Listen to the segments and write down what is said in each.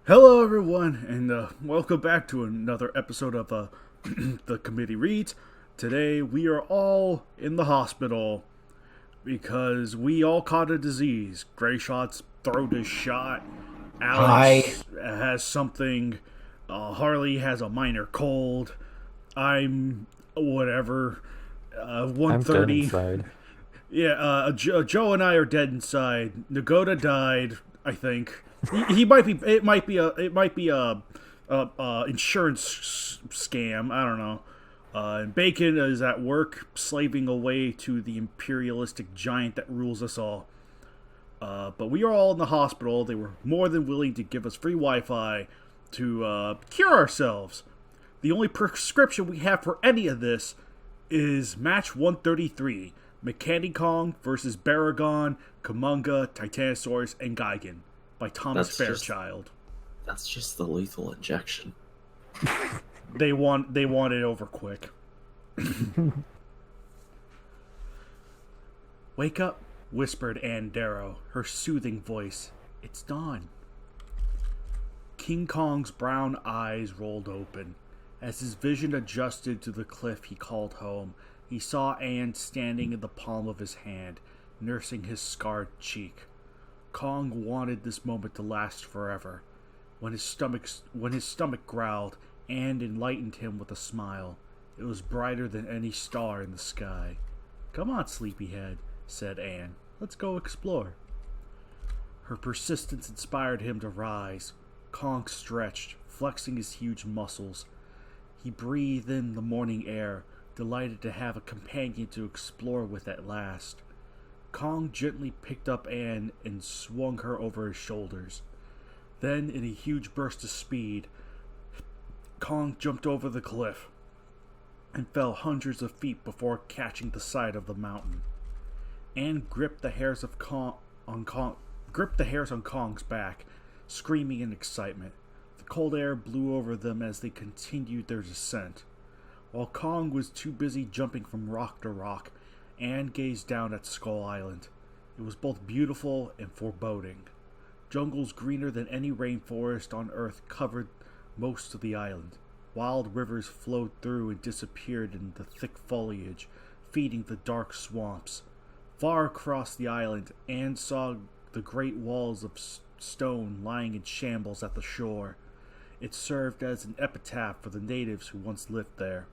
Hello, everyone, and welcome back to another episode of the Committee Reads. Today, we are all in the hospital because we all caught a disease. Grayshot's throat is shot. Hi. Alex has something. Harley has a minor cold. I'm whatever. I'm dead 1:30. inside. Yeah, Joe and I are dead inside. Nagoda died, I think. He might be. It might be a. It might be a insurance scam. I don't know. And Bacon is at work, slaving away to the imperialistic giant that rules us all. But we are all in the hospital. They were more than willing to give us free Wi-Fi to cure ourselves. The only prescription we have for any of this is match 133. Mechani-Kong versus Baragon, Kumonga, Titanosaurus, and Gigan by Thomas That's Fairchild. that's just the lethal injection. They want it over quick. Wake up, whispered Ann Darrow, her soothing voice. It's dawn. King Kong's brown eyes rolled open. As his vision adjusted to the cliff he called home, he saw Anne standing in the palm of his hand, nursing his scarred cheek. Kong wanted this moment to last forever. When his stomach growled, Anne enlightened him with a smile. It was brighter than any star in the sky. Come on, sleepyhead, said Anne. Let's go explore. Her persistence inspired him to rise. Kong stretched, flexing his huge muscles. He breathed in the morning air, delighted to have a companion to explore with at last. Kong gently picked up Anne and swung her over his shoulders. Then, in a huge burst of speed, Kong jumped over the cliff and fell hundreds of feet before catching the side of the mountain. Anne gripped the hairs on Kong's back, screaming in excitement. The cold air blew over them as they continued their descent. While Kong was too busy jumping from rock to rock, Anne gazed down at Skull Island. It was both beautiful and foreboding. Jungles greener than any rainforest on Earth covered most of the island. Wild rivers flowed through and disappeared in the thick foliage, feeding the dark swamps. Far across the island, Anne saw the great walls of stone lying in shambles at the shore. It served as an epitaph for the natives who once lived there.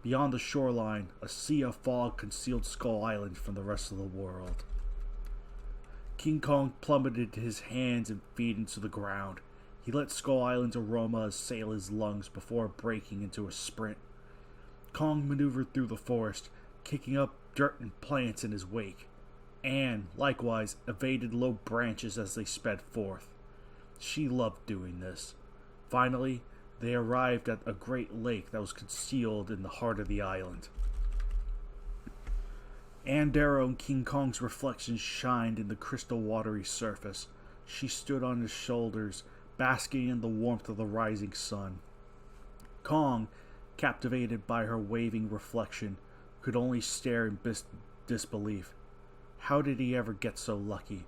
Beyond the shoreline, a sea of fog concealed Skull Island from the rest of the world. King Kong plummeted his hands and feet into the ground. He let Skull Island's aroma assail his lungs before breaking into a sprint. Kong maneuvered through the forest, kicking up dirt and plants in his wake. Anne, likewise, evaded low branches as they sped forth. She loved doing this. Finally, they arrived at a great lake that was concealed in the heart of the island. Anne Darrow and King Kong's reflections shined in the crystal watery surface. She stood on his shoulders, basking in the warmth of the rising sun. Kong, captivated by her waving reflection, could only stare in disbelief. How did he ever get so lucky?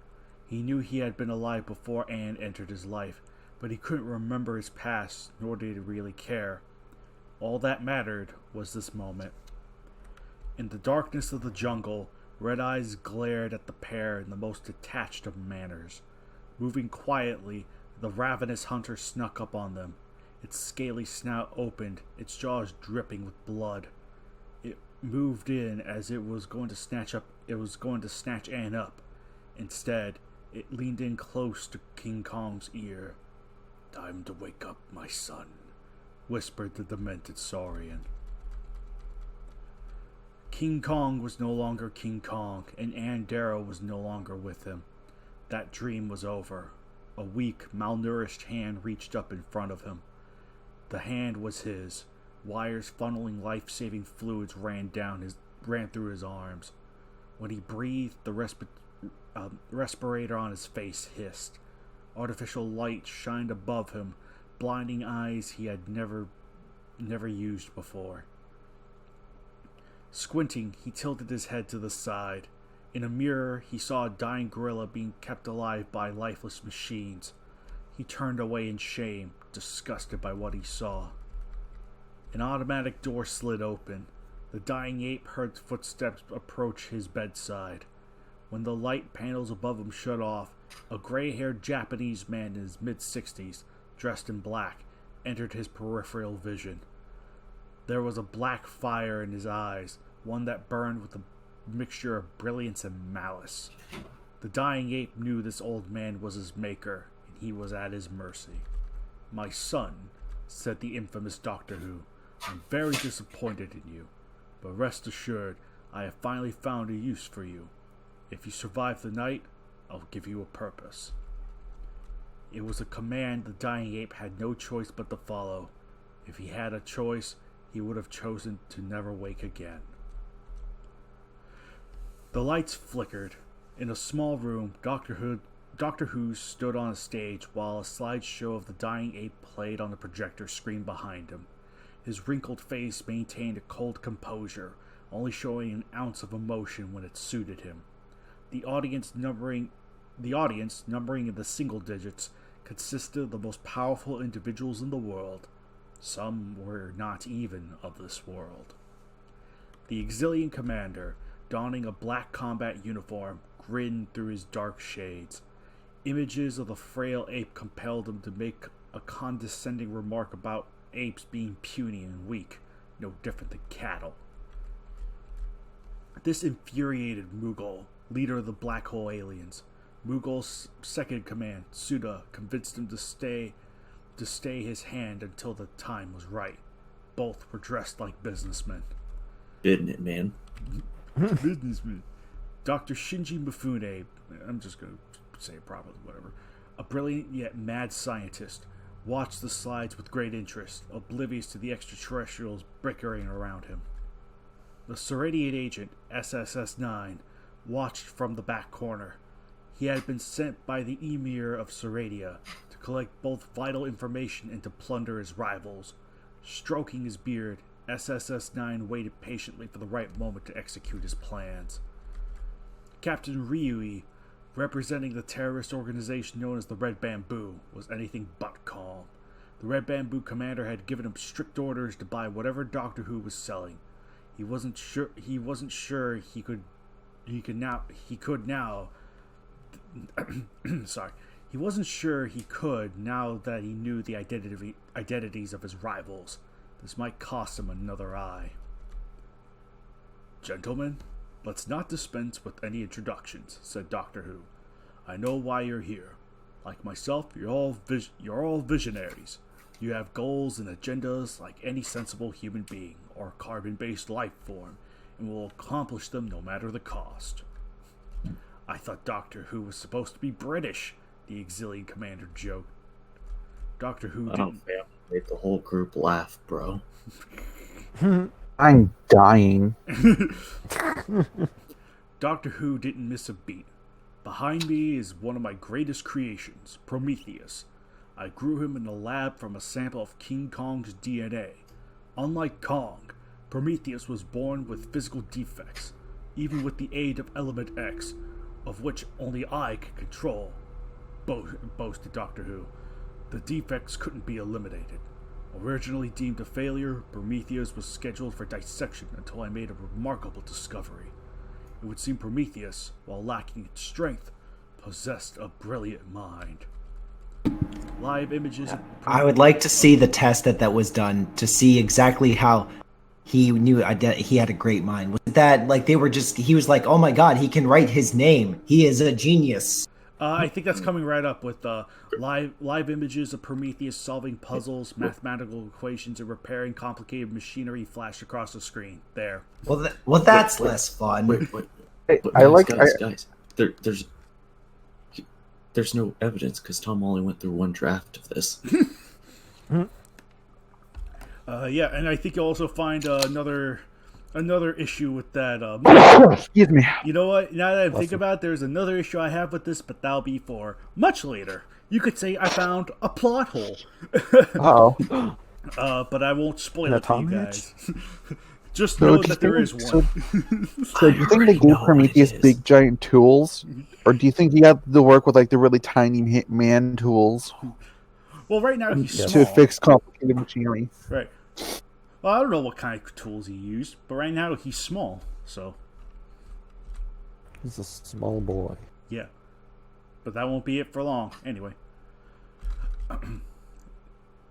He knew he had been alive before Anne entered his life, but he couldn't remember his past, nor did he really care. All that mattered was this moment. In the darkness of the jungle, Red Eyes glared at the pair in the most detached of manners. Moving quietly, the ravenous hunter snuck up on them. Its scaly snout opened, its jaws dripping with blood. It moved in as it was going to snatch Anne up. Instead, it leaned in close to King Kong's ear. "Time to wake up, my son," whispered the demented saurian. King Kong was no longer King Kong, and Anne Darrow was no longer with him. That dream was over. A weak, malnourished hand reached up in front of him. The hand was his. Wires funneling life-saving fluids ran through his arms. When he breathed, the respirator on his face hissed. Artificial light shined above him, blinding eyes he had never used before. Squinting, he tilted his head to the side. In a mirror, he saw a dying gorilla being kept alive by lifeless machines. He turned away in shame, disgusted by what he saw. An automatic door slid open. The dying ape heard footsteps approach his bedside. When the light panels above him shut off, a gray-haired Japanese man in his mid-60s, dressed in black, entered his peripheral vision. There was a black fire in his eyes, one that burned with a mixture of brilliance and malice. The dying ape knew this old man was his maker, and he was at his mercy. "My son," said the infamous Doctor Who, "I'm very disappointed in you, but rest assured, I have finally found a use for you. If you survive the night, I'll give you a purpose." It was a command the dying ape had no choice but to follow. If he had a choice, he would have chosen to never wake again. The lights flickered. In a small room, Doctor Who stood on a stage while a slideshow of the dying ape played on the projector screen behind him. His wrinkled face maintained a cold composure, only showing an ounce of emotion when it suited him. The audience, numbering in the single digits, consisted of the most powerful individuals in the world. Some were not even of this world. The Exilian commander, donning a black combat uniform, grinned through his dark shades. Images of the frail ape compelled him to make a condescending remark about apes being puny and weak, no different than cattle. This infuriated Mughal, leader of the Black Hole aliens. Mughal's second in command, Suda, convinced him to stay his hand until the time was right. Both were dressed like businessmen. Businessman. Businessman. Dr. Shinji Mifune, I'm just going to say it properly, whatever, a brilliant yet mad scientist, watched the slides with great interest, oblivious to the extraterrestrials bickering around him. The Ceredian agent, SSS-9, watched from the back corner. He had been sent by the Emir of Ceredia to collect both vital information and to plunder his rivals. Stroking his beard, SSS-9 waited patiently for the right moment to execute his plans. Captain Ryui, representing the terrorist organization known as the Red Bamboo, was anything but calm. The Red Bamboo commander had given him strict orders to buy whatever Doctor Who was selling. He wasn't sure he could now that he knew the identities of his rivals. This might cost him another eye. "Gentlemen, let's not dispense with any introductions," said Doctor Who. "I know why you're here. Like myself, you're all visionaries. You have goals and agendas like any sensible human being or carbon-based life form, and will accomplish them no matter the cost." "I thought Doctor Who was supposed to be British," the Exilian commander joked. Doctor Who didn't Made the whole group laugh, bro. I'm dying. Doctor Who didn't miss a beat. "Behind me is one of my greatest creations, Prometheus. I grew him in the lab from a sample of King Kong's DNA. Unlike Kong, Prometheus was born with physical defects, even with the aid of Element X, of which only I can control," boasted Doctor Who. "The defects couldn't be eliminated. Originally deemed a failure, Prometheus was scheduled for dissection until I made a remarkable discovery. It would seem Prometheus, while lacking its strength, possessed a brilliant mind." Live images. I would like to see the test that was done to see exactly how he knew he had a great mind. Was that like he was like, "Oh my god, he can write his name. He is a genius." I think that's coming right up with live images of Prometheus solving puzzles, mathematical equations, and repairing complicated machinery flashed across the screen. There. Well, that's less fun. Wait. Guys. There's no evidence because Tom only went through one draft of this. Yeah, and I think you'll also find another issue with that. Excuse me. You know what? Now that I think about it, there's another issue I have with this, but that'll be for much later. You could say I found a plot hole. Oh. But I won't spoil it to you guys. Just So know do you that there is think- one. So do you think they gave Prometheus big giant tools? Or do you think he had to work with like the really tiny man tools Well, right now he's to small. fix complicated machinery? Right. Well, I don't know what kind of tools he used, but right now he's small, so He's a small boy. yeah. But that won't be it for long. Anyway.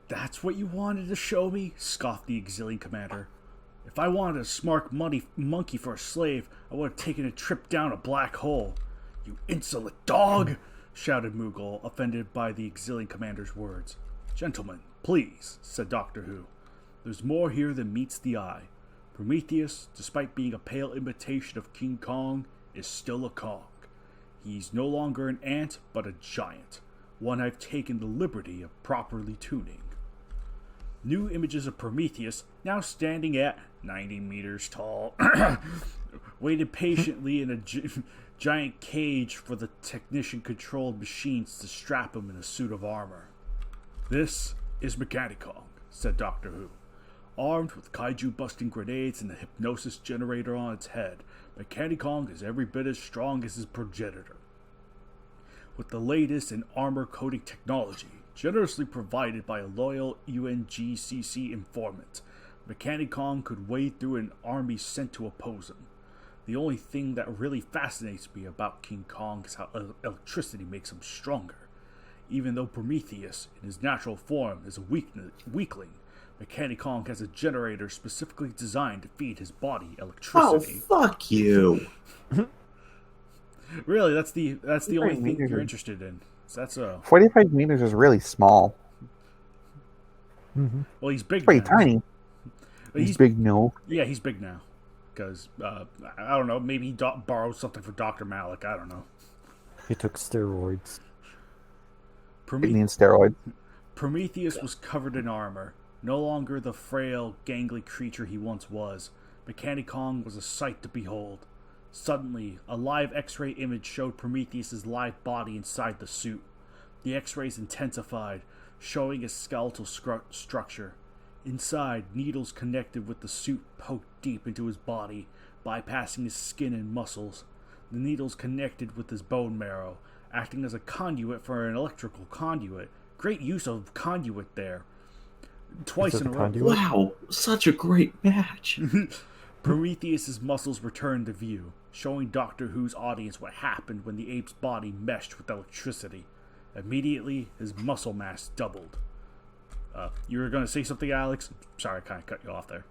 That's what you wanted to show me? Scoffed the Exilian commander. If I wanted a smart monkey for a slave, I would have taken a trip down a black hole. You insolent dog! Shouted Moogle, offended by the Exilian commander's words. Gentlemen, please, said Doctor Who. There's more here than meets the eye. Prometheus, despite being a pale imitation of King Kong, is still a Kong. He's no longer an ant, but a giant, one I've taken the liberty of properly tuning. New images of Prometheus, now standing at 90 meters tall, waited patiently in a giant cage for the technician-controlled machines to strap him in a suit of armor. This is Mechani-Kong, said Doctor Who. Armed with kaiju-busting grenades and a hypnosis generator on its head, Mechani-Kong is every bit as strong as his progenitor. With the latest in armor-coating technology, generously provided by a loyal UNGCC informant, Mechani-Kong could wade through an army sent to oppose him. The only thing that really fascinates me about King Kong is how electricity makes him stronger. Even though Prometheus, in his natural form, is a weakling, Mechani-Kong has a generator specifically designed to feed his body Oh, electricity. fuck you. Really, that's the only thing you're interested in. So that's 45 meters is really small. well, he's big. Pretty now. tiny. He's He's big, no. Yeah, he's big now. Because, I don't know, maybe he borrowed something from Dr. Malik. I don't know. He took steroids. Indian steroid. Prometheus was covered in armor, no longer the frail, gangly creature he once was. Mechani-Kong was a sight to behold. Suddenly, a live X-ray image showed Prometheus's live body inside the suit. The X-rays intensified, showing his skeletal structure. Inside, needles connected with the suit poked deep into his body, bypassing his skin and muscles. The needles connected with his bone marrow, acting as a conduit for an electrical conduit. Great use of conduit there. Twice Is it in a a row. conduit? Wow, such a great match. Prometheus's muscles returned to view, showing Doctor Who's audience what happened when the ape's body meshed with electricity. Immediately, his muscle mass doubled. You were going to say something, Alex? Sorry, I kind of cut you off there.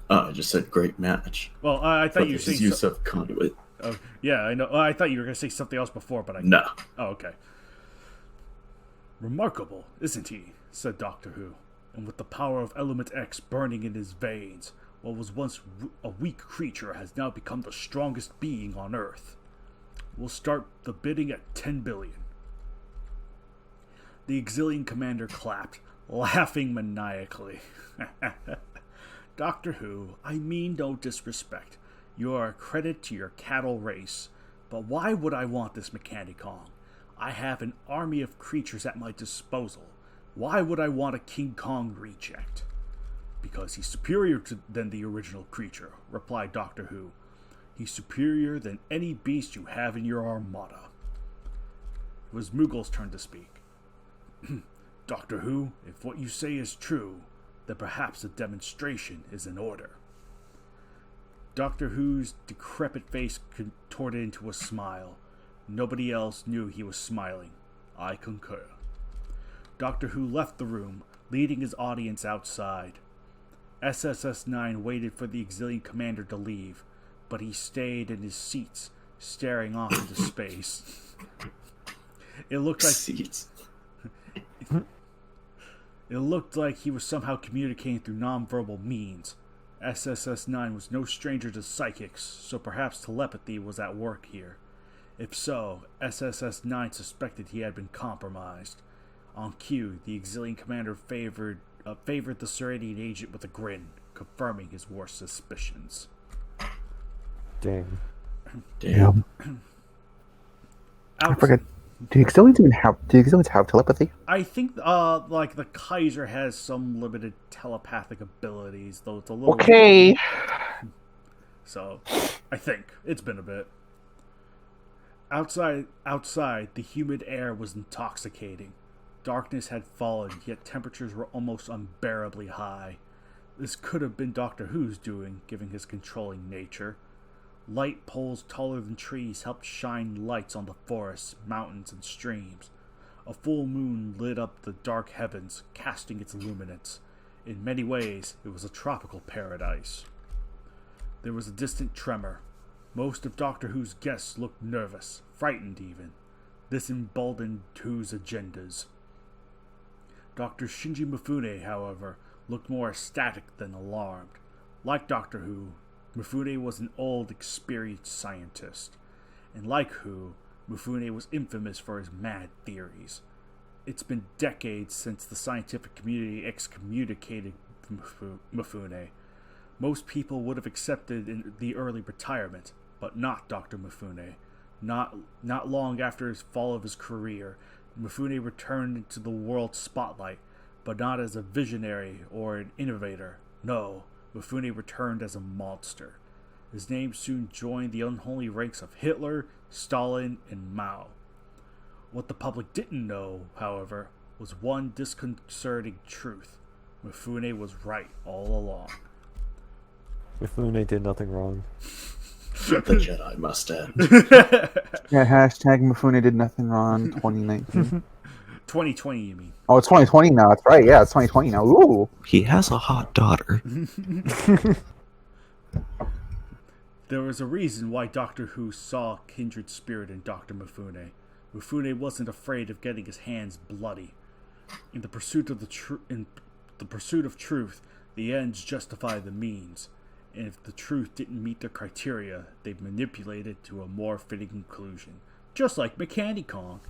I just said great match. Well, I thought But you were his saying use of conduit. Oh, yeah, I know. I thought you were going to say something else before, but I... No. Oh, okay. Remarkable, isn't he? Said Doctor Who. And with the power of Element X burning in his veins, what was once a weak creature has now become the strongest being on Earth. We'll start the bidding at 10 billion. The Exilian commander clapped, laughing maniacally. Doctor Who, I mean no disrespect. You are a credit to your cattle race. But why would I want this Mechani-Kong? I have an army of creatures at my disposal. Why would I want a King Kong reject? Because he's superior than the original creature, replied Doctor Who. He's superior than any beast you have in your armada. It was Moogle's turn to speak. Doctor Who, if what you say is true, then perhaps a demonstration is in order. Doctor Who's decrepit face contorted into a smile. Nobody else knew he was smiling. I concur. Doctor Who left the room, leading his audience outside. SSS-9 waited for the Exilian commander to leave, but he stayed in his seats, staring off into space. It looked like Seats. It looked like he was somehow communicating through nonverbal means. SSS-9 was no stranger to psychics, so perhaps telepathy was at work here. If so, SSS-9 suspected he had been compromised. On cue, the Exilian commander favored the Serenian agent with a grin, confirming his worst suspicions. Damn. Damn. I forget. Do Exilians have telepathy? I think, like, the Kaiser has some limited telepathic abilities, though it's a little... Okay. So, I think. It's been a bit. Outside, the humid air was intoxicating. Darkness had fallen, yet temperatures were almost unbearably high. This could have been Doctor Who's doing, given his controlling nature. Light poles taller than trees helped shine lights on the forests, mountains, and streams. A full moon lit up the dark heavens, casting its luminance. In many ways, it was a tropical paradise. There was a distant tremor. Most of Doctor Who's guests looked nervous, frightened even. This emboldened Who's agendas. Dr. Shinji Mifune, however, looked more ecstatic than alarmed. Like Doctor Who, Mifune was an old, experienced scientist. And like Who, Mifune was infamous for his mad theories. It's been decades since the scientific community excommunicated Mifune. Most people would have accepted the early retirement, but not Dr. Mifune. Not long after his fall of his career, Mifune returned into the world's spotlight, but not as a visionary or an innovator. No, Mifune returned as a monster. His name soon joined the unholy ranks of Hitler, Stalin, and Mao. What the public didn't know, however, was one disconcerting truth. Mifune was right all along. Mifune did nothing wrong. The Jedi must end. Yeah, hashtag Mifune did nothing wrong 2019. 2020, you mean? Oh, it's 2020 now. That's right. Yeah, it's 2020 now. Ooh. He has a hot daughter. There was a reason why Doctor Who saw kindred spirit in Dr. Mifune. Mifune wasn't afraid of getting his hands bloody. In the pursuit of truth, the ends justify the means. And if the truth didn't meet their criteria, they manipulated it to a more fitting conclusion. Just like Mechani-Kong.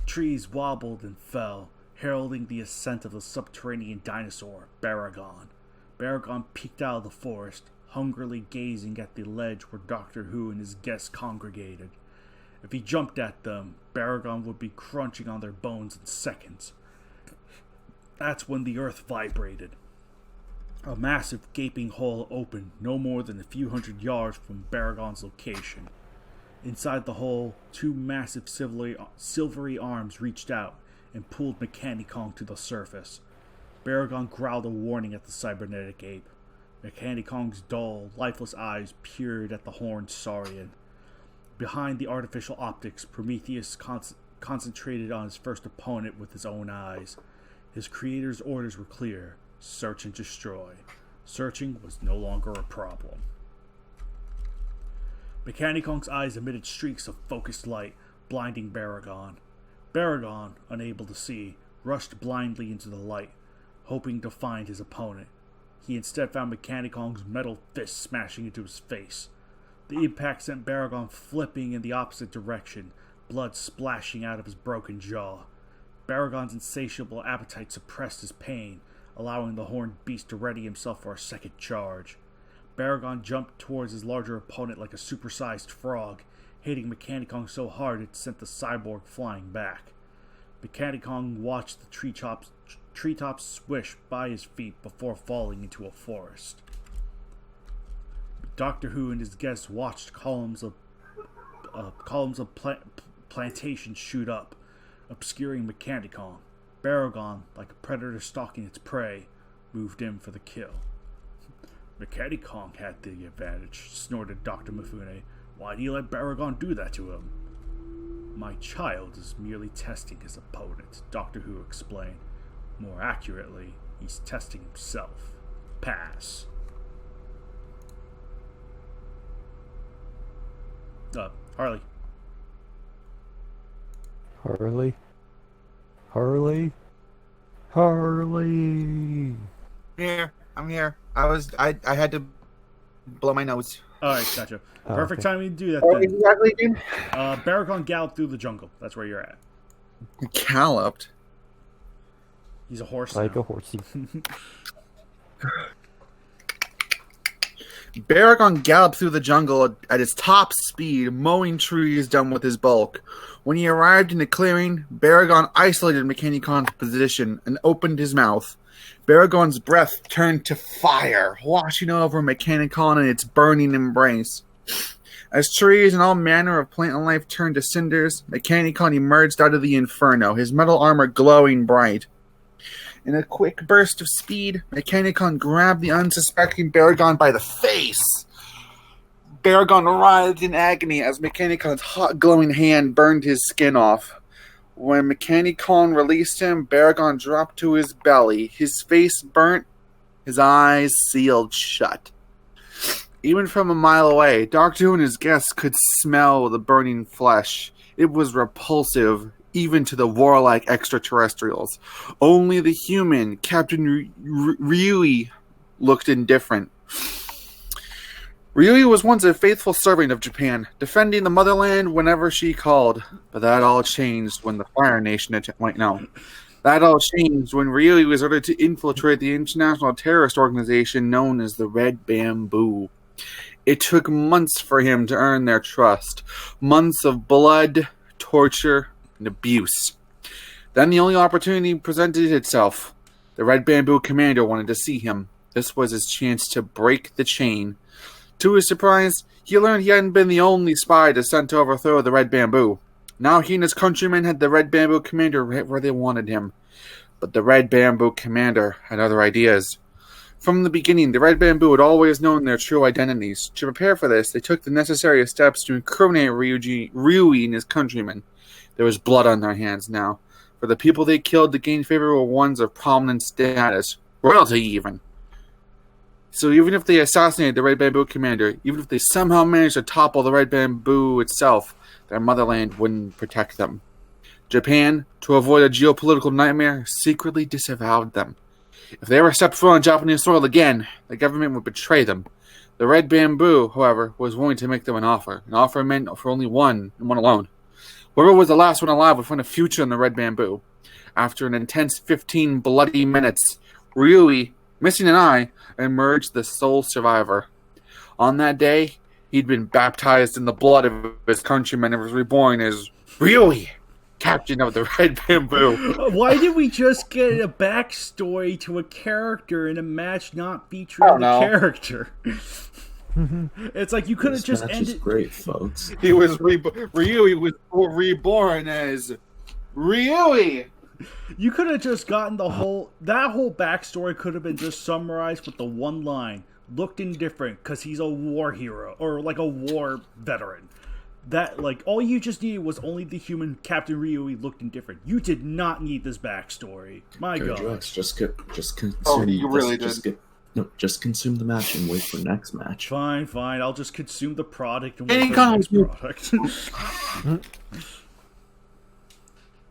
Trees wobbled and fell, heralding the ascent of the subterranean dinosaur, Baragon. Baragon peeked out of the forest, hungrily gazing at the ledge where Doctor Who and his guests congregated. If he jumped at them, Baragon would be crunching on their bones in seconds. That's when the earth vibrated. A massive gaping hole opened no more than a few hundred yards from Baragon's location. Inside the hole, two massive silvery arms reached out and pulled Mechani-Kong to the surface. Baragon growled a warning at the cybernetic ape. Mechani-Kong's dull, lifeless eyes peered at the horned saurian. Behind the artificial optics, Prometheus concentrated on his first opponent with his own eyes. His creator's orders were clear: search and destroy. Searching was no longer a problem. Mechani-Kong's eyes emitted streaks of focused light, blinding Baragon. Baragon, unable to see, rushed blindly into the light, hoping to find his opponent. He instead found Mechani-Kong's metal fist smashing into his face. The impact sent Baragon flipping in the opposite direction, blood splashing out of his broken jaw. Baragon's insatiable appetite suppressed his pain, allowing the horned beast to ready himself for a second charge. Baragon jumped towards his larger opponent like a supersized frog, hitting Mechani-Kong so hard it sent the cyborg flying back. Mechani-Kong watched the treetops swish by his feet before falling into a forest. Doctor Who and his guests watched columns of plantations shoot up, obscuring Mechani-Kong. Baragon, like a predator stalking its prey, moved in for the kill. Mechani-Kong had the advantage, snorted Dr. Mifune. Why do you let Baragon do that to him? My child is merely testing his opponent, Doctor Who explained. More accurately, he's testing himself. Pass. Harley. Harley. Here, I'm here. I had to blow my nose. Alright, gotcha. Oh, Perfect okay. timing to do that Oh, then. exactly, dude. Baragon galloped through the jungle. That's where you're at. Galloped. He's a horse Like now. a horsey. Baragon galloped through the jungle at his top speed, mowing trees down with his bulk. When he arrived in the clearing, Baragon isolated Mechani-Kong's position and opened his mouth. Baragon's breath turned to fire, washing over Mechani-Kong in its burning embrace. As trees and all manner of plant and life turned to cinders, Mechani-Kong emerged out of the inferno, his metal armor glowing bright. In a quick burst of speed, Mechani-Kong grabbed the unsuspecting Baragon by the face. Baragon writhed in agony as Mechani-Kong's hot, glowing hand burned his skin off. When Mechani-Kong released him, Baragon dropped to his belly, his face burnt, his eyes sealed shut. Even from a mile away, Doctor Who and his guests could smell the burning flesh. It was repulsive, even to the warlike extraterrestrials. Only the human, Captain Ryui, looked indifferent. Ryui was once a faithful servant of Japan, defending the motherland whenever she called. But that all changed when the Fire Nation That all changed when Ryui was ordered to infiltrate the international terrorist organization known as the Red Bamboo. It took months for him to earn their trust. Months of blood, torture, and abuse. Then the only opportunity presented itself. The Red Bamboo commander wanted to see him. This was his chance to break the chain. To his surprise, he learned he hadn't been the only spy to sent to overthrow the Red Bamboo. Now he and his countrymen had the Red Bamboo commander right where they wanted him. But the Red Bamboo commander had other ideas. From the beginning, the Red Bamboo had always known their true identities. To prepare for this, they took the necessary steps to incriminate Ryui and his countrymen. There was blood on their hands now. For the people they killed to gain favor were ones of prominent status. Royalty, even. So even if they assassinated the Red Bamboo commander, even if they somehow managed to topple the Red Bamboo itself, their motherland wouldn't protect them. Japan, to avoid a geopolitical nightmare, secretly disavowed them. If they ever stepped foot on Japanese soil again, the government would betray them. The Red Bamboo, however, was willing to make them an offer. An offer meant for only one, and one alone. Whoever was the last one alive would find a future in the Red Bamboo. After an intense 15 bloody minutes, Ryui, missing an eye, emerged the sole survivor. On that day, he'd been baptized in the blood of his countrymen and was reborn as Ryui, captain of the Red Bamboo. Why did we just get a backstory to a character in a match not featuring the character? It's like you could have just ended. This match is great, folks. He was Ryui was reborn as Ryui. You could have just gotten that whole backstory could have been just summarized with the one line: looked indifferent because he's a war hero or like a war veteran. That like all you just needed was only the human Captain Ryui looked indifferent. You did not need this backstory. My God. Just consume. Oh, you really did. Just consume the match and wait for next match. Fine. I'll just consume the product and wait for the next product.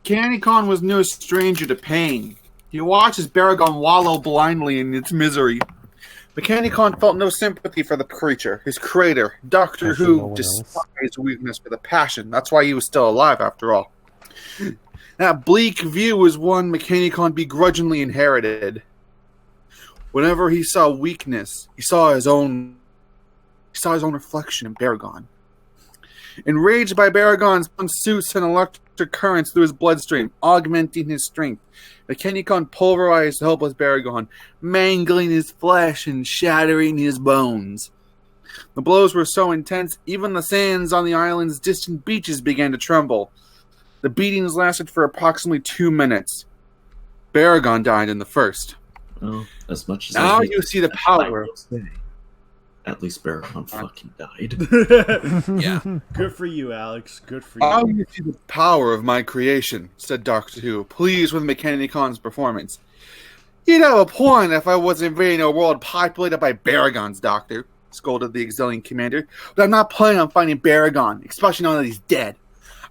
Mechani-Kong was no stranger to pain. He watched as Baragon wallow blindly in its misery. Mechani-Kong felt no sympathy for the creature, his creator, Doctor Who, despised weakness for the passion. That's why he was still alive, after all. That bleak view was one Mechani-Kong begrudgingly inherited. Whenever he saw weakness, he saw his own reflection in Baragon. Enraged by Baragon's suits and electric currents through his bloodstream, augmenting his strength, Mechani-Kong pulverized the helpless Baragon, mangling his flesh and shattering his bones. The blows were so intense, even the sands on the island's distant beaches began to tremble. The beatings lasted for approximately 2 minutes. Baragon died in the first. Well, as much as now you see the power. At least Baragon fucking died. Yeah. Good for you, Alex. Good for you. Now you see the power of my creation, said Doctor Who, pleased with Mechani-Kong's performance. You'd have a point if I was invading a world populated by Baragons, Doctor, scolded the exilian commander. But I'm not planning on finding Baragon, especially now that he's dead.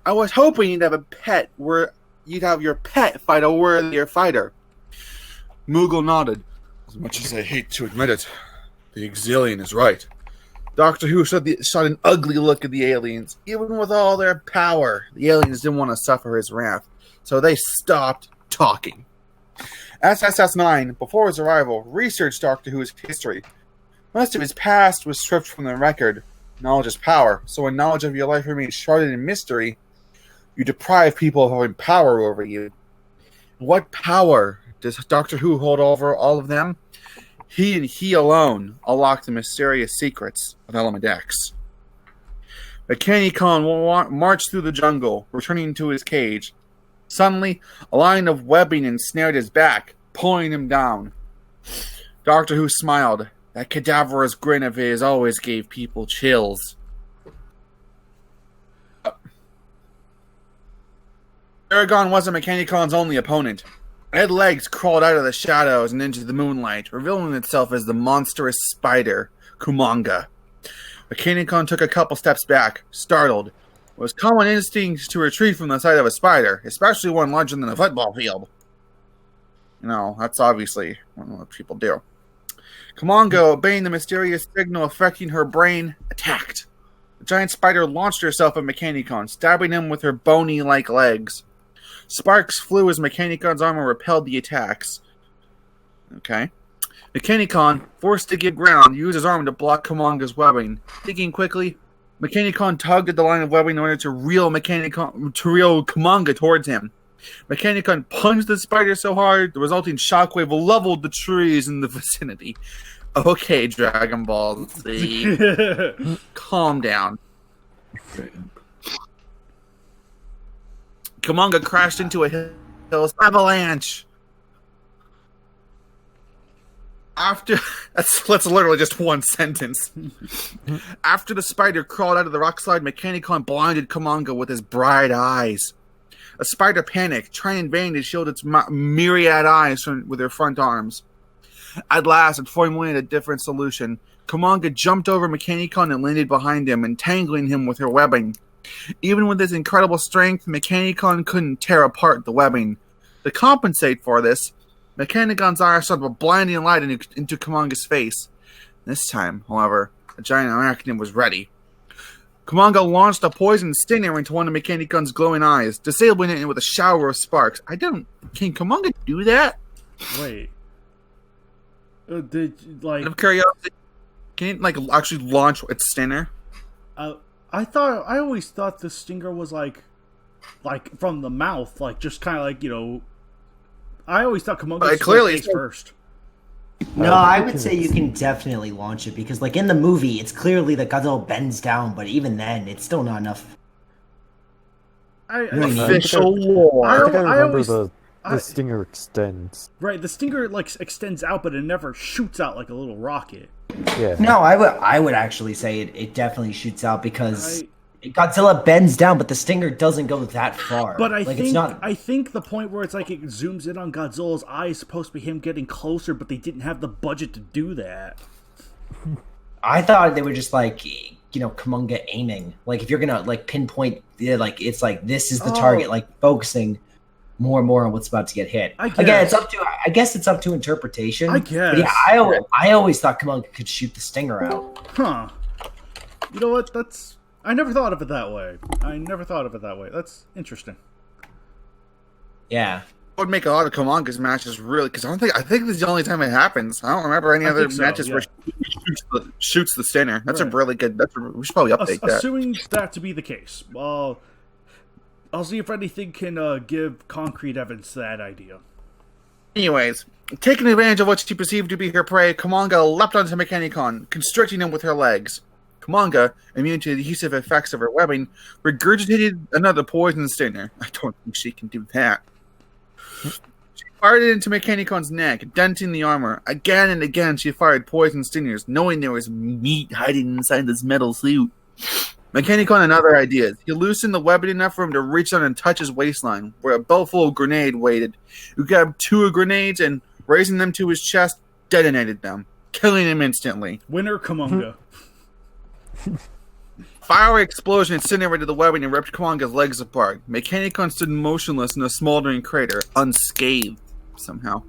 I was hoping you'd have your pet fight a worthier fighter. Moogle nodded. As much as I hate to admit it, the exilian is right. Doctor Who shot an ugly look at the aliens. Even with all their power, the aliens didn't want to suffer his wrath, so they stopped talking. SSS-9, before his arrival, researched Doctor Who's history. Most of his past was stripped from the record. Knowledge is power, so when knowledge of your life remains shrouded in mystery, you deprive people of having power over you. What power does Doctor Who hold over all of them? He and he alone unlock the mysterious secrets of Element X. Mechani-Kong marched through the jungle, returning to his cage. Suddenly, a line of webbing ensnared his back, pulling him down. Doctor Who smiled. That cadaverous grin of his always gave people chills. Baragon wasn't Mechani-Kong's only opponent. Red legs crawled out of the shadows and into the moonlight, revealing itself as the monstrous spider, Kumonga. Mechani-Kong took a couple steps back, startled. It was common instinct to retreat from the sight of a spider, especially one larger than a football field. You know, that's obviously what people do. Kumonga, obeying the mysterious signal affecting her brain, attacked. The giant spider launched herself at Mechani-Kong, stabbing him with her bony-like legs. Sparks flew as Mechani-Kong's armor repelled the attacks. Okay. Mechani-Kong, forced to give ground, used his arm to block Kumonga's webbing. Thinking quickly, Mechani-Kong tugged at the line of webbing in order to reel Kumonga towards him. Mechani-Kong punched the spider so hard, the resulting shockwave leveled the trees in the vicinity. Okay, Dragon Ball Z. Calm down. Kumonga crashed into a hill's avalanche. That's literally just one sentence. After the spider crawled out of the rock slide, Mechani-Kong blinded Kumonga with his bright eyes. A spider panicked, trying in vain to shield its myriad eyes with her front arms. At last, it formulated a different solution. Kumonga jumped over Mechani-Kong and landed behind him, entangling him with her webbing. Even with his incredible strength, Mechani-Kong couldn't tear apart the webbing. To compensate for this, Mechani-Kong's eyes shot a blinding light into Kumonga's face. This time, however, a giant arachnid was ready. Kumonga launched a poison stinger into one of Mechani-Kong's glowing eyes, disabling it with a shower of sparks. Can Kumonga do that? Wait. Out of curiosity, can it actually launch its stinger? I always thought the stinger was like from the mouth, just kind of I always thought Kumonga clearly face first. No, I would say you can definitely launch it because, in the movie, it's clearly that Godzilla bends down, but even then, it's still not enough. Official lore. I remember the stinger extends. Right, the stinger extends out, but it never shoots out like a little rocket. Yeah. No, I would actually say it definitely shoots out because Godzilla bends down, but the stinger doesn't go that far. But I think the point where it's it zooms in on Godzilla's eye is supposed to be him getting closer, but they didn't have the budget to do that. I thought they were just Kumonga aiming. If you're gonna pinpoint, it's this is the target, focusing more and more on what's about to get hit. Again, I guess it's up to interpretation. I guess. But yeah, I always thought Kumonga could shoot the stinger out. Huh. You know what? I never thought of it that way. That's interesting. Yeah. I would make a lot of Kumonga's matches really, because I think this is the only time it happens. I don't remember any other matches where he shoots the stinger. That's a really good. We should probably update that. Assuming that to be the case, I'll see if anything can give concrete evidence to that idea. Anyways, taking advantage of what she perceived to be her prey, Kumonga leapt onto Mechani-Kong, constricting him with her legs. Kumonga, immune to the adhesive effects of her webbing, regurgitated another poison stinger. I don't think she can do that. She fired it into Mechani-Kong's neck, denting the armor. Again and again she fired poison stingers, knowing there was meat hiding inside this metal suit. Mechani-Kong had other ideas. He loosened the webbing enough for him to reach down and touch his waistline, where a beltful of grenade waited. He grabbed 2 grenades and, raising them to his chest, detonated them, killing him instantly. Winner Kumonga. Fiery explosion incinerated the webbing and ripped Kumonga's legs apart. Mechani-Kong stood motionless in a smoldering crater, unscathed somehow.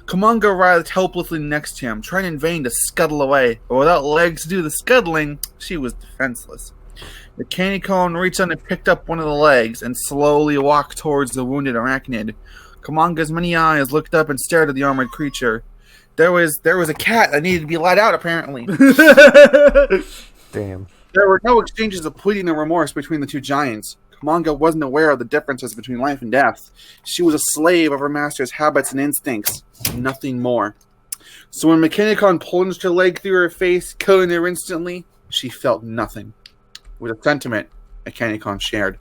Kumonga writhed helplessly next to him, trying in vain to scuttle away, but without legs to do the scuttling, she was defenseless. Mechani-Kong reached out and picked up one of the legs and slowly walked towards the wounded arachnid. Kumonga's many eyes looked up and stared at the armored creature. there was a cat that needed to be let out, apparently. Damn. There were no exchanges of pleading and remorse between the two giants. Kumonga wasn't aware of the differences between life and death. She was a slave of her master's habits and instincts, nothing more. So when Mechani-Kong plunged her leg through her face, killing her instantly, she felt nothing. With a sentiment Mechani-Kong shared.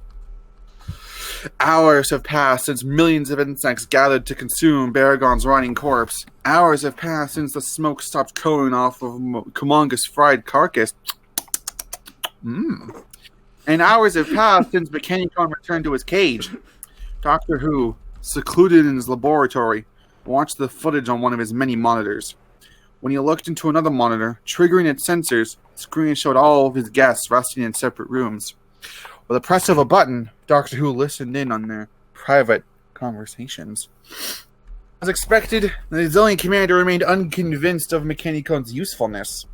Hours have passed since millions of insects gathered to consume Baragon's rotting corpse. Hours have passed since the smoke stopped curling off of Kumonga's fried carcass. And hours have passed since Mechani-Kong returned to his cage. Doctor Who, secluded in his laboratory, watched the footage on one of his many monitors. When he looked into another monitor, triggering its sensors, the screen showed all of his guests resting in separate rooms. With the press of a button, Doctor Who listened in on their private conversations. As expected, the Zillion commander remained unconvinced of Mechani-Kong's usefulness.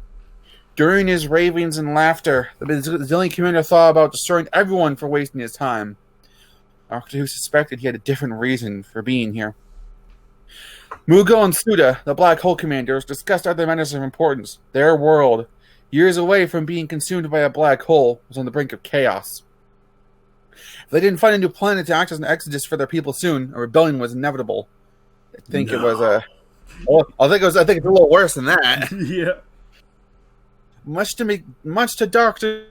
During his ravings and laughter, the Zillion commander thought about destroying everyone for wasting his time. Doctor Who suspected he had a different reason for being here. Mughal and Suda, the Black Hole commanders, discussed other matters of importance. Their world, years away from being consumed by a black hole, was on the brink of chaos. If they didn't find a new planet to act as an exodus for their people soon, a rebellion was inevitable. I think it was a... Well, I think it's a little worse than that. Yeah. Much to Doctor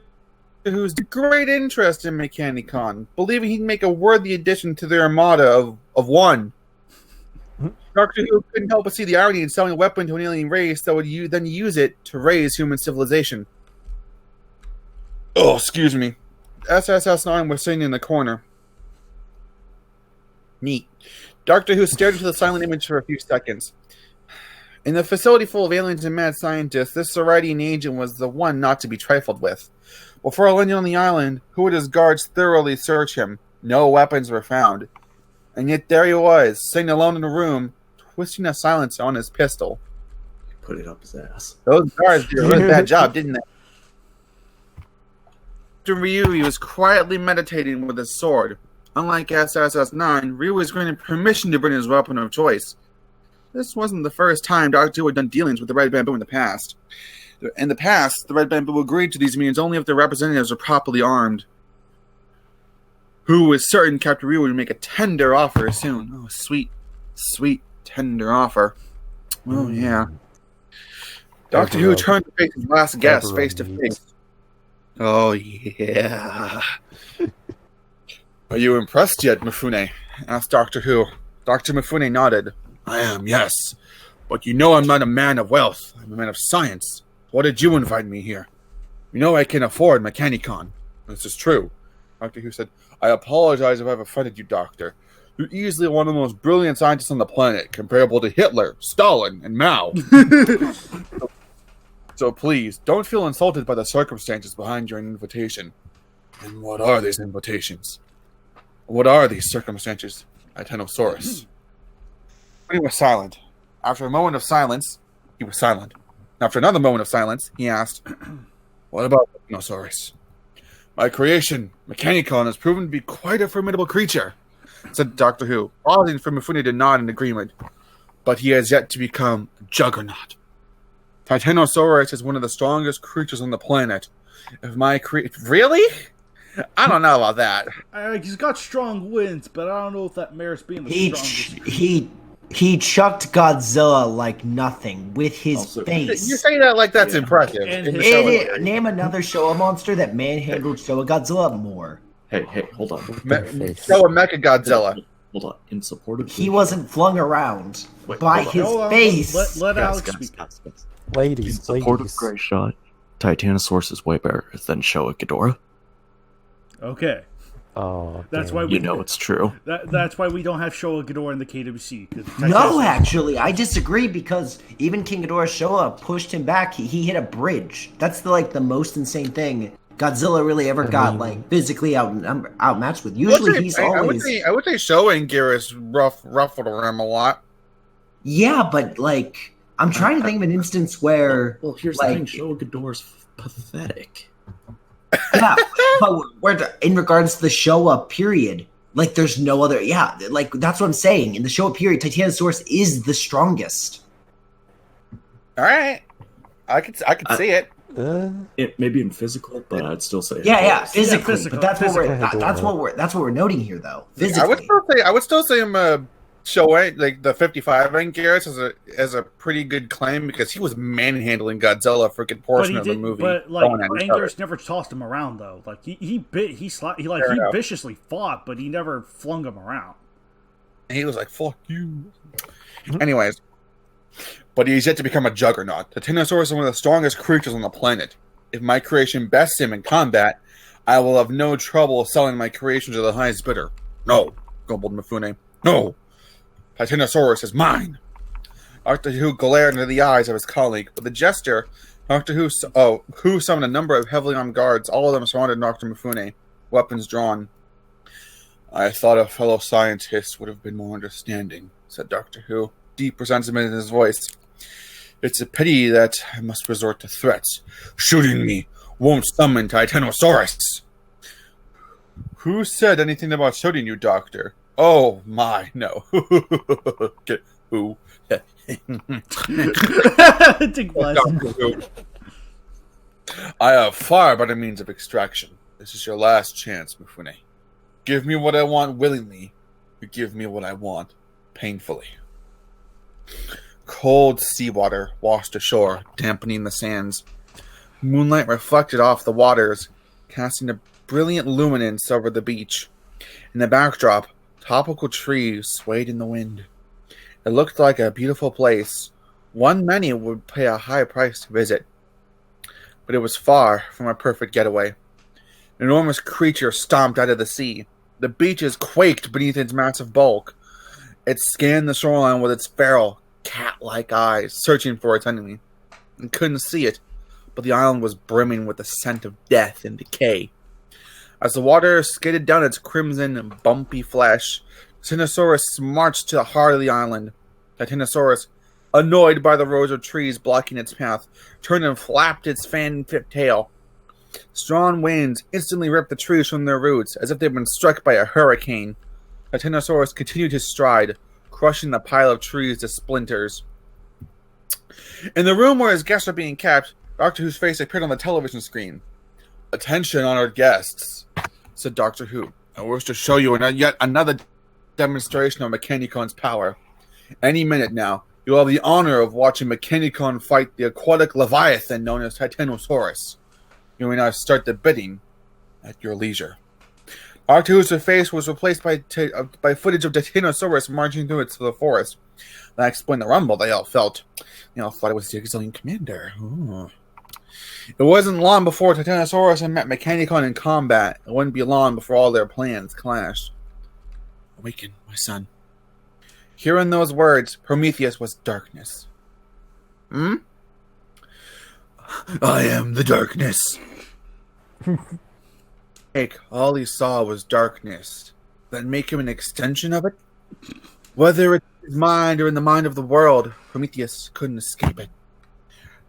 Who's great interest in Mechani-Kong, believing he'd make a worthy addition to their armada of one. Doctor Who couldn't help but see the irony in selling a weapon to an alien race that would then use it to raise human civilization. Oh, excuse me. SSS-9 was sitting in the corner. Neat. Doctor Who stared into the silent image for a few seconds. In the facility full of aliens and mad scientists, this Soridian agent was the one not to be trifled with. Before landing on the island, Who and his guards thoroughly searched him. No weapons were found. And yet there he was, sitting alone in a room, twisting a silencer on his pistol. Put it up his ass. Those guards did a really bad job, didn't they? After Ryu, he was quietly meditating with his sword. Unlike SSS-9, Ryu was granted permission to bring his weapon of choice. This wasn't the first time Doctor Who had done dealings with the Red Bamboo in the past. In the past, the Red Bamboo agreed to these meetings only if their representatives were properly armed. Who was certain Captain Ryu would make a tender offer soon. Oh, sweet, sweet tender offer. Oh, yeah. Doctor Who turned to face his last guest face to face. Oh, yeah. Are you impressed yet, Mifune? Asked Doctor Who. Dr. Mifune nodded. I am, yes. But you know I'm not a man of wealth. I'm a man of science. Why did you invite me here? You know I can afford Mechani-Kong. This is true. Doctor Who said, I apologize if I've offended you, Doctor. You're easily one of the most brilliant scientists on the planet, comparable to Hitler, Stalin, and Mao. So please, don't feel insulted by the circumstances behind your invitation. And what are these invitations? What are these circumstances, Titanosaurus? He was silent. After a moment of silence, he was silent. After another moment of silence, he asked, What about Titanosaurus? My creation, Mechani-Kong, has proven to be quite a formidable creature, said Doctor Who, pausing for Mifune to nod in agreement. But he has yet to become a juggernaut. Titanosaurus is one of the strongest creatures on the planet. If my Really? I don't know about that. He's got strong winds, but I don't know if that merits being the strongest. He chucked Godzilla like nothing with his face. You say that like that's impressive. Name another Showa monster that manhandled Showa Godzilla more. Hey, hold on. Showa Mechagodzilla. Hold on. In support of he wasn't flung around by his face. Let Alex speak. Ladies, in support of Grey Shot, Titanosaurus is way better than Showa Ghidorah. Okay. Oh, that's why you know it's true. That's why we don't have Showa Ghidorah in the KWC. No, actually, I disagree because even King Ghidorah Showa pushed him back. He hit a bridge. That's the most insane thing Godzilla really ever got physically outmatched with. Usually he's always. I would say Showa and Geras ruffled around a lot. Yeah, but I'm trying to think of an instance where. Well, here's the thing: Showa Ghidorah's pathetic. Yeah, but in regards to the Showa period, there's no other. Yeah, that's what I'm saying. In the Showa period, Titanosaurus is the strongest. All right, I could see it. It may be in physical, but I'd still say Yeah, adorable. physically. physical, But that's physical. what we're noting here, though. I Physically. would still say him showing like the 55 rank Garrus as a pretty good claim because he was manhandling Godzilla for a good But portion he of the did. movie. But like going at each other. Angus never tossed him around though. Like he Fair enough. viciously fought, but he never flung him around. And he was like, "Fuck you." Anyways, but he's yet to become a juggernaut. The Titanosaurus is one of the strongest creatures on the planet. If my creation bests him in combat, I will have no trouble selling my creation to the highest bidder. No, grumbled Mifune. No, Titanosaurus is mine. Doctor Who glared into the eyes of his colleague. With a gesture, Doctor Who summoned a number of heavily armed guards. All of them surrounded Dr. Mifune, weapons drawn. I thought a fellow scientist would have been more understanding, said Doctor Who, deep resentment in his voice. It's a pity that I must resort to threats. Shooting me won't summon Titanosaurus. Who said anything about shooting you, Doctor? Oh, my, no. Who? Dick bless. Doctor Who. I have far better means of extraction. This is your last chance, Mifune. Give me what I want willingly, or give me what I want painfully. Cold seawater washed ashore, dampening the sands. Moonlight reflected off the waters, casting a brilliant luminance over the beach. In the backdrop, tropical trees swayed in the wind. It looked like a beautiful place, one many would pay a high price to visit. But it was far from a perfect getaway. An enormous creature stomped out of the sea. The beaches quaked beneath its massive bulk. It scanned the shoreline with its feral, cat-like eyes, searching for its enemy. It couldn't see it, but the island was brimming with the scent of death and decay. As the water skidded down its crimson, bumpy flesh, Titanosaurus marched to the heart of the island. Titanosaurus, annoyed by the rows of trees blocking its path, turned and flapped its fan-tipped tail. Strong winds instantly ripped the trees from their roots, as if they'd been struck by a hurricane. Titanosaurus continued his stride, crushing the pile of trees to splinters. In the room where his guests were being kept, Doctor Who's face appeared on the television screen. Attention, honored guests, said Doctor Who. I wish to show you yet another demonstration of Mechani-Kong's power. Any minute now, you'll have the honor of watching Mechani-Kong fight the aquatic leviathan known as Titanosaurus. You may now start the bidding at your leisure. Doctor Who's face was replaced by footage of Titanosaurus marching through the forest. That explained the rumble they all felt. They all thought it was the Exilian Commander. Ooh. It wasn't long before Titanosaurus met Mechani-Kong in combat. It wouldn't be long before all their plans clashed. Awaken, my son. Hearing those words, Prometheus was darkness. I am the darkness. All he saw was darkness. That make him an extension of it? Whether it's his mind or in the mind of the world, Prometheus couldn't escape it.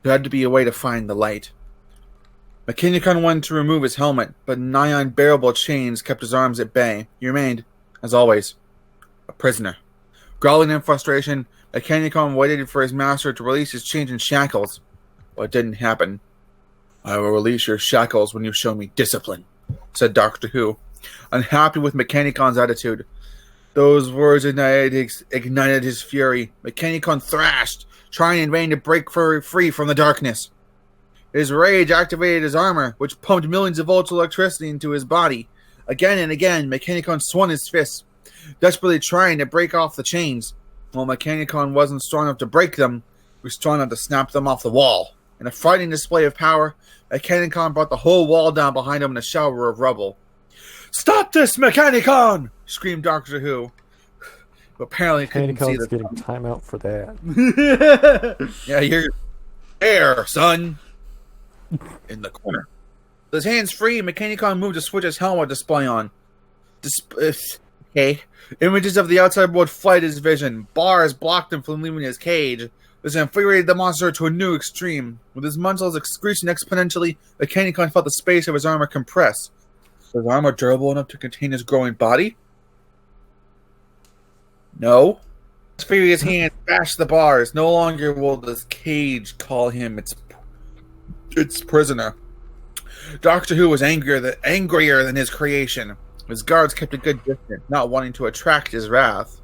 There had to be a way to find the light. Mechani-Kong wanted to remove his helmet, but nigh unbearable chains kept his arms at bay. He remained, as always, a prisoner. Growling in frustration, Mechani-Kong waited for his master to release his chains and shackles. But it didn't happen. I will release your shackles when you show me discipline, said Doctor Who, unhappy with Mechani-Kong's attitude. Those words ignited his fury. Mechani-Kong thrashed, trying in vain to break free from the darkness. His rage activated his armor, which pumped millions of volts of electricity into his body. Again and again, Mechani-Kong swung his fists, desperately trying to break off the chains. While Mechani-Kong wasn't strong enough to break them, he was strong enough to snap them off the wall. In a frightening display of power, Mechani-Kong brought the whole wall down behind him in a shower of rubble. "Stop this, Mechani-Kong!" screamed Doctor Who. But apparently couldn't see Mechani-Kong's the getting time out for that. Yeah, you're there, son. In the corner. With his hands free, Mechani-Kong moved to switch his helmet display on. Okay. Images of the outside world flooded his vision. Bars blocked him from leaving his cage. This infuriated the monster to a new extreme. With his muscles increasing exponentially, Mechani-Kong felt the space of his armor compress. Was his armor durable enough to contain his growing body? No. His furious hand bashed the bars. No longer will this cage call him its prisoner. Doctor Who was angrier than his creation. His guards kept a good distance, not wanting to attract his wrath.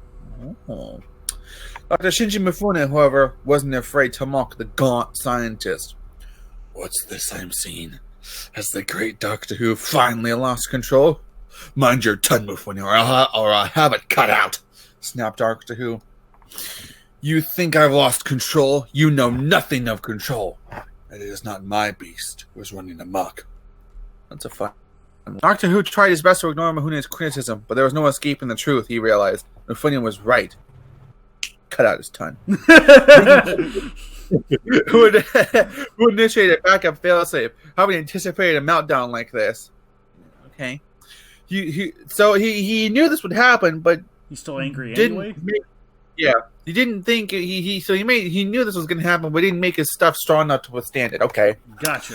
Oh. Dr. Shinji Mifune, however, wasn't afraid to mock the gaunt scientist. What's this I'm seeing? Has the great Doctor Who finally lost control? Mind your tongue, Mifune, or I'll have it cut out, snapped Doctor Who. You think I've lost control? You know nothing of control. It is not my beast who is running amok. That's a fun. Doctor Who tried his best to ignore Mifune's criticism, but there was no escaping the truth, he realized. Mifune was right. Cut out his tongue. who initiated backup failsafe, having anticipated a meltdown like this. Okay. So he knew this would happen, but he's still angry anyway? He didn't think he knew this was going to happen, but he didn't make his stuff strong enough to withstand it. Okay. Gotcha.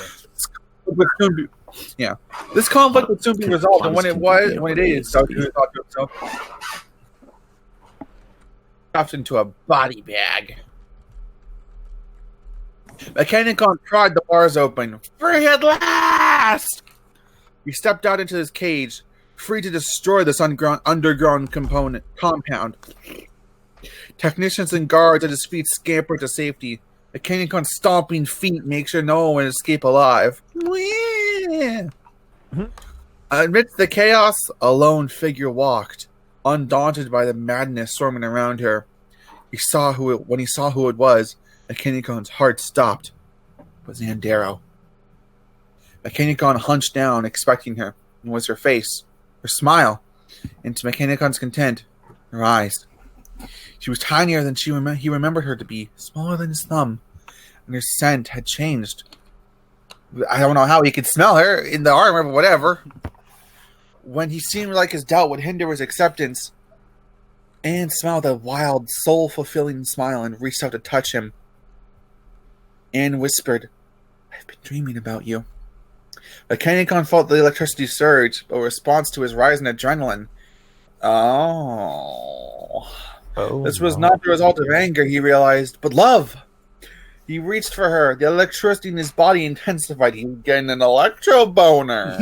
This conflict would soon be resolved, and when it is, Doctor Who thought to himself, stuffed into a body bag. Mechani-Kong pried the bars open. Free at last! He stepped out into his cage, free to destroy this underground compound. Technicians and guards at his feet scampered to safety. Mechani-Kong's stomping feet make sure no one will escape alive. Amidst the chaos, a lone figure walked, undaunted by the madness swarming around her. When he saw who it was, Mechani-Kong's heart stopped. It was Andero. Mechani-Kong hunched down, expecting her, and was her face, her smile, and to Mechani-Kong's content, her eyes. She was tinier than he remembered her to be, smaller than his thumb, and her scent had changed. I don't know how he could smell her in the armor, but whatever. When he seemed like his doubt would hinder his acceptance, Anne smiled a wild, soul-fulfilling smile and reached out to touch him. Anne whispered, I've been dreaming about you. Mechani-Kong felt the electricity surge, a response to his rising adrenaline. This was not the result of anger, he realized, but love. He reached for her. The electricity in his body intensified. He was getting an electro boner.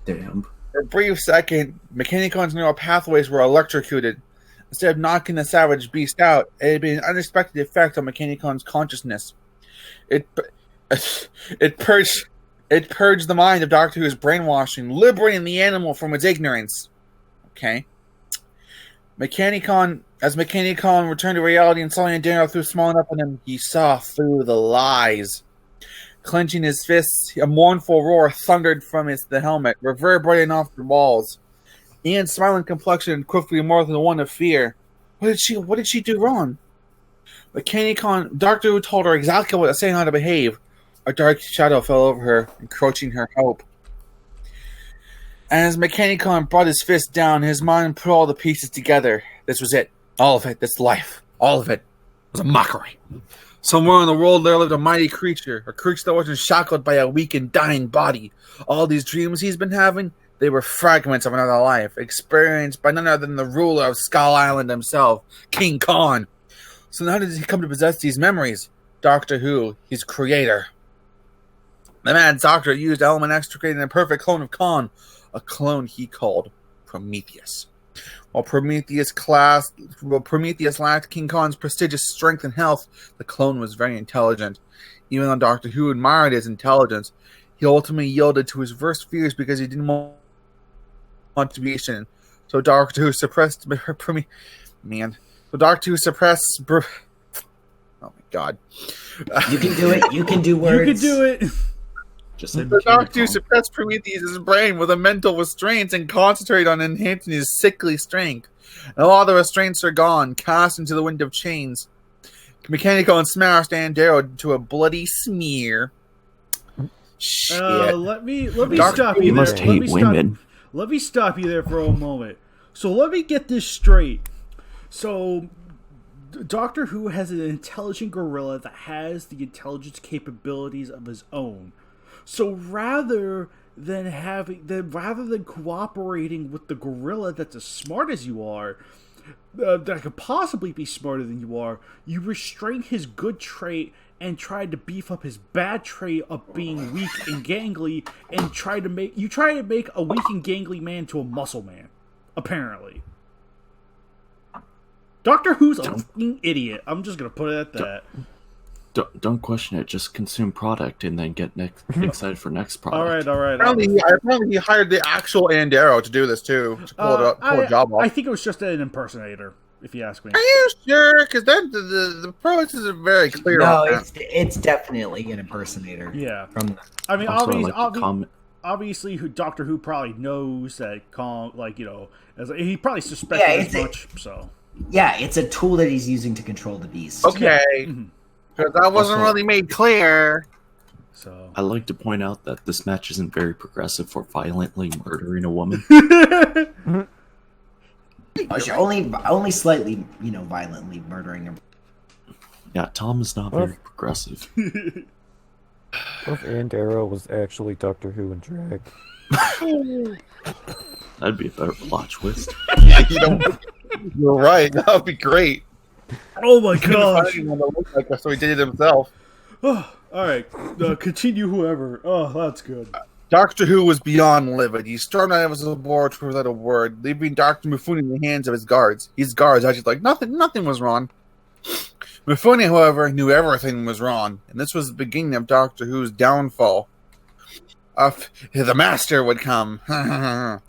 Damn. For a brief second, Mechani-Kong's neural pathways were electrocuted. Instead of knocking the savage beast out, it had been an unexpected effect on Mechani-Kong's consciousness. It purged the mind of Doctor Who's brainwashing, liberating the animal from its ignorance. Okay. As Mechani-Kong returned to reality and saw Andero through small enough on him, he saw through the lies. Clenching his fists, a mournful roar thundered from the helmet, reverberating off the walls. Ian's smiling complexion quickly more than one of fear. What did she do wrong? Mechani-Kong, Doctor Who told her exactly what to say and how to behave. A dark shadow fell over her, encroaching her hope. As Mechani-Kong brought his fist down, his mind put all the pieces together. This was it. All of it. This life. All of it was a mockery. Somewhere in the world there lived a mighty creature, a creature that wasn't shackled by a weak and dying body. All these dreams he's been having, they were fragments of another life, experienced by none other than the ruler of Skull Island himself, King Kong. So how did he come to possess these memories? Doctor Who, his creator. The mad doctor used Element X to create a perfect clone of Kong, a clone he called Prometheus. While Prometheus lacked King Kong's prestigious strength and health, the clone was very intelligent. Even though Doctor Who admired his intelligence, he ultimately yielded to his worst fears because he didn't want to be Asian. So Doctor Who suppressed Oh my god. You can do it. You can do words. You can do it. Just say The Doctor suppressed Prometheus' brain with a mental restraints and concentrated on enhancing his sickly strength. And all the restraints are gone, cast into the wind of chains. Mechani-Kong smashed Andero to a bloody smear. Shit. Let me stop you You there. must hate women. Let me stop you there for a moment. So let me get this straight. So Doctor Who has an intelligent gorilla that has the intelligence capabilities of his own. So rather than cooperating with the gorilla that's as smart as you are, that could possibly be smarter than you are, you restrain his good trait and tried to beef up his bad trait of being weak and gangly, and try to make a weak and gangly man to a muscle man. Apparently, Doctor Who's a fucking idiot. I'm just gonna put it at that. Don't question it. Just consume product and then get excited for next product. All right. Apparently he hired the actual Andero to do this too, to pull a job off. I think it was just an impersonator, if you ask me. Are you sure? Because then the process is very clear. No, it's definitely an impersonator. Yeah. I mean, obviously, Doctor Who probably knows that Kong, he probably suspected as much. So yeah, it's a tool that he's using to control the beast. Okay. Yeah. Because that wasn't really made clear. So I like to point out that this match isn't very progressive for violently murdering a woman. Only slightly, violently murdering him. Yeah, Tom is not very progressive. What if Andero was actually Doctor Who in drag? That'd be a better plot twist. Yeah, you're right. That would be great. Oh my gosh! So he did it himself. Oh, all right, continue. Whoever. Oh, that's good. Doctor Who was beyond livid. He stormed out of his laboratory without a word, leaving Dr. Mifune in the hands of his guards. His guards acted like nothing was wrong. Mifune, however, knew everything was wrong, and this was the beginning of Doctor Who's downfall. The Master would come. A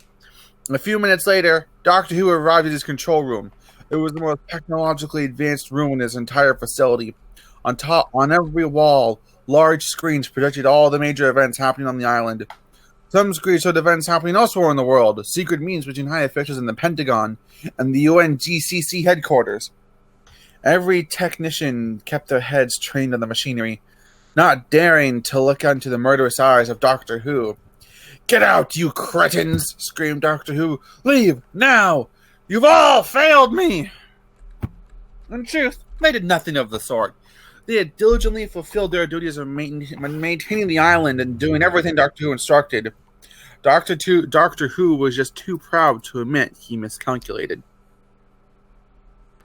few minutes later, Doctor Who arrived at his control room. It was the most technologically advanced room in his entire facility. On every wall, large screens projected all the major events happening on the island. Some screens showed events happening elsewhere in the world, secret meetings between high officials in the Pentagon and the UNGCC headquarters. Every technician kept their heads trained on the machinery, not daring to look into the murderous eyes of Doctor Who. "Get out, you cretins!" screamed Doctor Who. "Leave, now! You've all failed me!" In truth, they did nothing of the sort. They had diligently fulfilled their duties of maintaining the island and doing everything Doctor Who instructed. Doctor Who was just too proud to admit he miscalculated.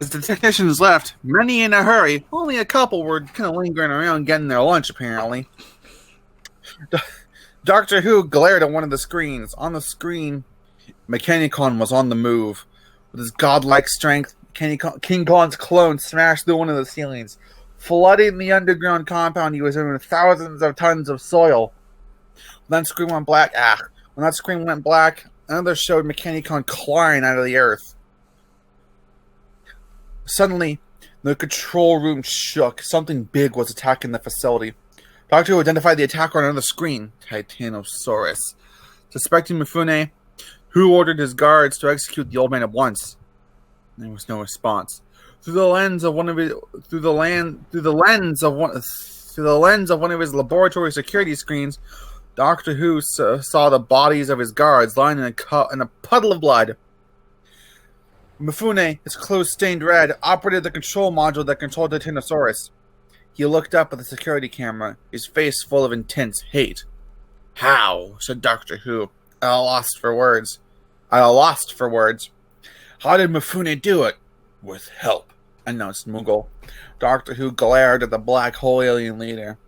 As the technicians left, many in a hurry, only a couple were kind of lingering around getting their lunch, apparently. Doctor Who glared at one of the screens. On the screen, Mechani-Kong was on the move. With his godlike strength, King Kong's clone smashed through one of the ceilings, flooding the underground compound he was in with thousands of tons of soil. When that screen went black, another showed Mechani-Kong clawing out of the earth. Suddenly, the control room shook. Something big was attacking the facility. Doctor Who identified the attacker on another screen, Titanosaurus. Suspecting Mifune, Who ordered his guards to execute the old man at once. There was no response. Through the lens of one of his laboratory security screens, Doctor Who saw the bodies of his guards lying in a puddle of blood. Mifune, his clothes stained red, operated the control module that controlled the Titanosaurus. He looked up at the security camera, his face full of intense hate. "How?" said Doctor Who, at a loss for words. "How did Mifune do it?" "With help," announced Moogle. Doctor Who glared at the black hole alien leader.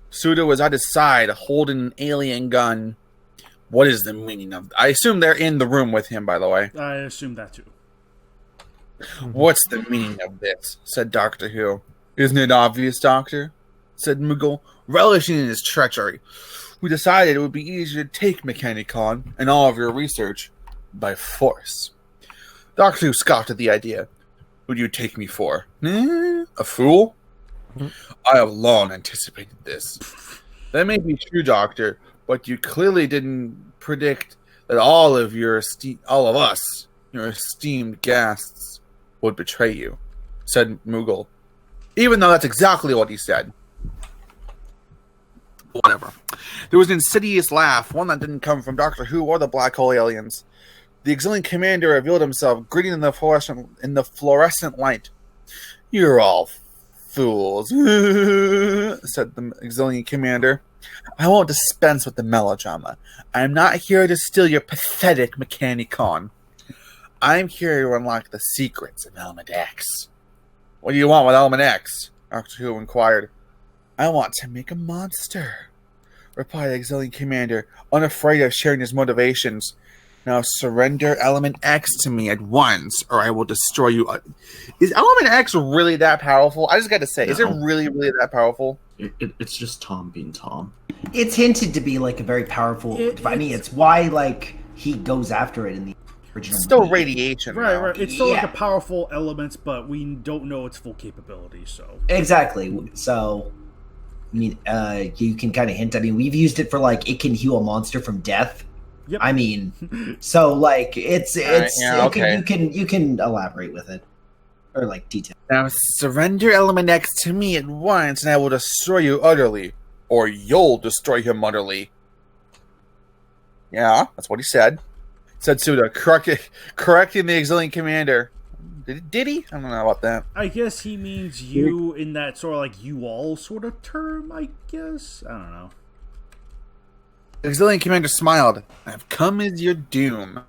Suda was at his side, holding an alien gun. What is the meaning of... I assume they're in the room with him, by the way. I assume that too. "What's the meaning of this?" said Doctor Who. "Isn't it obvious, Doctor?" said Moogle, relishing in his treachery. "We decided it would be easier to take Mechani-Kong and all of your research by force." Doctor Who scoffed at the idea. "Who do you take me for? A fool? I have long anticipated this." "That may be true, Doctor, but you clearly didn't predict that all of us, your esteemed guests, would betray you," said Moogle. Even though that's exactly what he said. Whatever. There was an insidious laugh, one that didn't come from Doctor Who or the black hole aliens. The auxiliary commander revealed himself, grinning in the fluorescent light. "You're all fools," said the auxiliary commander. "I won't dispense with the melodrama. I am not here to steal your pathetic Mechani-Kong. I'm here to unlock the secrets of Element X. What do you want with Element X? Dr. Who inquired. I want to make a monster, replied the Exilian Commander, unafraid of sharing his motivations. Now surrender Element X to me at once, or I will destroy you. Is Element X really that powerful? I just got to say, is it really, really that powerful? It's just Tom being Tom. It's hinted to be like a very powerful. It's why like he goes after it in the original. It's still movie. radiation. Right. It's still like a powerful element, but we don't know its full capability. So exactly. So, I mean, you can kind of hint. I mean, we've used it for like it can heal a monster from death. Yep. I mean, so like it's okay. You can elaborate with it or like detail. Now surrender Element X to me at once, and I will destroy you utterly, or you'll destroy him utterly. Yeah, that's what he said. Said Suda, correcting the Exilian Commander. Did he? I don't know about that. I guess he means you in that sort of like you all sort of term. I guess I don't know. The Exilian Commander smiled. I've come as your doom.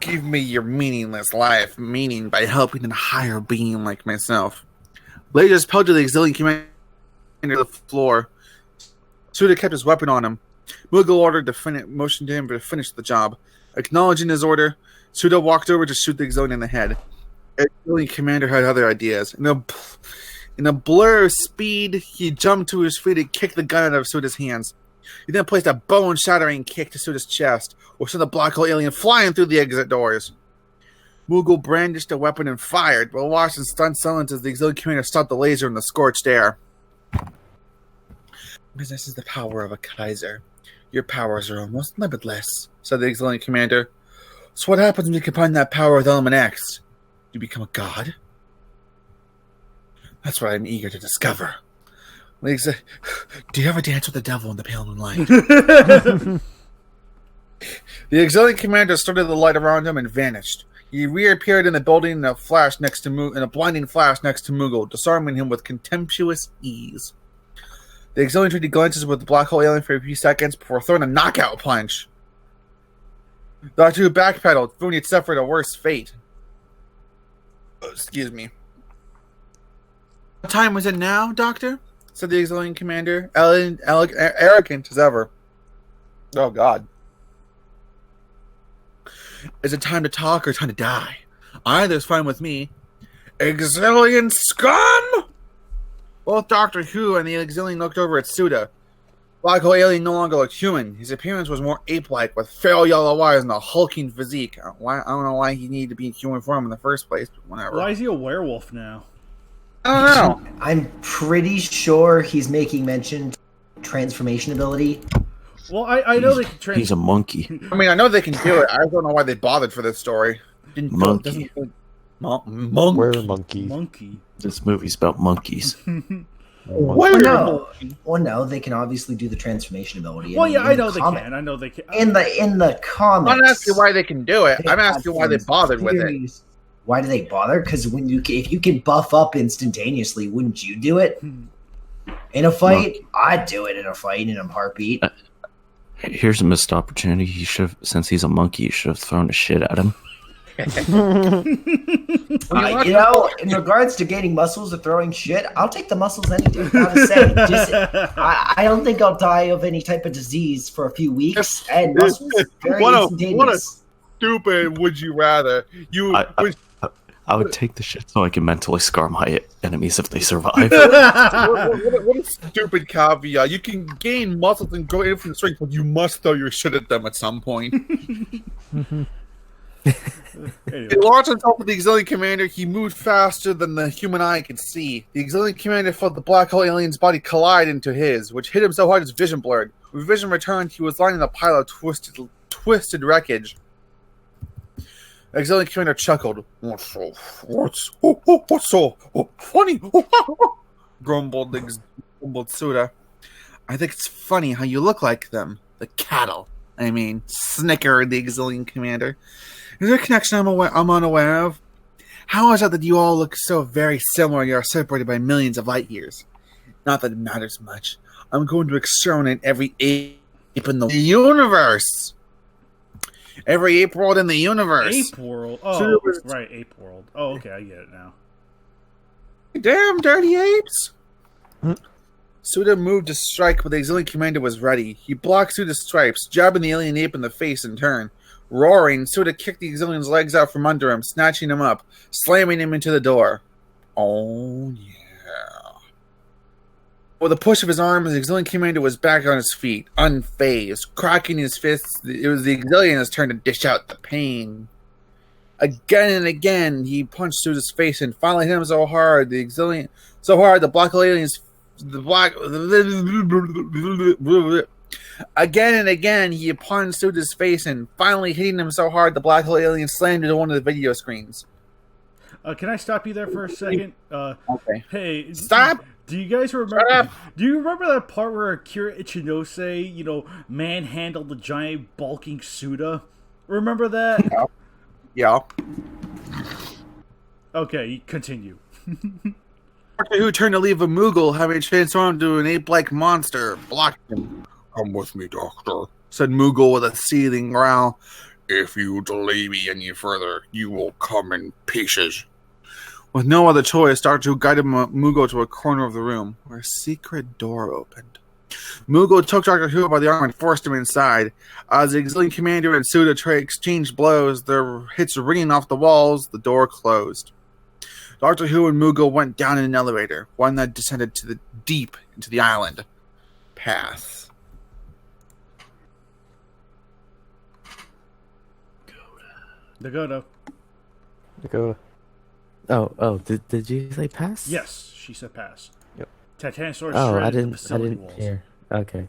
Give me your meaningless life meaning by helping a higher being like myself. Lasers pelted the Exilian Commander to the floor. Suda kept his weapon on him. Mughal ordered to motion to him to finish the job. Acknowledging his order, Suda walked over to shoot the Exilian in the head. The Exilian Commander had other ideas. In a blur of speed, he jumped to his feet and kicked the gun out of Suda's hands. He then placed a bone-shattering kick to Suda's chest, which sent the black hole alien flying through the exit doors. Mughal brandished a weapon and fired, but watched in stunned silence as the Exilian Commander stopped the laser in the scorched air. Possesses the power of a Kaiser. Your powers are almost limitless, said the Exilian Commander. So what happens when you combine that power with Element X? You become a god? That's what I'm eager to discover. Do you ever dance with the devil in the pale moonlight? The Exilian Commander started the light around him and vanished. He reappeared in the building in a blinding flash next to Mughal, disarming him with contemptuous ease. The Exilian traded glances with the black hole alien for a few seconds before throwing a knockout punch. Doctor Who backpedaled, fearing he'd suffered a worse fate. Excuse me. What time was it now, Doctor? Said the Exilian Commander, arrogant as ever. Oh, God. Is it time to talk or time to die? Either's fine with me. Exilian scum! Both Doctor Who and the Exilian looked over at Suda. Black hole alien no longer looked human. His appearance was more ape-like, with pale yellow eyes and a hulking physique. I don't know why he needed to be in human form in the first place, but whatever. Why is he a werewolf now? I don't know. I'm pretty sure he's making mention to transformation ability. Well, I know they can He's a monkey. I mean, I know they can do it. I don't know why they bothered for this story. Monkey. We're monkeys. Monkey. This movie's about monkeys. Well, no, they can obviously do the transformation ability. Well, yeah, I know they can. I know they can. In the comics, I'm not asking why they can do it. I'm asking why they bothered with it. Why do they bother? Because if you can buff up instantaneously, wouldn't you do it in a fight? I'd do it in a fight in a heartbeat. Here's a missed opportunity. He should have, since he's a monkey, you should have thrown a shit at him. In regards to gaining muscles or throwing shit, I'll take the muscles any day. Gotta say, I don't think I'll die of any type of disease for a few weeks. And muscles, very instantaneous. What a stupid would you rather? I would take the shit so I can mentally scar my enemies if they survive. What a stupid caveat. You can gain muscles and grow infinite strength, but you must throw your shit at them at some point. He launched on top of the Exilian Commander. He moved faster than the human eye could see. The Exilian Commander felt the black hole alien's body collide into his, which hit him so hard his vision blurred. When vision returned, he was lying in a pile of twisted wreckage. The Exilian Commander chuckled. What's so funny? grumbled Suda. I think it's funny how you look like them. The cattle. I mean, snickered the Exilian Commander. Is there a connection I'm unaware of? How is it that you all look so very similar and you are separated by millions of light years? Not that it matters much. I'm going to exterminate every ape in the universe. Every ape world in the universe. Ape World. Oh, So it was- right, Ape World. Oh, okay, I get it now. Damn dirty apes! Suda moved to strike, but the auxiliary commander was ready. He blocked Suda's stripes, jabbing the alien ape in the face in turn. Roaring, Suda kicked the auxilian's legs out from under him, snatching him up, slamming him into the door. Oh, yeah. With a push of his arm, the auxiliary commander was back on his feet, unfazed, cracking his fists. It was the auxilian's turn to dish out the pain. Again and again, he punched Suda's face and finally hit him so hard, the black alien's Again and again, he punched Suda's face and finally hitting him so hard, the black alien slammed into one of the video screens. Can I stop you there for a second? Okay. Hey, Stop! Do you guys remember? Shut up! Do you remember that part where Akira Ichinose, manhandled the giant bulking Suda? Remember that? Yeah. Okay, continue. Doctor Who turned to leave a Moogle, having transformed into an ape-like monster, blocked him. "Come with me, Doctor," said Moogle with a seething growl. "If you delay me any further, you will come in pieces." With no other choice, Doctor Who guided Moogle to a corner of the room, where a secret door opened. Moogle took Doctor Who by the arm and forced him inside. As the auxiliary commander and Suda exchanged blows, their hits ringing off the walls, the door closed. Doctor Who and Moogle went down in an elevator, one that descended to the deep into the island path. Nagoda. Nagoda. Oh, did you say pass? Yes, she said pass. Yep. Titanosaurus Oh, I shredded the didn't facility walls. hear. Okay.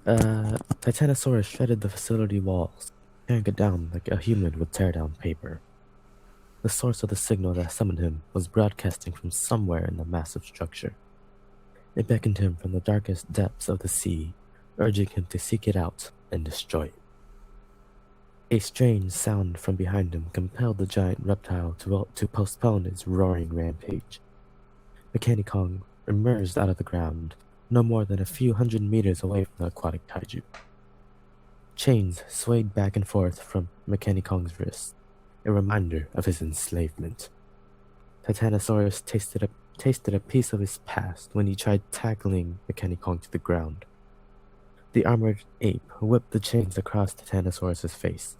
Titanosaurus shredded the facility walls, tearing it down like a human would tear down paper. The source of the signal that summoned him was broadcasting from somewhere in the massive structure. It beckoned him from the darkest depths of the sea, urging him to seek it out and destroy it. A strange sound from behind him compelled the giant reptile to postpone its roaring rampage. Mechani-Kong emerged out of the ground, no more than a few hundred meters away from the aquatic Kaiju. Chains swayed back and forth from Mechani-Kong's wrists, a reminder of his enslavement. Titanosaurus tasted a piece of his past when he tried tackling Mechani-Kong to the ground. The armored ape whipped the chains across Titanosaurus' face,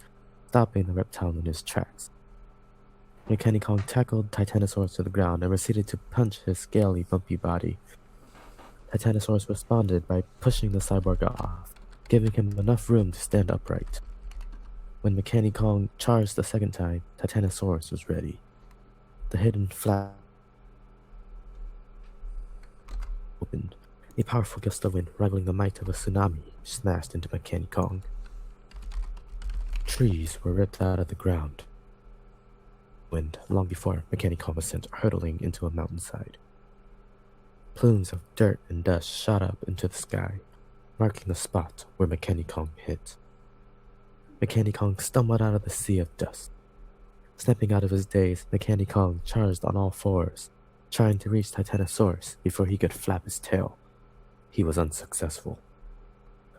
stopping the reptile in his tracks. Mechani-Kong tackled Titanosaurus to the ground and proceeded to punch his scaly, bumpy body. Titanosaurus responded by pushing the cyborg off, giving him enough room to stand upright. When Mechani-Kong charged the second time, Titanosaurus was ready. The hidden flap opened. A powerful gust of wind, rivaling the might of a tsunami, smashed into Mechani-Kong. Trees were ripped out of the ground. Wind, long before Mechani-Kong was sent hurtling into a mountainside. Plumes of dirt and dust shot up into the sky, marking the spot where Mechani-Kong hit. Mechani-Kong stumbled out of the sea of dust. Snapping out of his daze, Mechani-Kong charged on all fours, trying to reach Titanosaurus before he could flap his tail. He was unsuccessful.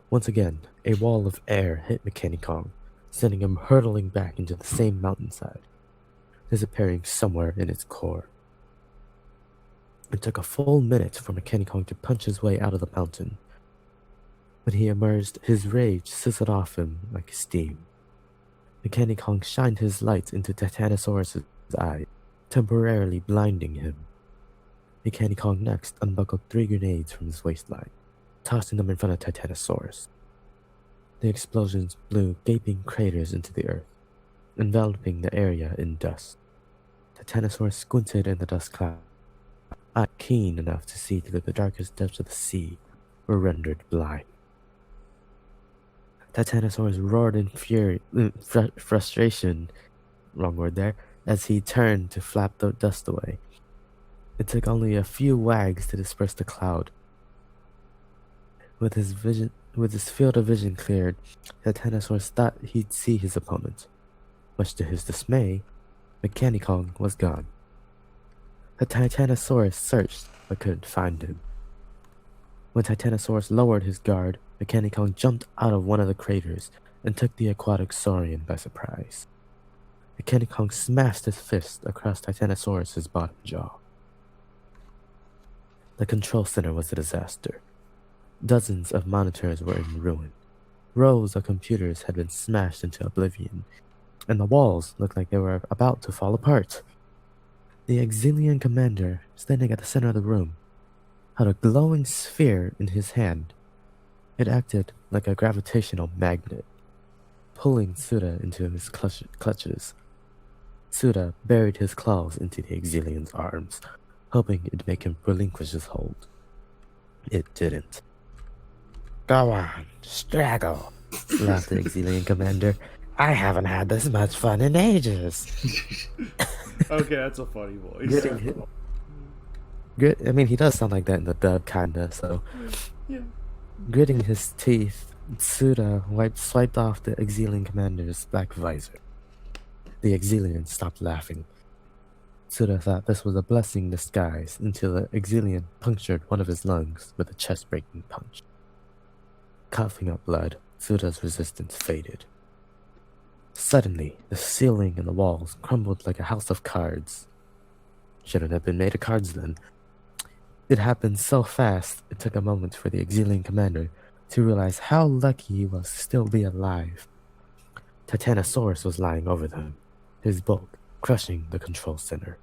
Once again, a wall of air hit Mechani-Kong, sending him hurtling back into the same mountainside, disappearing somewhere in its core. It took a full minute for Mechani-Kong to punch his way out of the mountain. When he emerged, his rage sizzled off him like steam. Mechani-Kong shined his light into Titanosaurus' eye, temporarily blinding him. Mechani-Kong next unbuckled 3 grenades from his waistline, tossing them in front of Titanosaurus. The explosions blew gaping craters into the earth, enveloping the area in dust. Titanosaurus squinted in the dust cloud, eyes keen enough to see through the darkest depths of the sea, were rendered blind. Titanosaurus roared in frustration, wrong word there, as he turned to flap the dust away. It took only a few wags to disperse the cloud. With his field of vision cleared, Titanosaurus thought he'd see his opponent. Much to his dismay, Mechani-Kong was gone. The Titanosaurus searched but couldn't find him. When Titanosaurus lowered his guard, Mechani-Kong jumped out of one of the craters and took the aquatic saurian by surprise. Mechani-Kong smashed his fist across Titanosaurus' bottom jaw. The control center was a disaster. Dozens of monitors were in ruin. Rows of computers had been smashed into oblivion, and the walls looked like they were about to fall apart. The Exilian commander, standing at the center of the room, had a glowing sphere in his hand. It acted like a gravitational magnet, pulling Tsuda into his clutches. Tsuda buried his claws into the Exilian's arms, hoping it'd make him relinquish his hold. It didn't. "Go on, straggle," laughed the Exilian commander. "I haven't had this much fun in ages." Okay, that's a funny voice. I mean, he does sound like that in the dub, kinda, so. Yeah. Gritting his teeth, Tsuda swiped off the Exilian commander's black visor. The Exilian stopped laughing. Tsuda thought this was a blessing in disguise until the Exilian punctured one of his lungs with a chest-breaking punch. Coughing up blood, Tsuda's resistance faded. Suddenly, the ceiling and the walls crumbled like a house of cards. Shouldn't have been made of cards then. It happened so fast, it took a moment for the Exilian commander to realize how lucky he was to still be alive. Titanosaurus was lying over them, his bulk crushing the control center.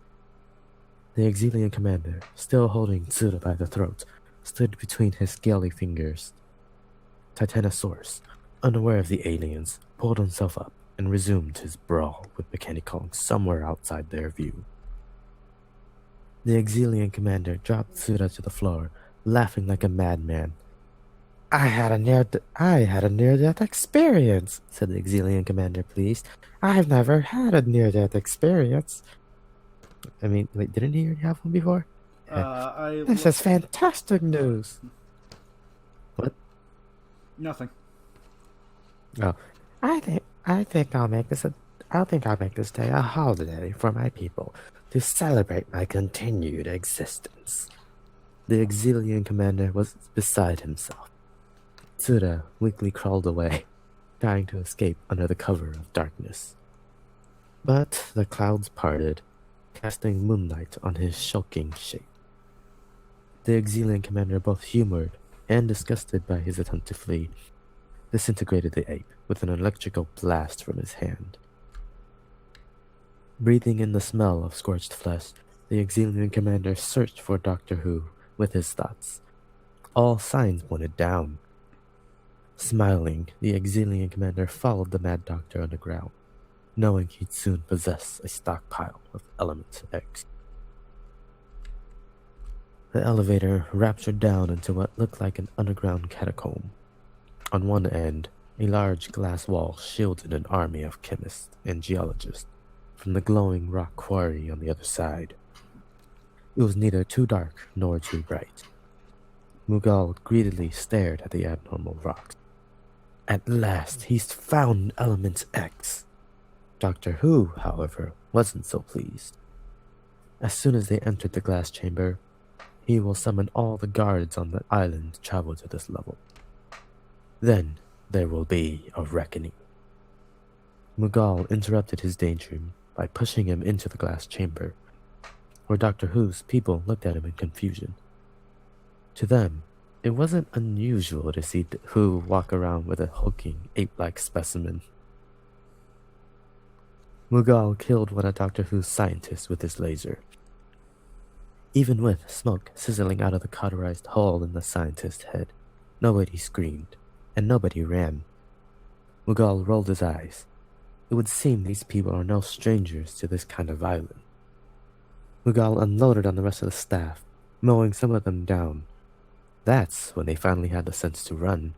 The Exilian commander, still holding Tsuda by the throat, stood between his scaly fingers. Titanosaurus, unaware of the aliens, pulled himself up and resumed his brawl with Mechani-Kong somewhere outside their view. The Exilian commander dropped Tsuda to the floor, laughing like a madman. I had a near-death experience," said the Exilian commander, pleased. "I've never had a near-death experience." I mean, wait, didn't he already have one before? This is fantastic news. What? Nothing. Oh, I think I'll make this day a holiday for my people to celebrate my continued existence. The Exilian commander was beside himself. Tsuda weakly crawled away, trying to escape under the cover of darkness. But the clouds parted, casting moonlight on his shulking shape. The Exilian commander, both humored and disgusted by his attempt to flee, disintegrated the ape with an electrical blast from his hand. Breathing in the smell of scorched flesh, the Exilian commander searched for Doctor Who with his thoughts. All signs pointed down. Smiling, the Exilian commander followed the Mad Doctor underground, knowing he'd soon possess a stockpile of Element X. The elevator raptured down into what looked like an underground catacomb. On one end, a large glass wall shielded an army of chemists and geologists from the glowing rock quarry on the other side. It was neither too dark nor too bright. Mughal greedily stared at the abnormal rocks. At last, he's found Element X. Doctor Who, however, wasn't so pleased. As soon as they entered the glass chamber, he will summon all the guards on the island to travel to this level. Then there will be a reckoning. Mughal interrupted his daydream by pushing him into the glass chamber, where Doctor Who's people looked at him in confusion. To them, it wasn't unusual to see Who walk around with a hulking, ape-like specimen. Mughal killed one of Doctor Who's scientists with his laser. Even with smoke sizzling out of the cauterized hole in the scientist's head, nobody screamed, and nobody ran. Mughal rolled his eyes. It would seem these people are no strangers to this kind of violence. Mughal unloaded on the rest of the staff, mowing some of them down. That's when they finally had the sense to run.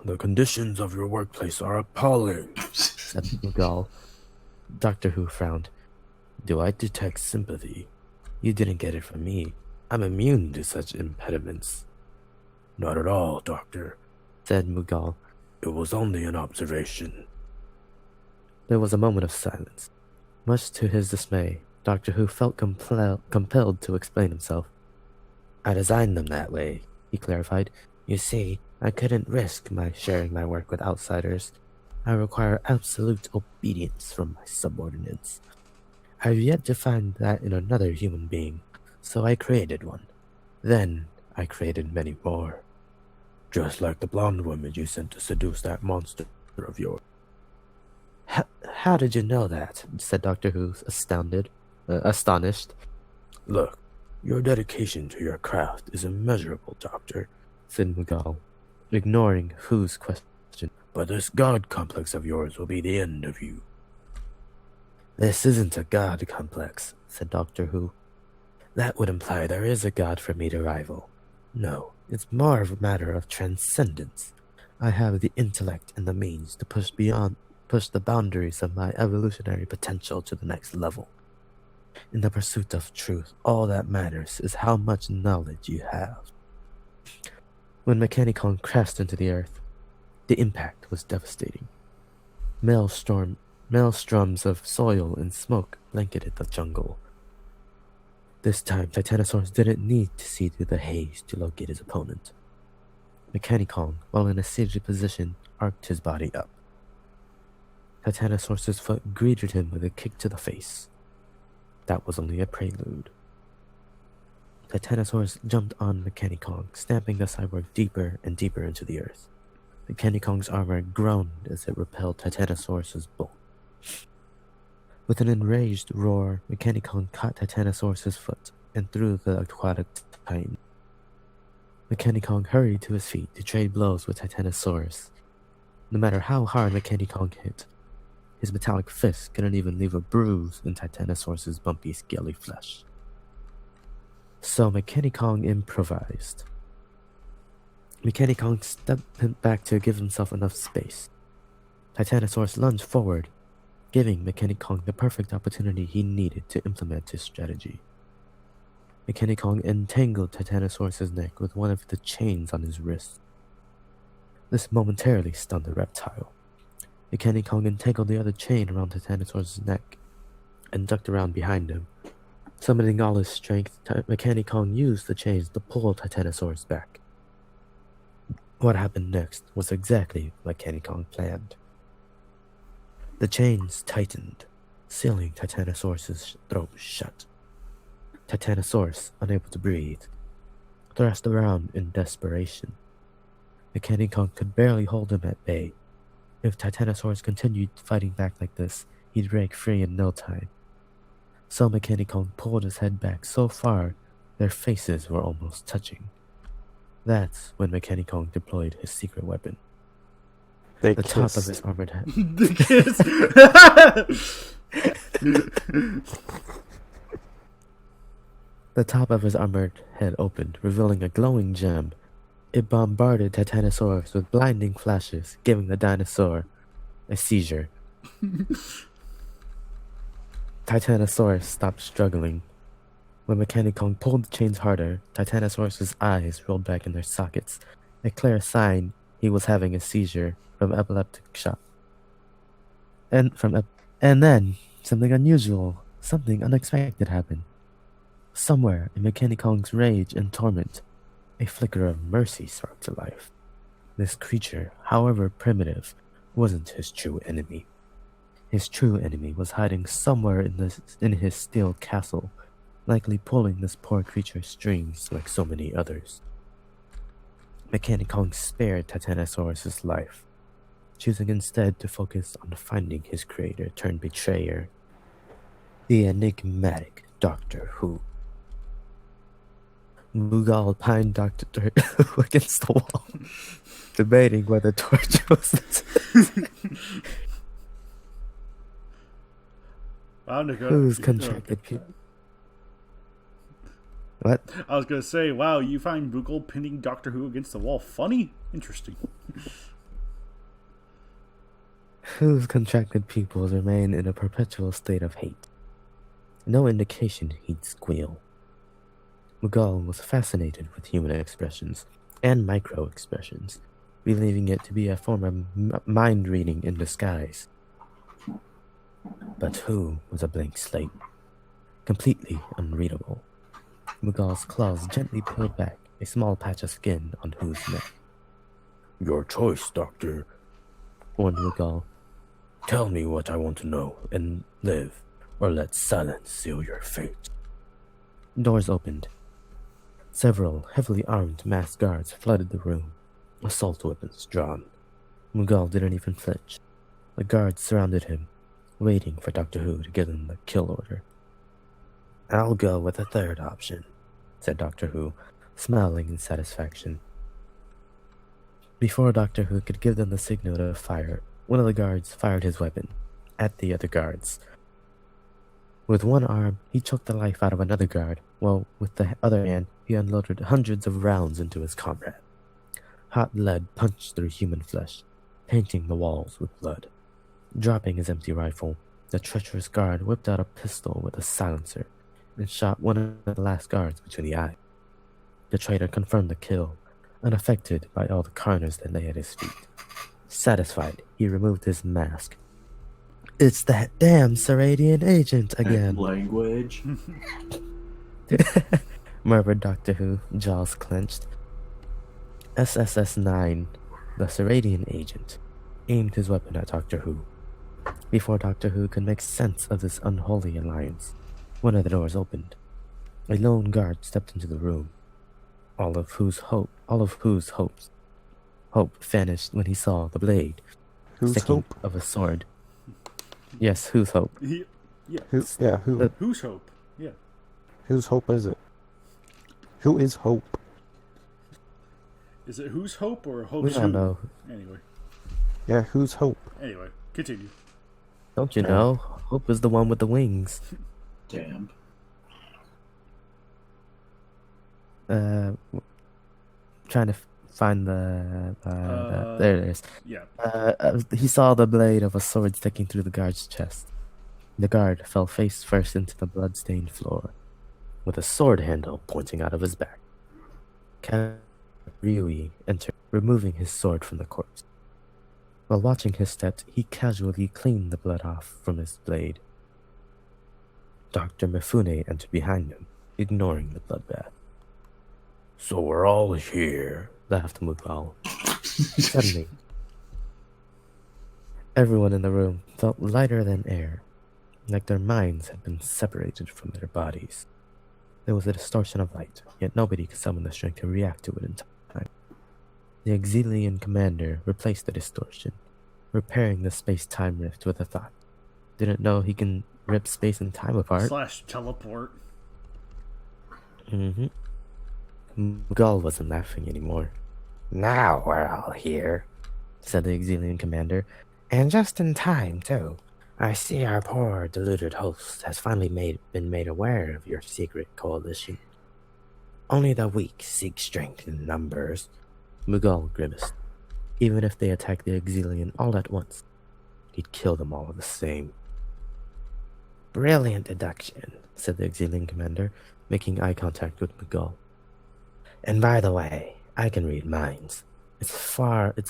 "The conditions of your workplace are appalling," said Mughal. Doctor Who frowned. "Do I detect sympathy? You didn't get it from me. I'm immune to such impediments." "Not at all, Doctor," said Mughal. "It was only an observation." There was a moment of silence. Much to his dismay, Doctor Who felt compelled to explain himself. "I designed them that way," he clarified. "You see, I couldn't risk my sharing my work with outsiders. I require absolute obedience from my subordinates. I've yet to find that in another human being, so I created one. Then I created many more. Just like the blonde woman you sent to seduce that monster of yours. How did you know that? Said Doctor Who, astonished. Look, your dedication to your craft is immeasurable, Doctor, said Mughal, ignoring Who's question. But this god complex of yours will be the end of you. This isn't a god complex, said Doctor Who. That would imply there is a god for me to rival. No, it's more of a matter of transcendence. I have the intellect and the means to push the boundaries of my evolutionary potential to the next level. In the pursuit of truth, all that matters is how much knowledge you have. When Mechani-Kong crashed into the earth, the impact was devastating. Maelstroms of soil and smoke blanketed the jungle. This time, Titanosaurus didn't need to see through the haze to locate his opponent. Mechani-Kong, while in a seated position, arced his body up. Titanosaurus' foot greeted him with a kick to the face. That was only a prelude. Titanosaurus jumped on Mechani-Kong, stamping the cyborg deeper and deeper into the earth. Mechani-Kong's armor groaned as it repelled Titanosaurus' bulk. With an enraged roar, Mechani-Kong caught Titanosaurus' foot and threw the aquatic titan. Mechani-Kong hurried to his feet to trade blows with Titanosaurus. No matter how hard Mechani-Kong hit, his metallic fist couldn't even leave a bruise in Titanosaurus' bumpy, scaly flesh. So Mechani-Kong improvised. Mechani-Kong stepped back to give himself enough space. Titanosaurus lunged forward, giving Mechani-Kong the perfect opportunity he needed to implement his strategy. Mechani-Kong entangled Titanosaurus' neck with one of the chains on his wrist. This momentarily stunned the reptile. Mechani-Kong entangled the other chain around Titanosaurus' neck and ducked around behind him. Summoning all his strength, Mechani-Kong used the chains to pull Titanosaurus back. What happened next was exactly what Mechani-Kong planned. The chains tightened, sealing Titanosaurus' throat shut. Titanosaurus, unable to breathe, thrust around in desperation. Mechani-Kong could barely hold him at bay. If Titanosaurus continued fighting back like this, he'd break free in no time. So Mechani-Kong pulled his head back so far, their faces were almost touching. That's when Mechani-Kong deployed his secret weapon. The top of his armored head. The top of his armored head opened, revealing a glowing gem. It bombarded Titanosaurus with blinding flashes, giving the dinosaur a seizure. Titanosaurus stopped struggling. When Mechani-Kong pulled the chains harder, Titanosaurus' eyes rolled back in their sockets, a clear sign he was having a seizure from epileptic shock. And then, something unusual, something unexpected happened. Somewhere in Mechani-Kong's rage and torment, a flicker of mercy sparked to life. This creature, however primitive, wasn't his true enemy. His true enemy was hiding somewhere in his steel castle, likely pulling this poor creature's strings like so many others. Mechani-Kong spared Titanosaurus' life, choosing instead to focus on finding his creator turned betrayer, the enigmatic Doctor Who. Mughal pined Doctor Who against the wall, debating whether torture was Who's contracted people. What? I was gonna say, wow, you find Mughal pinning Doctor Who against the wall funny? Interesting. Who's contracted peoples remain in a perpetual state of hate. No indication he'd squeal. Mughal was fascinated with human expressions and micro-expressions, believing it to be a form of mind-reading in disguise. But Who was a blank slate, completely unreadable. Mughal's claws gently peeled back a small patch of skin on Who's neck. Your choice, Doctor, warned Mughal. Tell me what I want to know, and live, or let silence seal your fate. Doors opened. Several heavily armed masked guards flooded the room, assault weapons drawn. Mughal didn't even flinch. The guards surrounded him, waiting for Doctor Who to give them the kill order. I'll go with the third option, said Doctor Who, smiling in satisfaction. Before Doctor Who could give them the signal to fire, one of the guards fired his weapon at the other guards. With one arm, he choked the life out of another guard, while with the other hand, he unloaded hundreds of rounds into his comrade. Hot lead punched through human flesh, painting the walls with blood. Dropping his empty rifle, the treacherous guard whipped out a pistol with a silencer and shot one of the last guards between the eyes. The traitor confirmed the kill, unaffected by all the carnage that lay at his feet. Satisfied, he removed his mask. It's that damn Seradian agent again. Language. Murmured Doctor Who, jaws clenched. SSS-9, the Seradian agent, aimed his weapon at Doctor Who. Before Doctor Who could make sense of this unholy alliance, one of the doors opened. A lone guard stepped into the room. All of whose hopes vanished when he saw the blade sticking of a sword. Yes, whose hope? Yeah. Whose hope? Yeah. Whose hope is it? Who is Hope? Is it whose hope or hope's We don't know. Anyway. Yeah, who's Hope? Anyway, continue. Don't you know? Hope is the one with the wings. Damn. Trying to find the there it is. Yeah. He saw the blade of a sword sticking through the guard's chest. The guard fell face first into the blood-stained floor, with a sword handle pointing out of his back. KWCEs entered, removing his sword from the corpse. While watching his steps, he casually cleaned the blood off from his blade. Dr. Mifune entered behind him, ignoring the bloodbath. So we're all here, laughed Mughal. Suddenly, everyone in the room felt lighter than air, like their minds had been separated from their bodies. There was a distortion of light, yet nobody could summon the strength to react to it in time. The Exilian commander replaced the distortion, repairing the space-time rift with a thought. Didn't know he can rip space and time apart. / teleport. Mughal wasn't laughing anymore. Now we're all here, said the Exilian commander. And just in time, too. I see our poor, deluded host has finally been made aware of your secret coalition. Only the weak seek strength in numbers. Mughal grimaced. Even if they attacked the Exilian all at once, he'd kill them all the same. Brilliant deduction, said the Exilian commander, making eye contact with Mughal. And by the way, I can read minds. It's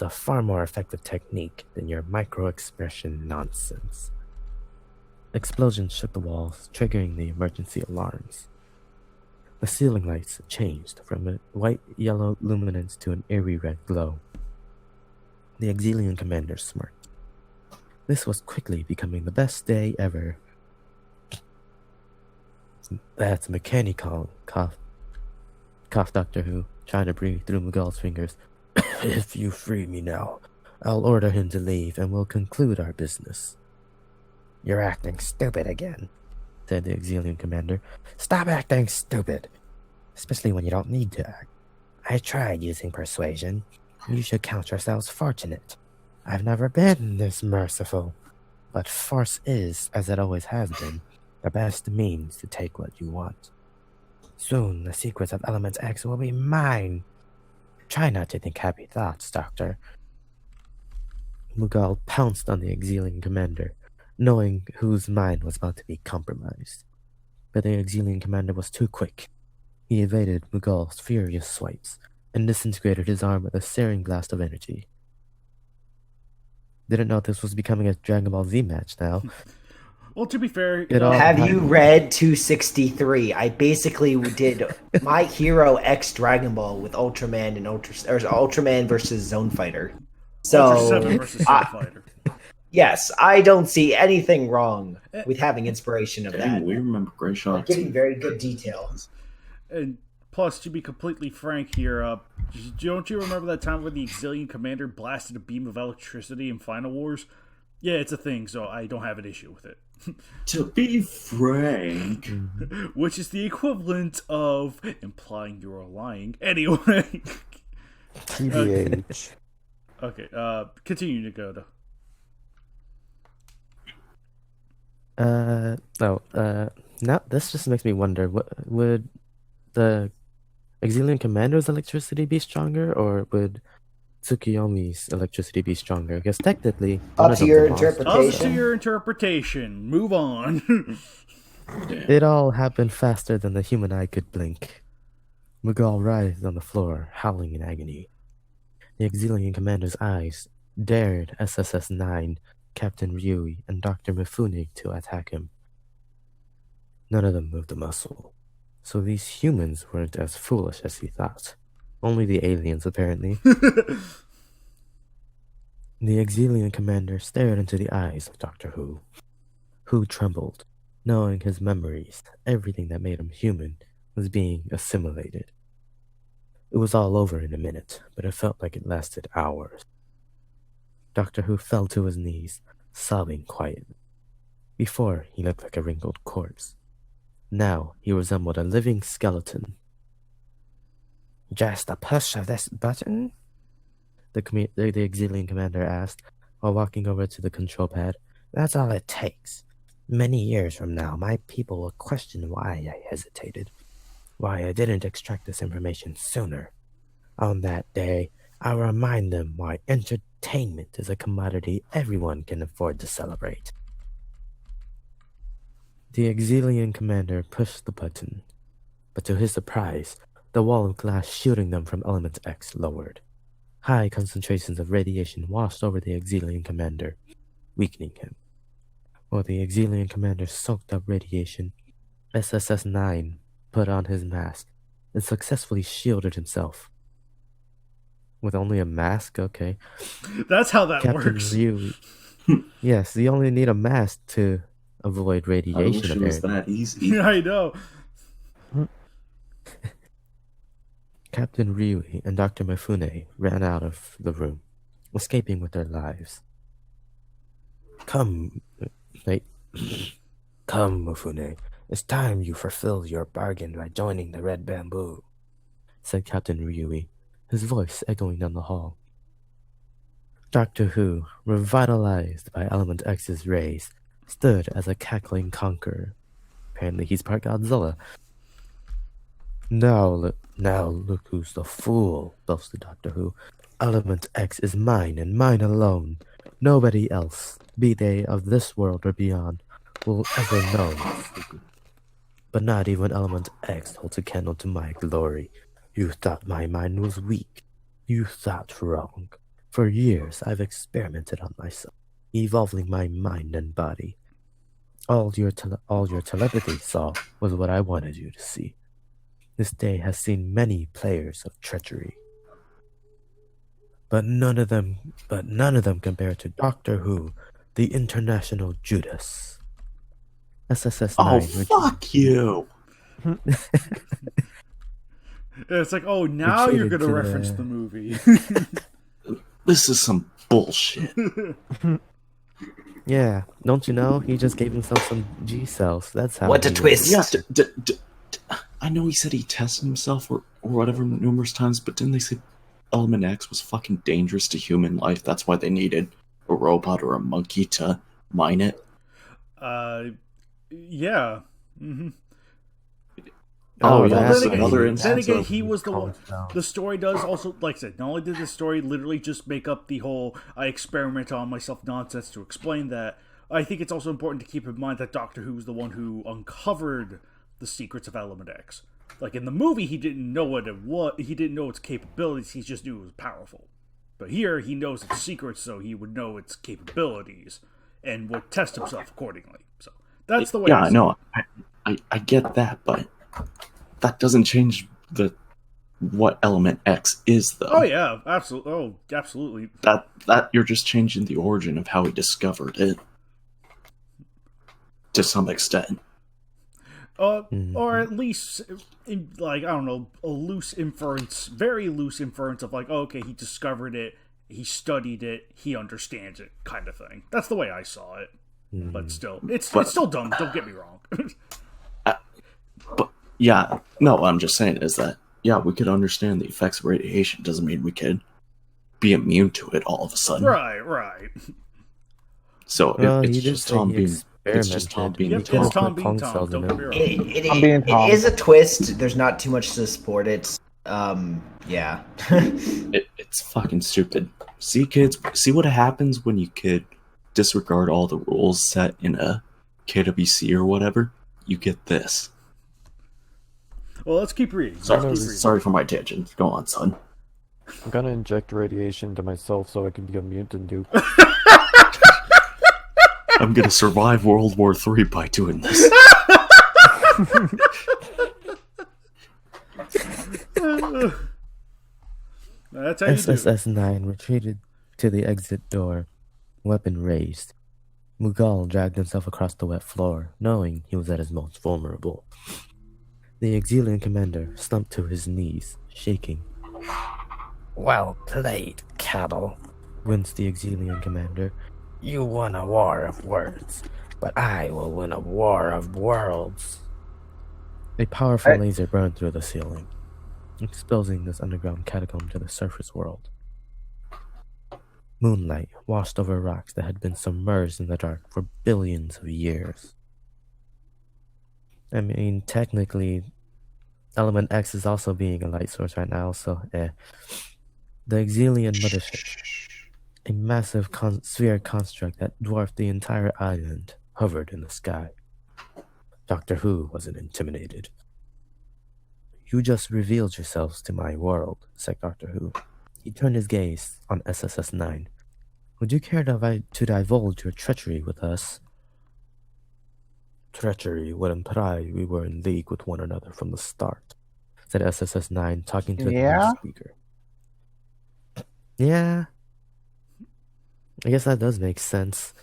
a far more effective technique than your micro-expression nonsense. Explosions shook the walls, triggering the emergency alarms. The ceiling lights changed from a white-yellow luminance to an eerie red glow. The Exilian commander smirked. This was quickly becoming the best day ever. That's Mechani-Kong, coughed Doctor Who, trying to breathe through Mughal's fingers. If you free me now, I'll order him to leave and we'll conclude our business. You're acting stupid again, said the Exilian commander. Stop acting stupid, especially when you don't need to act. I tried using persuasion. You should count yourselves fortunate. I've never been this merciful, but force is, as it always has been, the best means to take what you want. Soon the secrets of Element X will be mine. Try not to think happy thoughts, Doctor. Mughal pounced on the Exilian commander, knowing whose mind was about to be compromised. But the Exilian commander was too quick. He evaded Mughal's furious swipes and disintegrated his arm with a searing blast of energy. Didn't know this was becoming a Dragon Ball Z match now. Well, to be fair, It all Have you happened- read 263? I basically did My Hero X Dragon Ball with Ultraman and Ultraman versus Zone Fighter. Ultra So 7 versus Soul Fighter. yes, I don't see anything wrong with having inspiration of Dang, that. we remember Great Shot. Giving very good details. And plus, to be completely frank here, don't you remember that time when the Exilian Commander blasted a beam of electricity in Final Wars? Yeah, it's a thing, so I don't have an issue with it. To be frank, Which is the equivalent of implying you're lying. Anyway. TBH. Okay, continue, Nagoda. Now this just makes me wonder, would the Exilian Commander's electricity be stronger, or would Tsukiyomi's electricity be stronger? Because technically, one Up of to them's your a monster. Up to interpretation. your interpretation. Move on. It all happened faster than the human eye could blink. Mughal writhed on the floor, howling in agony. The Exilian Commander's eyes dared SSS-9, Captain Ryui, and Dr. Mifune to attack him. None of them moved a muscle. So these humans weren't as foolish as he thought. Only the aliens, apparently. The Exilian Commander stared into the eyes of Doctor Who. Who trembled, knowing his memories, everything that made him human, was being assimilated. It was all over in a minute, but it felt like it lasted hours. Doctor Who fell to his knees, sobbing quietly. Before, he looked like a wrinkled corpse. Now, he resembled a living skeleton. Just a push of this button? The Exilian Commander asked, while walking over to the control pad. That's all it takes. Many years from now, my people will question why I hesitated. Why I didn't extract this information sooner. On that day, I'll remind them why entertainment is a commodity everyone can afford to celebrate. The Exilian Commander pushed the button, but to his surprise, the wall of glass shielding them from Element X lowered. High concentrations of radiation washed over the Exilian Commander, weakening him. While the Exilian Commander soaked up radiation, SSS-9 put on his mask and successfully shielded himself. With only a mask? Okay. That's how that Captain works. Ryu. Yes, you only need a mask to avoid I wish radiation, it was apparently. that easy. I know. Captain Ryui and Dr. Mifune ran out of the room, escaping with their lives. Come, Mifune. It's time you fulfill your bargain by joining the Red Bamboo, said Captain Ryui, his voice echoing down the hall. Doctor Who, revitalized by Element X's rays, stood as a cackling conqueror. Apparently he's part Godzilla. Now look who's the fool, boasted Doctor Who. Element X is mine and mine alone. Nobody else, be they of this world or beyond, will ever know my secret. But not even Element X holds a candle to my glory. You thought my mind was weak. You thought wrong. For years I've experimented on myself, evolving my mind and body. All your telepathy saw was what I wanted you to see. This day has seen many players of treachery. But none of them compare to Doctor Who, the international Judas. SSS-9. Oh, fuck you! It's like, oh, now you're Retreated going to to reference the- the movie. This is some bullshit. Yeah, don't you know? He just gave himself some G cells. That's how. What a he- twist! Yeah, I know he said he tested himself or whatever numerous times, but didn't they say Element X was fucking dangerous to human life? That's why they needed a robot or a monkey to mine it. Yeah. Mm-hmm. Oh, Oh, yeah, that's that's another then instance again, of he was the one. Calms down. The story does also, like I said, not only did the story literally just make up the whole I experiment on myself nonsense to explain that, I think it's also important to keep in mind that Doctor Who was the one who uncovered the secrets of Element X. Like in the movie, he didn't know what it was, he didn't know its capabilities, he just knew it was powerful. But here, he knows its secrets, so he would know its capabilities and would test himself accordingly. So That's the way. Yeah, I know. I get that, but that doesn't change what element X is, though. Oh yeah, absolutely. Oh, absolutely. That you're just changing the origin of how he discovered it to some extent. Or at least, like, I don't know, a loose inference, very loose inference of like, oh, okay, he discovered it, he studied it, he understands it, kind of thing. That's the way I saw it. But still, it's still dumb. Don't get me wrong. But yeah, no, what I'm just saying is that yeah, we could understand the effects of radiation. Doesn't mean we could be immune to it all of a sudden. Right. So Well, it's he did just say Tom he being. It's just Tom being. Yep, Tom. it's Tom being Kong Tom. cells in Don't get me him. wrong. I'm being Tom. It is a twist. There's not too much to support it. Yeah. It's fucking stupid. See, kids, see what happens when you could disregard all the rules set in a KWC or whatever? You get this. Well, let's keep reading. Sorry for my tangent. Go on, son. I'm gonna inject radiation into myself so I can be immune to nuke. I'm gonna survive World War III by doing this. That's how you do. SSS-9 retreated to the exit door, weapon raised. Mughal dragged himself across the wet floor, knowing he was at his most vulnerable. The Exilian commander slumped to his knees, shaking. Well played, cattle. Winced the Exilian commander. You won a war of words, but I will win a war of worlds. A powerful laser burned through the ceiling, exposing this underground catacomb to the surface world. Moonlight washed over rocks that had been submerged in the dark for billions of years. I mean, technically, Element X is also being a light source right now, so The Exilian mothership, a massive sphere construct that dwarfed the entire island, hovered in the sky. Doctor Who wasn't intimidated. You just revealed yourselves to my world, said Doctor Who. He turned his gaze on SSS-9. Would you care to divulge your treachery with us? Treachery would imply we were in league with one another from the start, said SSS-9, talking to the speaker. Yeah. I guess that does make sense.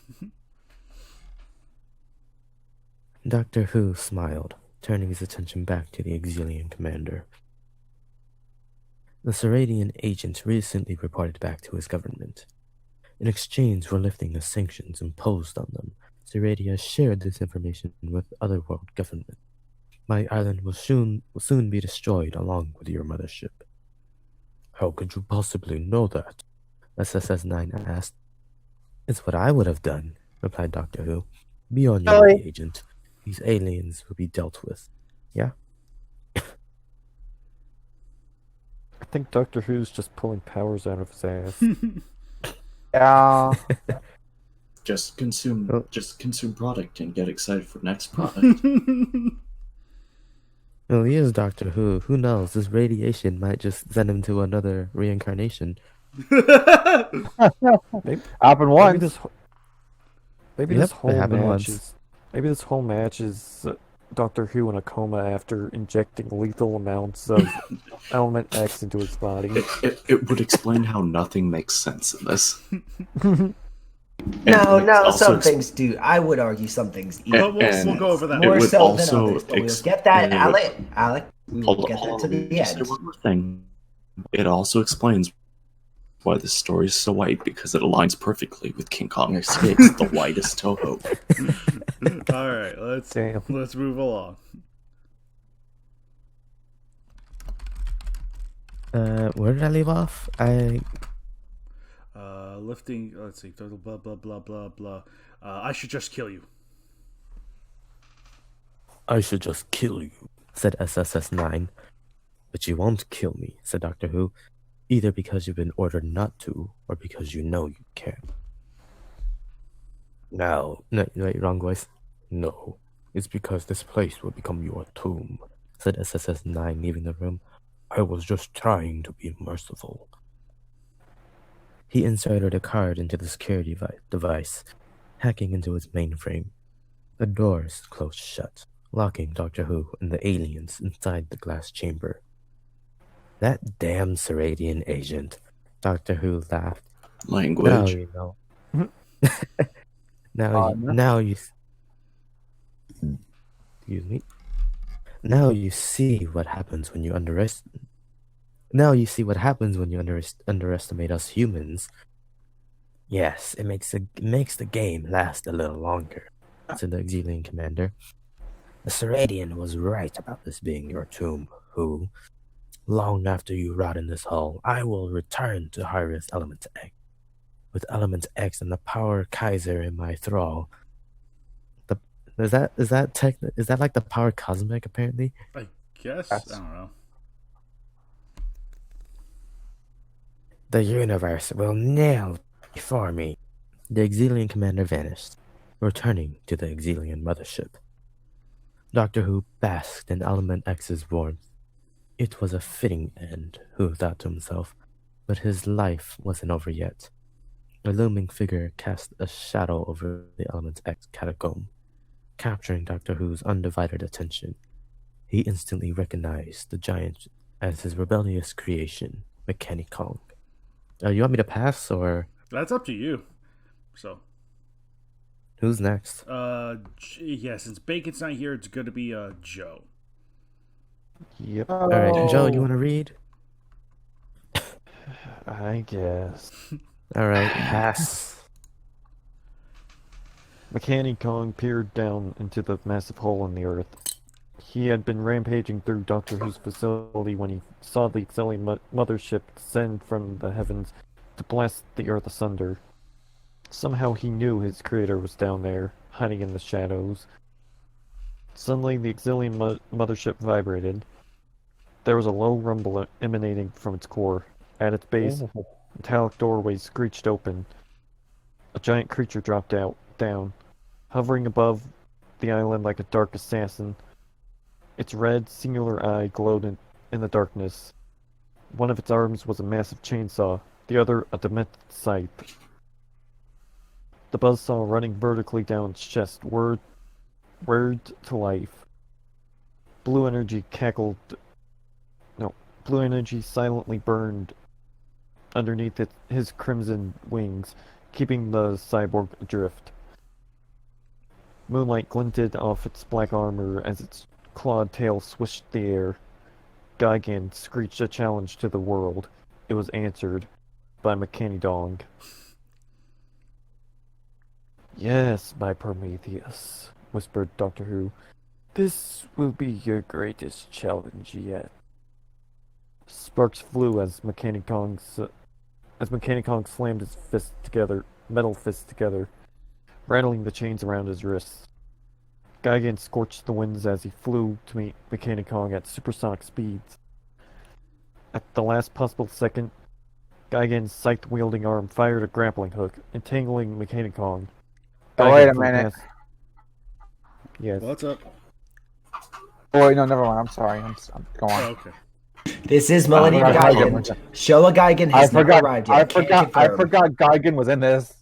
Doctor Who smiled, turning his attention back to the Exilian commander. The Seradian agent recently reported back to his government. In exchange for lifting the sanctions imposed on them, Seradia shared this information with other world governments. My island will soon be destroyed along with your mothership. How could you possibly know that? SSS-9 asked. It's what I would have done, replied Doctor Who. Be on your way, agent. These aliens will be dealt with. Yeah? I think Doctor Who's just pulling powers out of his ass. Yeah. Just consume product and get excited for next product. Well, he is Doctor Who. Who knows? This radiation might just send him to another reincarnation. Happened once. Maybe this whole match is Doctor Who in a coma after injecting lethal amounts of Element X into his body. It would explain how nothing makes sense in this. No, some things do. I would argue some things. We'll go over that. More so than others, but we'll get that, Alec. We'll get that to the end. One more thing. It also explains why this story is so white, because it aligns perfectly with King Kong Escapes, the whitest Toho. Alright, let's move along. Where did I leave off? Lifting, let's see, blah, blah, blah, blah, blah. I should just kill you. I should just kill you, said SSS-9. But you won't kill me, said Doctor Who, either because you've been ordered not to, or because you know you can. No, wait, wrong voice. No, it's because this place will become your tomb, said SSS-9, leaving the room. I was just trying to be merciful. He inserted a card into the security device, hacking into its mainframe. The doors closed shut, locking Doctor Who and the aliens inside the glass chamber. That damn Seradian agent, Doctor Who laughed. Language. Now you know. Now you. Excuse me. Now you see what happens when you underestimate. Now you see what happens when you underestimate us humans. Yes, it makes the game last a little longer, said the Exilian commander. The Seradian was right about this being your tomb, Who. Long after you rot in this hull, I will return to harvest Element X. With Element X and the power Kaiser in my thrall. Is that like the power cosmic apparently? I guess. I don't know. The universe will kneel before me. The Exilian commander vanished, returning to the Exilian mothership. Doctor Who basked in Element X's warmth. It was a fitting end, Who thought to himself, but his life wasn't over yet. A looming figure cast a shadow over the Element X catacomb, capturing Doctor Who's undivided attention. He instantly recognized the giant as his rebellious creation, Mechani-Kong. You want me to pass, or...? That's up to you. So... Who's next? Yeah, since Bacon's not here, it's going to be, Joe. Yep. Alright, Joe, you want to read? I guess. Alright, pass. Mechani-Kong peered down into the massive hole in the earth. He had been rampaging through Doctor Who's facility when he saw the Exilian mothership descend from the heavens to blast the earth asunder. Somehow he knew his creator was down there, hiding in the shadows. Suddenly the Exilian mothership vibrated. There was a low rumble emanating from its core. At its base, metallic doorways screeched open. A giant creature dropped down, hovering above the island like a dark assassin. Its red, singular eye glowed in the darkness. One of its arms was a massive chainsaw, the other a demented scythe. The buzzsaw running vertically down its chest whirred to life. Blue energy silently burned underneath his crimson wings, keeping the cyborg adrift. Moonlight glinted off its black armor as its clawed tail swished the air. Gigan screeched a challenge to the world. It was answered by Mechani-Kong. Yes, my Prometheus, whispered Doctor Who. This will be your greatest challenge yet. Sparks flew as Mechani-Kong slammed his metal fists together, rattling the chains around his wrists. Gigan scorched the winds as he flew to meet Mechani-Kong at supersonic speeds. At the last possible second, Gigan's scythe-wielding arm fired a grappling hook, entangling Mechani-Kong. Oh, wait a minute. Yes. What's up? Oh, wait, no, never mind. I'm sorry. I'm going on. Oh, okay. This is Millennium Gigan. Showa Gigan has never arrived yet. I forgot Gigan was in this.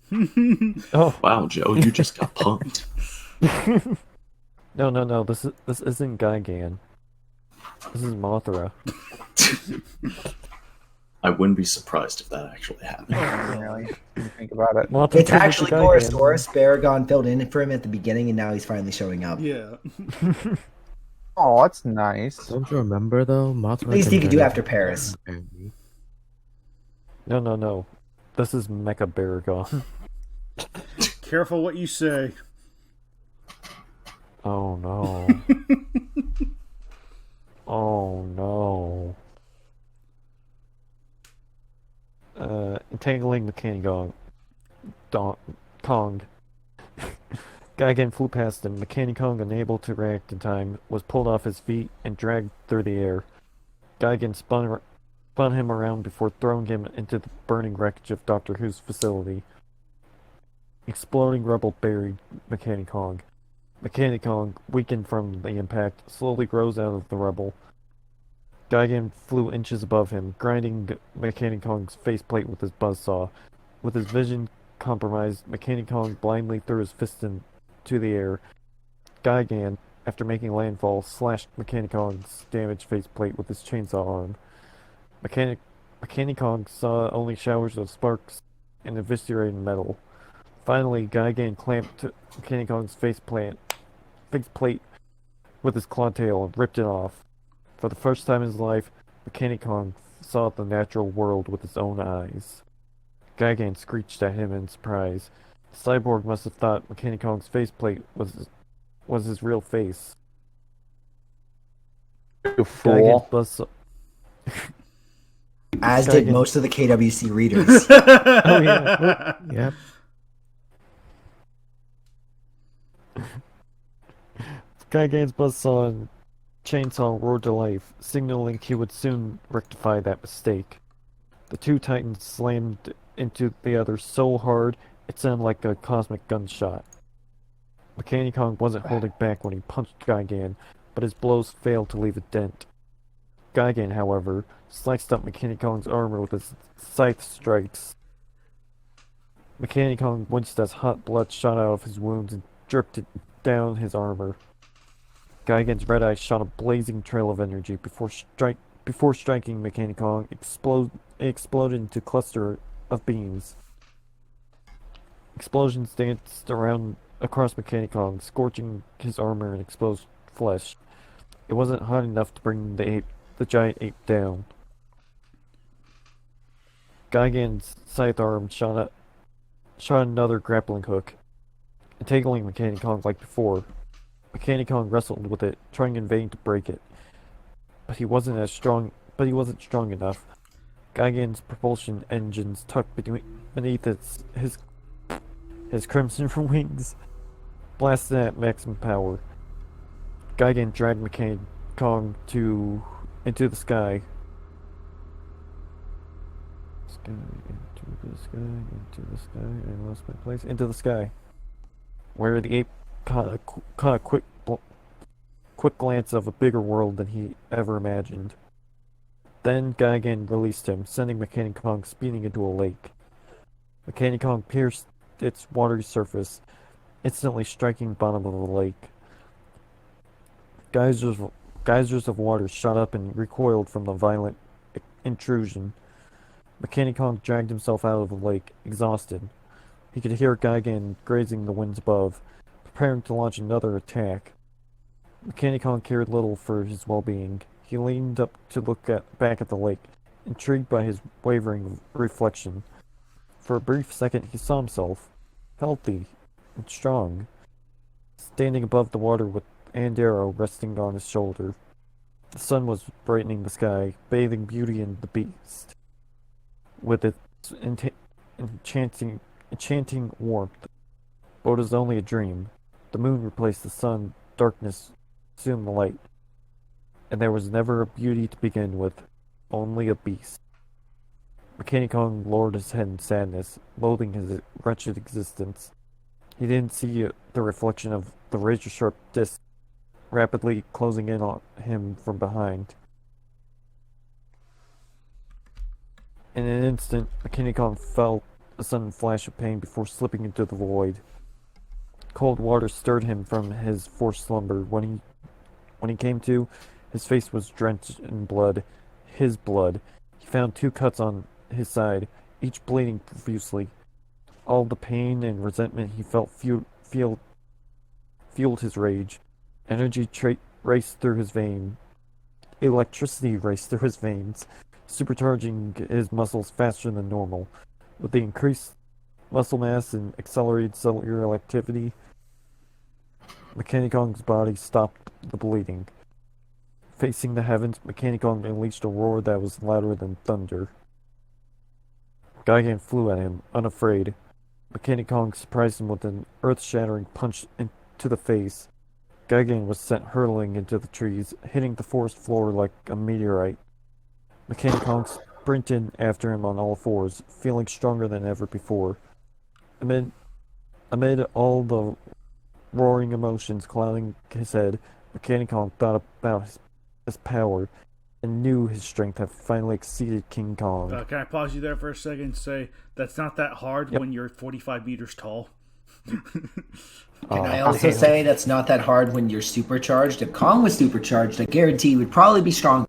Oh wow, Joe, you just got punked. No. This isn't Gigan. This is Mothra. I wouldn't be surprised if that actually happened. Really? Think about it. It's actually Boris. Baragon filled in for him at the beginning, and now he's finally showing up. Yeah. Oh, that's nice. Don't you remember though? Mothra At least he could do after Paris. No. This is Mecha Baragon. Careful what you say. Oh no. Oh no. Entangling Mechani-Kong. Kong. Gigan flew past him. Mechani-Kong, unable to react in time, was pulled off his feet and dragged through the air. Gigan spun him around before throwing him into the burning wreckage of Doctor Who's facility. Exploding rubble buried Mechani-Kong. Mechani-Kong, weakened from the impact, slowly rose out of the rubble. Gigan flew inches above him, grinding Mechani-Kong's faceplate with his buzzsaw. With his vision compromised, Mechani-Kong blindly threw his fist into the air, Gigan, after making landfall, slashed Mechani-Kong's damaged faceplate with his chainsaw arm. Mechani-Kong saw only showers of sparks and eviscerated metal. Finally, Gigan clamped Mechani-Kong's faceplate with his claw tail and ripped it off. For the first time in his life, Mechani-Kong saw the natural world with his own eyes. Gigan screeched at him in surprise. The cyborg must have thought Mechani-Kong's faceplate was his real face. You fool. As did most of the KWC readers. Oh yeah. Yep. Gigan's buzzsaw and chainsaw roared to life, signaling he would soon rectify that mistake. The two titans slammed into the other so hard it sounded like a cosmic gunshot. Mechani-Kong wasn't holding back when he punched Gigan, but his blows failed to leave a dent. Gigan, however, sliced up Mechani-Kong's armor with his scythe strikes. Mechani-Kong winced as hot blood shot out of his wounds and dripped it down his armor. Gigan's red eyes shot a blazing trail of energy before striking Mechani-Kong. Exploded into a cluster of beams. Explosions danced across Mechani-Kong, scorching his armor and exposed flesh. It wasn't hot enough to bring the giant ape down. Gigan's scythe arm shot another grappling hook, entangling Mechani-Kong like before. Mechani-Kong wrestled with it, trying in vain to break it. But he wasn't strong enough. Gigan's propulsion engines tucked beneath his crimson wings blasted at maximum power. Gigan dragged Mechani-Kong into the sky. Into the sky, I lost my place. Into the sky, where the ape caught a quick glance of a bigger world than he ever imagined. Then Gigan released him, sending Mechani-Kong speeding into a lake. Mechani-Kong pierced its watery surface, instantly striking the bottom of the lake. Geysers of water shot up and recoiled from the violent intrusion. Mechani-Kong dragged himself out of the lake, exhausted. He could hear Gigan grazing the winds above, preparing to launch another attack. Mechani-Kong cared little for his well-being. He leaned up to look back at the lake, intrigued by his wavering reflection. For a brief second he saw himself, healthy and strong, standing above the water with Andero resting on his shoulder. The sun was brightening the sky, bathing beauty in the beast with its enchanting warmth. But it was only a dream. The moon replaced the sun, darkness assumed the light, and there was never a beauty to begin with, only a beast. Mechani-Kong lowered his head in sadness, loathing his wretched existence. He didn't see the reflection of the razor-sharp disc rapidly closing in on him from behind. In an instant, Mechani-Kong felt a sudden flash of pain before slipping into the void. Cold water stirred him from his forced slumber. When he came to, his face was drenched in blood. His blood. He found 2 cuts on his side, each bleeding profusely. All the pain and resentment he felt fueled his rage. Energy raced through his veins. Electricity raced through his veins, supercharging his muscles faster than normal. With the increased muscle mass and accelerated cellular activity, Mechani-Kong's body stopped the bleeding. Facing the heavens, Mechani-Kong unleashed a roar that was louder than thunder. Gigan flew at him, unafraid. Mechani-Kong surprised him with an earth-shattering punch into the face. Gigan was sent hurtling into the trees, hitting the forest floor like a meteorite. Mechani-Kong sprinted after him on all fours, feeling stronger than ever before. Amid all the roaring emotions clouding his head, Mechani-Kong thought about his power and knew his strength had finally exceeded King Kong. Can I pause you there for a second and say that's not that hard when you're 45 meters tall? Can I also say that's not that hard when you're supercharged? If Kong was supercharged, I guarantee he would probably be strong.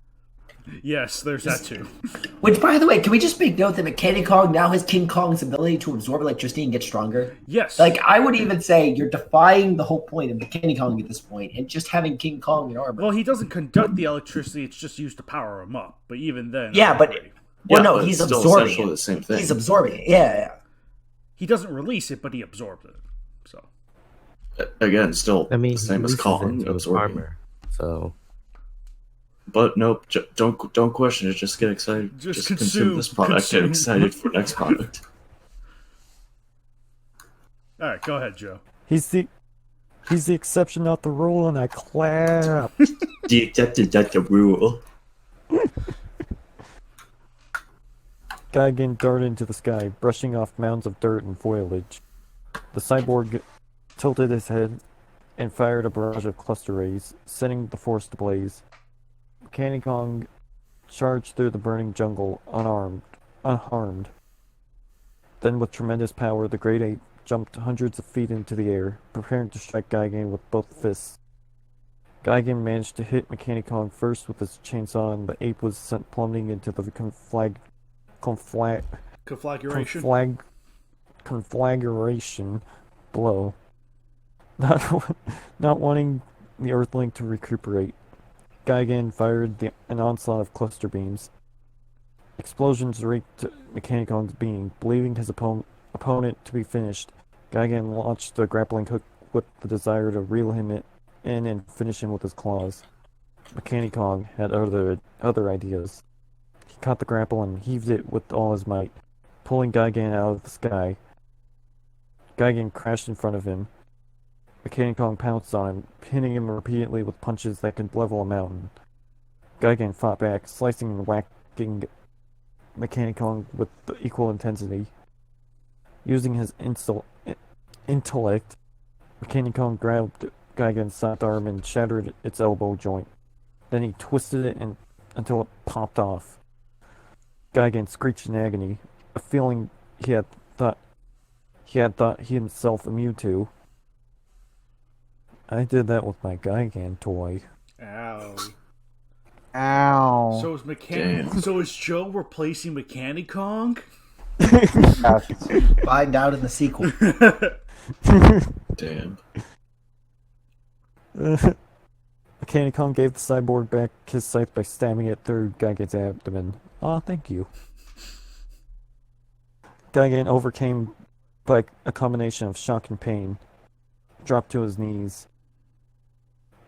Yes, there's that too. Which, by the way, can we just make note that Mechani-Kong now has King Kong's ability to absorb electricity and get stronger? Yes. Like, I would even say you're defying the whole point of Mechani-Kong at this point, and just having King Kong in armor. Well, he doesn't conduct the electricity; it's just used to power him up. But even then, Yeah, but he's it's still absorbing essentially it. the same thing. He's absorbing it. Yeah. he doesn't release it, but he absorbs it. So Again, still I mean, the same he as releases Kong it into his absorbing. armor. So But nope, don't question it. Just get excited. Just consume consume, this product. consume. Get excited for next product. all right, go ahead, Joe. He's the exception, not the rule, and I clap. The accepted that the rule. Gigan darted into the sky, brushing off mounds of dirt and foliage. The cyborg tilted his head and fired a barrage of cluster rays, setting the forest ablaze. Mechani-Kong charged through the burning jungle, unharmed. Then, with tremendous power, the great ape jumped hundreds of feet into the air, preparing to strike Gigan with both fists. Gigan managed to hit Mechani-Kong first with his chainsaw, and the ape was sent plummeting into the conflagration below. Not wanting the Earthling to recuperate, Gigan fired an onslaught of cluster beams. Explosions raked Mechani-Kong's being. Believing his opponent to be finished, Gigan launched the grappling hook with the desire to reel him in and finish him with his claws. Mechani-Kong had other ideas. He caught the grapple and heaved it with all his might, pulling Gigan out of the sky. Gigan crashed in front of him. Mechani-Kong pounced on him, hitting him repeatedly with punches that could level a mountain. Gigan fought back, slicing and whacking Mechani-Kong with equal intensity. Using his intellect, Mechani-Kong grabbed Gigan's soft arm and shattered its elbow joint. Then he twisted it until it popped off. Gigan screeched in agony, a feeling he had thought he himself immune to. I did that with my Gigan toy. Ow. Ow. So is Joe replacing Mechani-Kong? Find out in the sequel. Damn. Mechani-Kong gave the cyborg back his sight by stabbing it through Gigan's abdomen. Aw, thank you. Gigan overcame by a combination of shock and pain, dropped to his knees.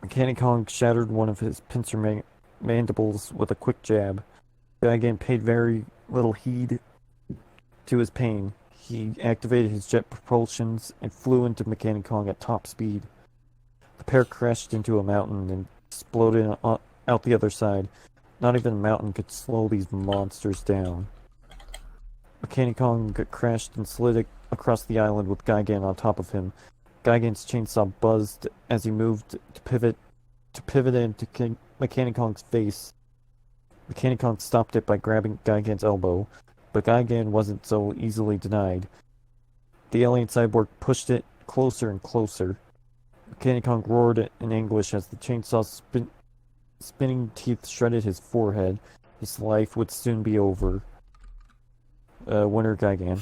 Mechani-Kong shattered one of his pincer mandibles with a quick jab. Gigan paid very little heed to his pain. He activated his jet propulsions and flew into Mechani-Kong at top speed. The pair crashed into a mountain and exploded out the other side. Not even a mountain could slow these monsters down. Mechani-Kong crashed and slid across the island with Gigan on top of him. Gigan's chainsaw buzzed as he moved to pivot into Mechani-Kong's face. Mechani-Kong stopped it by grabbing Gigan's elbow, but Gigan wasn't so easily denied. The alien cyborg pushed it closer and closer. Mechani-Kong roared in anguish as the chainsaw's spinning teeth shredded his forehead. His life would soon be over. Winner Gigan.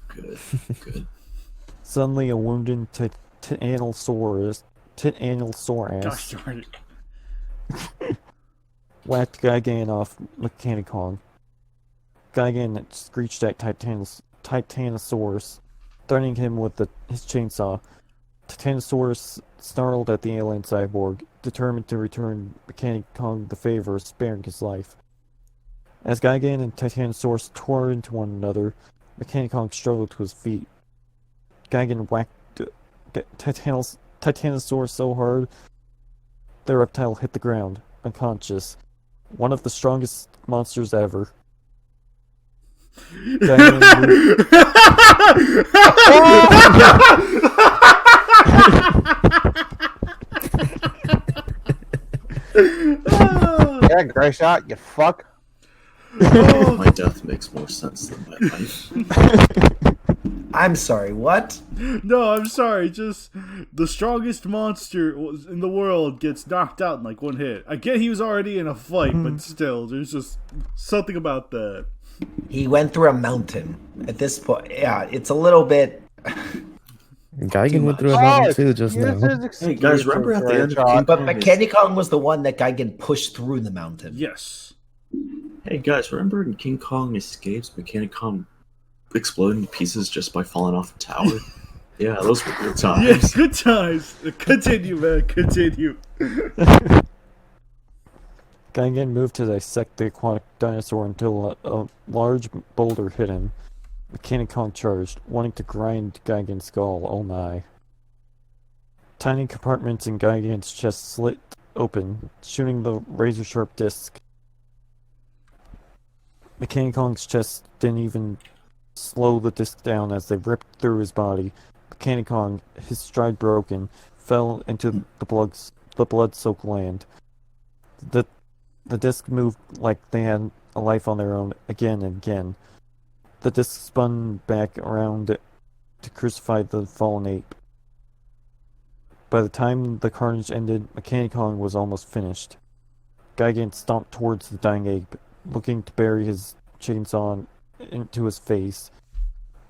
Good. Suddenly, a wounded Titanosaurus Gosh darn it. whacked Gigan off Mechani-Kong. Gigan screeched at Titanosaurus, threatening him with his chainsaw. Titanosaurus snarled at the alien cyborg, determined to return Mechani-Kong the favor of sparing his life. As Gigan and Titanosaurus tore into one another, Mechani-Kong struggled to his feet. Gigan whacked Titanosaurus so hard, the reptile hit the ground, unconscious. One of the strongest monsters ever. Yeah, great shot, you fuck. My death makes more sense than my life. I'm sorry, what? No, I'm sorry. Just the strongest monster in the world gets knocked out in like one hit. I get he was already in a fight, but still, there's just something about that. He went through a mountain. At this point, yeah, it's a little bit. Gigan went through a mountain too just now. Hey guys, remember at the end of King But Kong? Mechani-Kong was the one that Gigan pushed through the mountain. Yes. Hey guys, remember in King Kong escapes Mechani-Kong exploding to pieces just by falling off a tower? Yeah, those were good times. Yes, good times. Continue, man. Continue. Gigan moved to dissect the aquatic dinosaur until a large boulder hit him. Mechani-Kong charged, wanting to grind Gigan's skull. Oh my. Tiny compartments in Gigan's chest slit open, shooting the razor-sharp disc. Mechani-Kong's chest didn't even slow the disc down as they ripped through his body. Mechani-Kong, his stride broken, fell into the blood-soaked land. The disc moved like they had a life on their own again and again. The disc spun back around to crucify the fallen ape. By the time the carnage ended, Mechani-Kong was almost finished. Gigan stomped towards the dying ape, looking to bury his chainsaw into his face.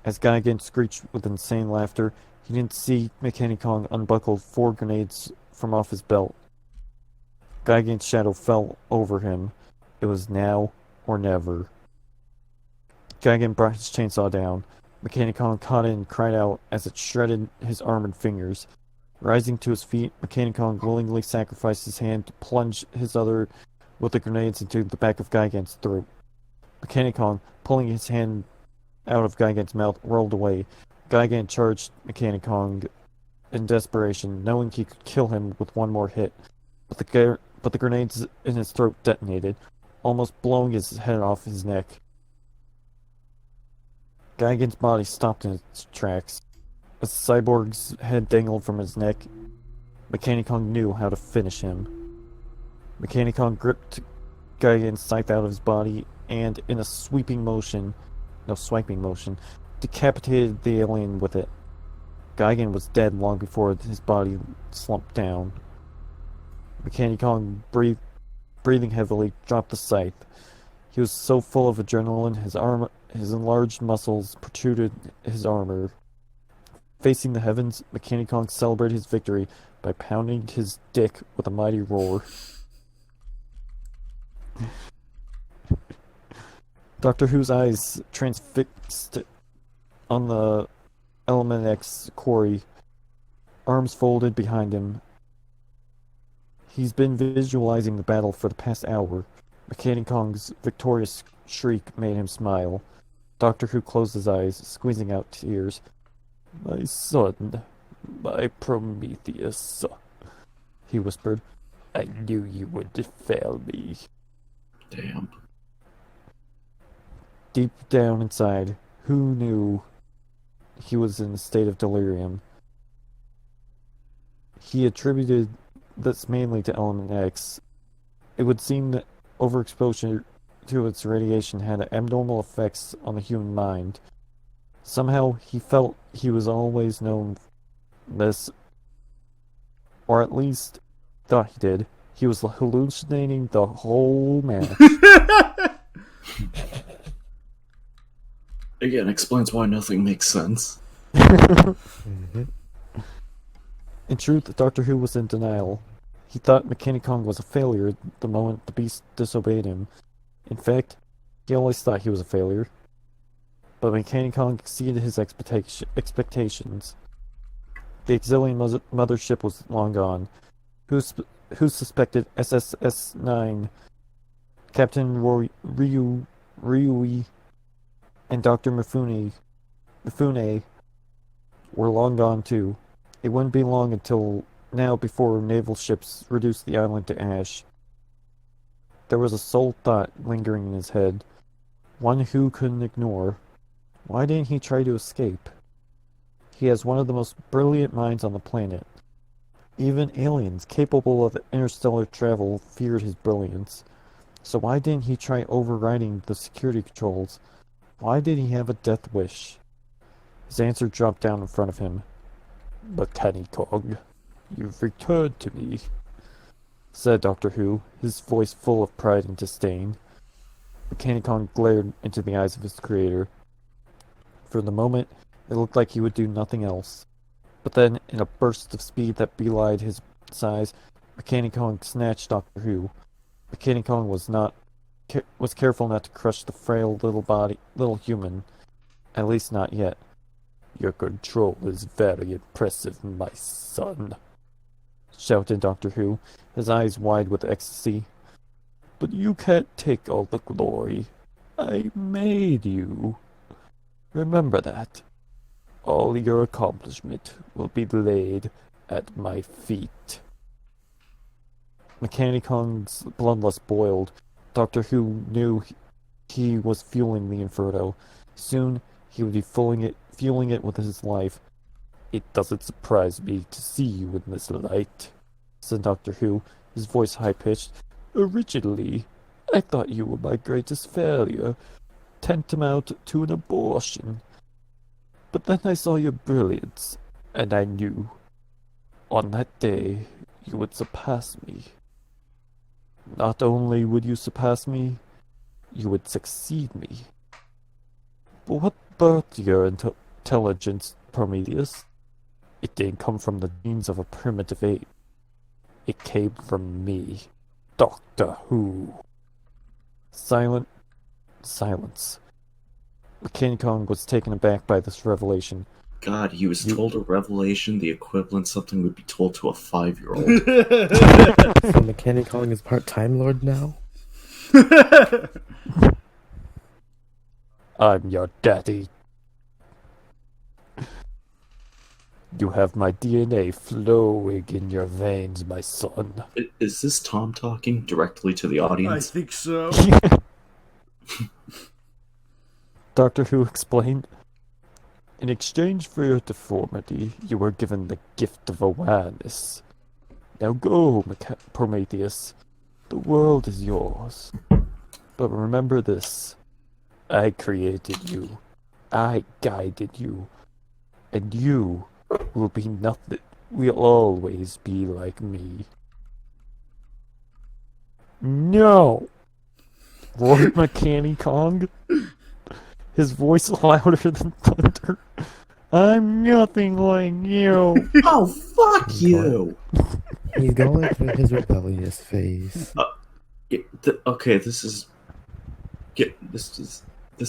As Gigan screeched with insane laughter, he didn't see Mechani-Kong unbuckle 4 grenades from off his belt. Gigan's shadow fell over him. It was now or never. Gigan brought his chainsaw down. Mechani-Kong caught it and cried out as it shredded his armored fingers. Rising to his feet, Mechani-Kong willingly sacrificed his hand to plunge his other with the grenades into the back of Gigan's throat. Mechani-Kong, pulling his hand out of Gigan's mouth, rolled away. Gigan charged Mechani-Kong in desperation, knowing he could kill him with one more hit. But the grenades in his throat detonated, almost blowing his head off his neck. Gigan's body stopped in its tracks. As the cyborg's head dangled from his neck, Mechani-Kong knew how to finish him. Mechani-Kong gripped Gigan's scythe out of his body and, in a swiping motion, decapitated the alien with it. Gigan was dead long before his body slumped down. Mechani-Kong, breathing heavily, dropped the scythe. He was so full of adrenaline, his enlarged muscles protruded his armor. Facing the heavens, Mechani-Kong celebrated his victory by pounding his dick with a mighty roar. Doctor Who's eyes transfixed on the Element X quarry, arms folded behind him. He's been visualizing the battle for the past hour. Mechani-Kong's victorious shriek made him smile. Doctor Who closed his eyes, squeezing out tears. "My son, my Prometheus," he whispered. "I knew you would fail me." Damn. Deep down inside, who knew he was in a state of delirium? He attributed this mainly to Element X. It would seem that overexposure to its radiation had abnormal effects on the human mind. Somehow, he felt he was always known this, or at least thought he did. He was hallucinating the whole match. Again, explains why nothing makes sense. In truth, Doctor Who was in denial. He thought Mechani-Kong was a failure the moment the beast disobeyed him. In fact, he always thought he was a failure. But Mechani-Kong exceeded his expectations. The auxiliary mothership was long gone. Who suspected SSS-9, Captain Ryui, and Dr. Mifune were long gone too. It wouldn't be long until now before naval ships reduced the island to ash. There was a sole thought lingering in his head, one Who couldn't ignore. Why didn't he try to escape? He has one of the most brilliant minds on the planet. Even aliens capable of interstellar travel feared his brilliance. So why didn't he try overriding the security controls? Why did he have a death wish? His answer dropped down in front of him. Mechani-Kong, you've returned to me, said Doctor Who, his voice full of pride and disdain. Mechani-Kong glared into the eyes of his creator. For the moment, it looked like he would do nothing else. But then, in a burst of speed that belied his size, Mechani-Kong snatched Doctor Who. Mechani-Kong was careful not to crush the frail little human. At least not yet. Your control is very impressive, my son, shouted Doctor Who, his eyes wide with ecstasy. But you can't take all the glory. I made you. Remember that. All your accomplishment will be laid at my feet. Mechani-Kong's bloodlust boiled. Doctor Who knew he was fueling the Inferno. Soon, he would be fueling it with his life. It doesn't surprise me to see you in this light, said Doctor Who, his voice high-pitched. Originally, I thought you were my greatest failure, tantamount to an abortion. But then I saw your brilliance, and I knew. On that day, you would surpass me. Not only would you surpass me, you would succeed me. But what birthed your intelligence, Prometheus? It didn't come from the genes of a primitive ape. It came from me, Doctor Who. Silence. Mechani-Kong was taken aback by this revelation. God, he was told a revelation the equivalent something would be told to a 5-year-old. So Mechani-Kong is part Time Lord now? I'm your daddy. You have my DNA flowing in your veins, my son. Is this Tom talking directly to the I audience? think so. Doctor Who explained. In exchange for your deformity, you were given the gift of awareness. Now go, Prometheus. The world is yours. But remember this. I created you. I guided you. And you will be nothing. Will always be like me. No! roared Mechani-Kong, his voice louder than thunder. I'm nothing like you. Oh, fuck you! He's going through his rebellious phase. Okay, this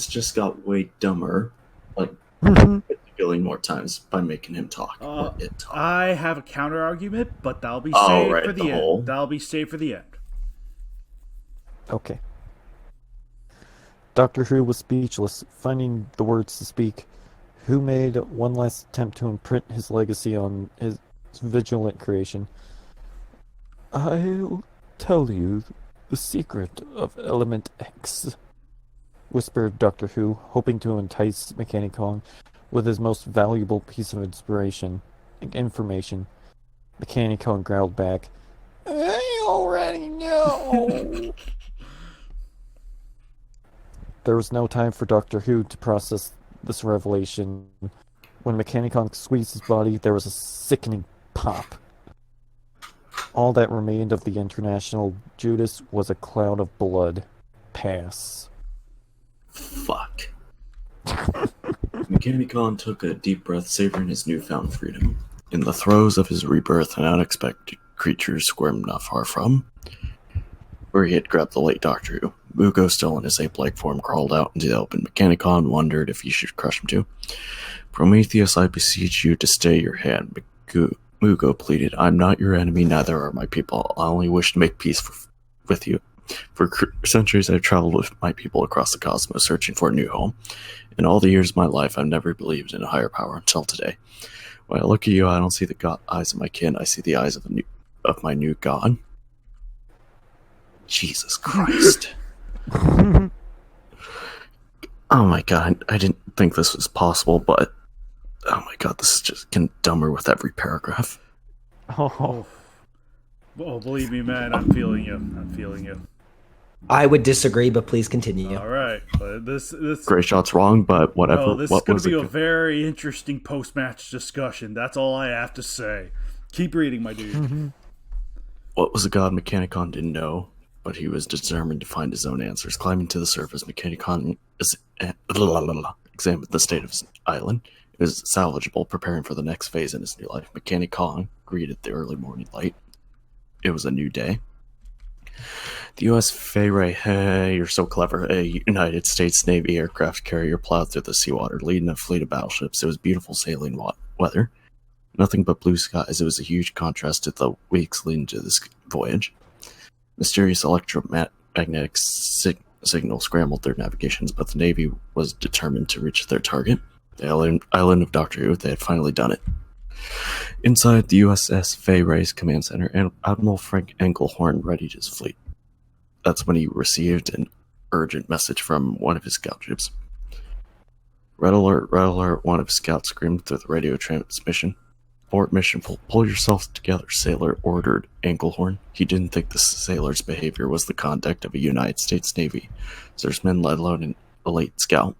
just got way dumber, like a billion more times by making him talk. I have a counter argument, but that'll be Oh, saved right, for the the end. whole- That'll be saved for the end. Okay. Doctor Who was speechless, finding the words to speak. Who made one last attempt to imprint his legacy on his vigilant creation. I'll tell you the secret of Element X, whispered Doctor Who, hoping to entice Mechani-Kong with his most valuable piece of information. Mechani-Kong growled back, I already know. There was no time for Doctor Who to process this revelation. When Mechani-Kong squeezed his body, there was a sickening pop. All that remained of the International Judas was a cloud of blood. Pass. Fuck. Mechani-Kong took a deep breath, savoring his newfound freedom. In the throes of his rebirth, an unexpected creature squirmed not far from where he had grabbed the late Doctor Who. Mugo, still in his ape-like form, crawled out into the open. Mechani-Kong wondered if he should crush him too. Prometheus, I beseech you to stay your hand. Mugo pleaded, I'm not your enemy, neither are my people. I only wish to make peace with you. For centuries I've traveled with my people across the cosmos, searching for a new home. In all the years of my life, I've never believed in a higher power until today. When I look at you, I don't see the eyes of my kin, I see the eyes of my new god. Jesus Christ. Oh my god, I didn't think this was possible, but oh my god, this is just getting dumber with every paragraph. Oh. Oh, believe me, man, I'm feeling you. I would disagree, but please continue. All right, this Great shot's wrong, but whatever. no, this is What going was to be it? a very interesting post-match discussion. That's all I have to say. Keep reading, my dude. What was a god Mechani-Kong didn't know, but he was determined to find his own answers. Climbing to the surface, Mechani-Kong examined the state of his island. It was salvageable, preparing for the next phase in his new life. Mechani-Kong greeted the early morning light. It was a new day. The U.S. Fayray, hey, you're so clever. A United States Navy aircraft carrier plowed through the seawater, leading a fleet of battleships. It was beautiful sailing weather. Nothing but blue skies. It was a huge contrast to the weeks leading to this voyage. Mysterious electromagnetic signals scrambled their navigations, but the Navy was determined to reach their target. The island of Doctor Who, they had finally done it. Inside the USS Fayray's command center, Admiral Frank Engelhorn readied his fleet. That's when he received an urgent message from one of his scout ships. Red alert, one of his scouts screamed through the radio transmission. Abort mission, pull yourself together, sailor ordered Engelhorn. He didn't think the sailor's behavior was the conduct of a United States Navy serviceman, let alone an elite scout.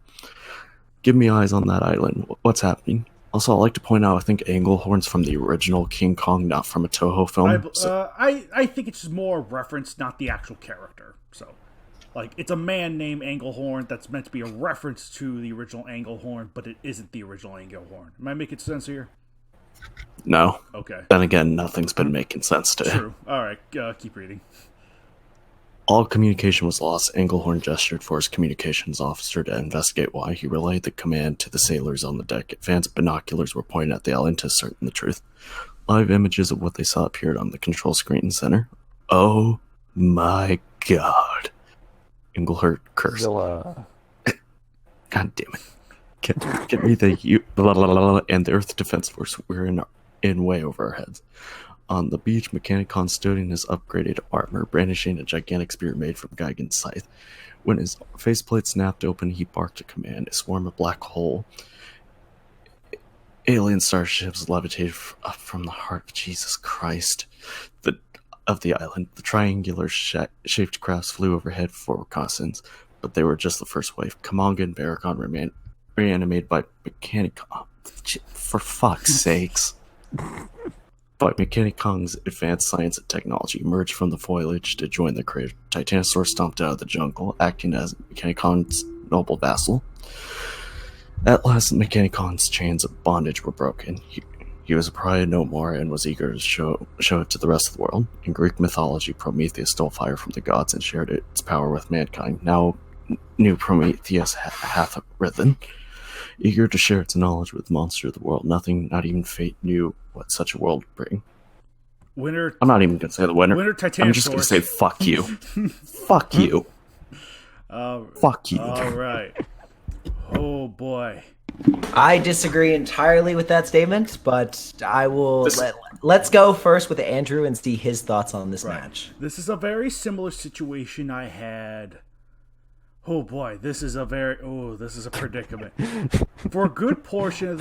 Give me eyes on that island. What's happening? Also, I'd like to point out, I think Engelhorn's from the original King Kong, not from a Toho film. I think it's just more reference, not the actual character. So, like, it's a man named Engelhorn that's meant to be a reference to the original Engelhorn, but it isn't the original Engelhorn. Am I making sense here? No. Okay. Then again, nothing's been making sense to True. All right, keep reading. All communication was lost. Engelhorn gestured for his communications officer to investigate why. He relayed the command to the sailors on the deck. Advanced binoculars were pointed at the island to ascertain the truth. Live images of what they saw appeared on the control screen center. Oh my god. Engelhorn cursed. Zilla. God damn it. Get me the blah, blah, blah, blah, and the Earth Defense Force were in way over our heads. On the beach, Mechani-Kong stood in his upgraded armor, brandishing a gigantic spear made from Gigan's scythe. When his faceplate snapped open, he barked a command. A swarm of black hole alien starships levitated up from the heart of Jesus Christ of the island. The triangular shaped crafts flew overhead for reconnaissance, but they were just the first wave. Kumonga and Baragon remained reanimated by Mechani-Kong. For fuck's sakes. But Mechani-Kong's advanced science and technology emerged from the foliage to join the crater. Titanosaurus stomped out of the jungle, acting as Mechani-Kong's noble vassal. At last, Mechani-Kong's chains of bondage were broken. He was a pariah no more and was eager to show it to the rest of the world. In Greek mythology, Prometheus stole fire from the gods and shared its power with mankind. Now, new Prometheus hath risen. Eager to share its knowledge with the monster of the world. Nothing, not even fate, knew what such a world would bring. Winner. I'm not even going to say the winner. Winner Titanosaurus. I'm just going to say fuck you. Fuck you. Fuck you. All right. Oh boy. I disagree entirely with that statement, but I will let's go first with Andrew and see his thoughts on this match. This is a very similar situation I had. Oh boy, this is a predicament. For a good portion of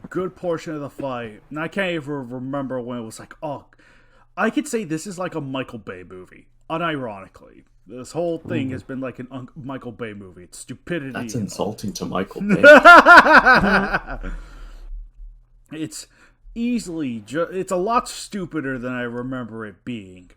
good portion of the fight, and I can't even remember when it was like, I could say this is like a Michael Bay movie, unironically. This whole thing has been like a Michael Bay movie. It's stupidity. That's insulting to Michael Bay. It's it's a lot stupider than I remember it being.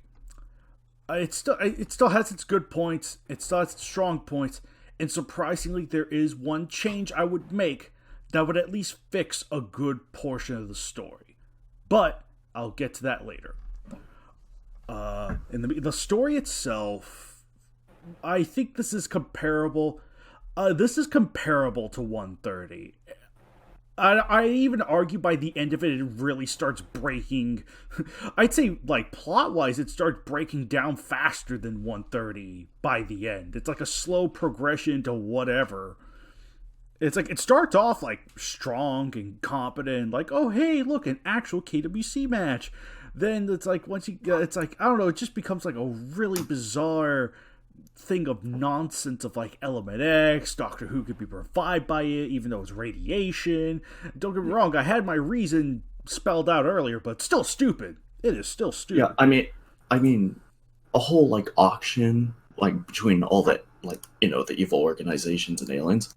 It still has its good points. It still has its strong points. And surprisingly, there is one change I would make that would at least fix a good portion of the story. But I'll get to that later. In the story itself, I think this is comparable. This is comparable to 130. I even argue by the end of it, it really starts breaking. I'd say, like, plot-wise, it starts breaking down faster than 130 by the end. It's like a slow progression to whatever. It's like, it starts off, like, strong and competent, like, oh, hey, look, an actual KWC match. Then it's like, it's like, I don't know, it just becomes like a really bizarre thing of nonsense of like Element X, Doctor Who could be revived by it, even though it's radiation. Don't get me wrong, I had my reason spelled out earlier, but still stupid. It is still stupid. Yeah, I mean, a whole like auction like between all the the evil organizations and aliens.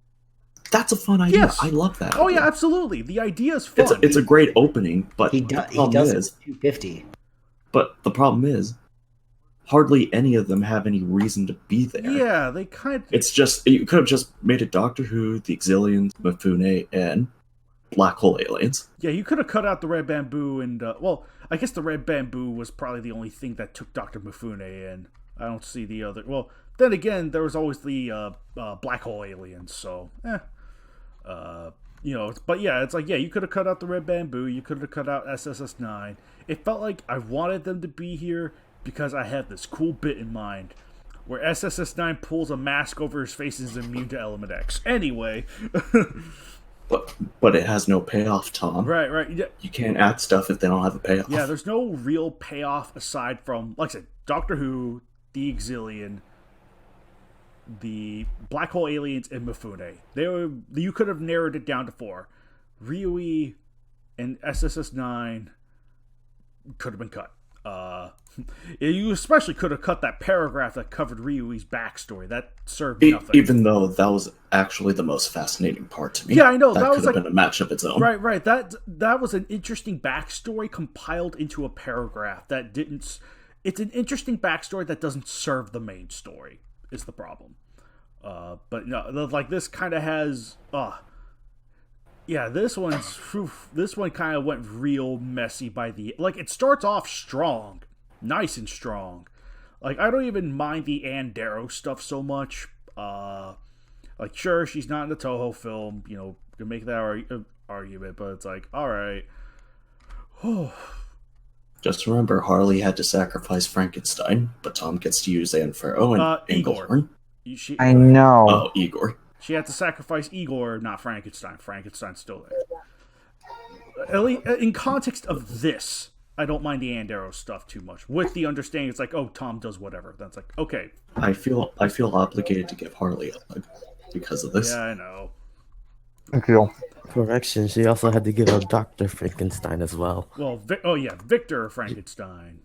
That's a fun idea. Yes. I love that. Oh idea. yeah, absolutely. The idea is fun. It's a great opening, but He the does problem it is, with 250. but the problem is, hardly any of them have any reason to be there. Yeah, they kind of... It's just, you could have just made it Doctor Who, the Exilians, Mifune, and Black Hole Aliens. Yeah, you could have cut out the red bamboo and... well, I guess the red bamboo was probably the only thing that took Dr. Mifune in. I don't see the other... Well, then again, there was always the Black Hole Aliens, so... but yeah, it's like, yeah, you could have cut out the red bamboo, you could have cut out SSS9. It felt like I wanted them to be here because I had this cool bit in mind where SSS9 pulls a mask over his face and is immune to Element X. Anyway. But it has no payoff, Tom. Right. Yeah. You can't add stuff if they don't have a payoff. Yeah, there's no real payoff aside from, like I said, Doctor Who, the Exilian, the Black Hole Aliens, and Mifune. You could have narrowed it down to 4. Ryui and SSS9 could have been cut. You especially could have cut that paragraph that covered Ryui's backstory. That served nothing. Even though that was actually the most fascinating part to me. Yeah, I know. That was could have been a match of its own. Right. That was an interesting backstory compiled into a paragraph that didn't... It's an interesting backstory that doesn't serve the main story, is the problem. But no, like this kind of has... yeah, this one kind of went real messy by the... Like, it starts off strong. Nice and strong. Like, I don't even mind the Ann Darrow stuff so much. Like, sure, she's not in the Toho film. You know, you can make that argument, but it's like, alright. Just remember, Harley had to sacrifice Frankenstein, but Tom gets to use Anne Farrow and Englehorn. I know. Oh, Igor. She had to sacrifice Igor, not Frankenstein. Frankenstein's still there. At least, in context of this, I don't mind the Ann Darrow stuff too much. With the understanding, it's like, oh, Tom does whatever. That's like, okay. I feel obligated to give Harley a hug because of this. Yeah, I know. Thank you. Correction, she also had to give up Dr. Frankenstein as well. Well, Victor Frankenstein.